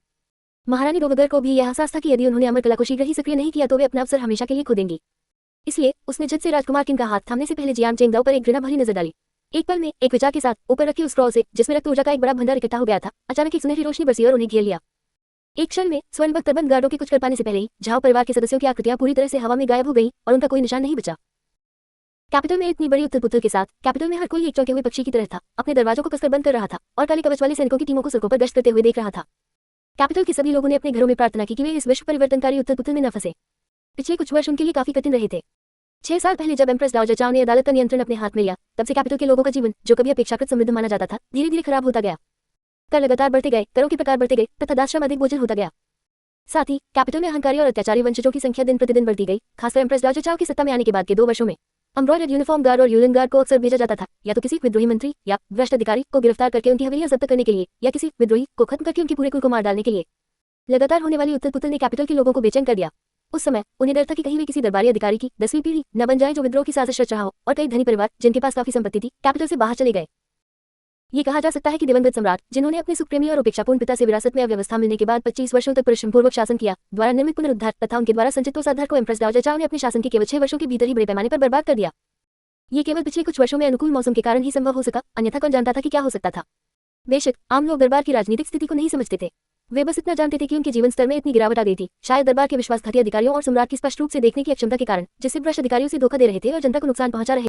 Speaker 1: महारानी दोवगर को भी यह एहसास था कि यदि उन्होंने अमर कला को शीघ्र ही सक्रिय नहीं किया तो वे अपना अवसर हमेशा के लिए खो देंगी। इसलिए उसने झट से राजकुमार किंग का हाथ थामने से पहले जियान चेंगदाओ पर एक घृणा भरी नजर डाली। एक पल में एक विचार के साथ ऊपर रखी उस क्रॉ से, जिसमें रक्त ऊर्जा का एक बड़ा भंडार इकट्ठा हो गया था, अचानक एक सुनहरी रोशनी बरसी और उन्हें घेर लिया। एक क्षण में स्वर्ण तरबंद गार्डों के कुछ कर पाने से पहले ही झाओ परिवार के सदस्यों की आकृतियां पूरी तरह से हवा में गायब हो गई और उनका कोई निशान नहीं बचा। कैपिटल में इतनी बड़ी उथल-पुथल के साथ कैपिटल में हर कोई एक चौंके हुए पक्षी की तरह था, अपने दरवाजों को कसकर बंद कर रहा था और काले कवच वाले सैनिकों की टीमों को सड़कों पर गश्त करते हुए देख रहा था। कैपिटल के सभी लोगों ने अपने घरों में प्रार्थना की कि वे इस विश्व परिवर्तनकारी उथल-पुथल में न फंसे। पिछले कुछ वर्ष उनके लिए काफी कठिन रहे थे। 6 साल पहले जब एम्प्रेस दाओ जचाओ ने अदालत का नियंत्रण अपने हाथ में लिया, तब से कैपिटल के लोगों का जीवन, जो कभी अपेक्षाकृत समृद्ध माना जाता था, धीरे धीरे खराब होता गया। कर लगातार बढ़ते गए, करों के प्रकार बढ़ते गए तथा दासश्रम अधिक बोझिल होता गया। साथ ही कैपिटल में अहंकारी और अत्याचारी वंशजों की संख्या दिन प्रतिदिन बढ़ती गई। खासकर एम्प्रेस दाओ जचाओ की सत्ता में आने के बाद के 2 वर्षों में एम्ब्रॉयडर्ड यूनिफॉर्म गार्ड और यूलिन गार्ड को अक्सर भेजा जाता था, या तो किसी विद्रोही मंत्री या भ्रष्ट अधिकारी को गिरफ्तार करके उनकी हवेलियां जब्त करने के लिए, या किसी विद्रोही को खत्म करके उनके पूरे कुल को मार डालने के लिए। लगातार होने वाली उथल-पुथल ने कैपिटल के लोगों को बेचैन कर दिया। उस समय उन्हें डर था कि कहीं वे किसी दरबारी अधिकारी की 10वीं पीढ़ी न बन जाए जो विद्रोह की साजिश रच रहा हो, और कई धनी परिवार जिनके पास काफी संपत्ति थी कैपिटल से बाहर चले गए। ये कहा जा सकता है कि दिवंगत सम्राट, जिन्होंने अपने सुप्रेमी और उपेक्षापूर्ण पिता से विरासत में अव्यवस्था मिलने के बाद 25 वर्षों तक परिश्रमपूर्वक शासन किया, द्वारा निर्मित पुनरुद्धार तथा उनके द्वारा संचित साधार को एम्प्रेस दाओ जचाओ ने अपने शासन के केवल 6 वर्षों के भीतर ही बड़े पैमाने पर बर्बाद कर दिया। ये केवल पिछले कुछ वर्षों में अनुकूल मौसम के कारण ही संभव हो सका, अन्यथा कौन जानता था कि क्या हो सकता था। बेशक आम लोग दरबार की राजनीतिक स्थिति को नहीं समझते थे। वे बस इतना जानते थे कि उनके जीवन स्तर में इतनी गिरावट आ गई थी, शायद दरबार के विश्वासघाती अधिकारियों और सम्राट की स्पष्ट रूप से देखने की अक्षमता के कारण, जिससे भ्रष्ट अधिकारियों से धोखा दे रहे थे और जनता को नुकसान पहुंचा रहे।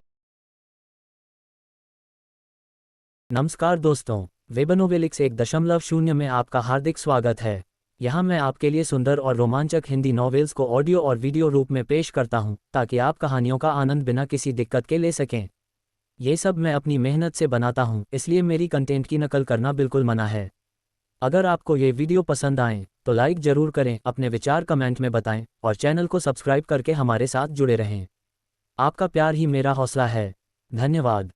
Speaker 2: नमस्कार दोस्तों, वेबनोवेलिक्स 1.0 में आपका हार्दिक स्वागत है। यहाँ मैं आपके लिए सुंदर और रोमांचक हिंदी नॉवेल्स को ऑडियो और वीडियो रूप में पेश करता हूँ, ताकि आप कहानियों का आनंद बिना किसी दिक्कत के ले सकें। ये सब मैं अपनी मेहनत से बनाता हूँ, इसलिए मेरी कंटेंट की नकल करना बिल्कुल मना है। अगर आपको ये वीडियो पसंद आए तो लाइक जरूर करें, अपने विचार कमेंट में बताएं और चैनल को सब्सक्राइब करके हमारे साथ जुड़े रहें। आपका प्यार ही मेरा हौसला है। धन्यवाद।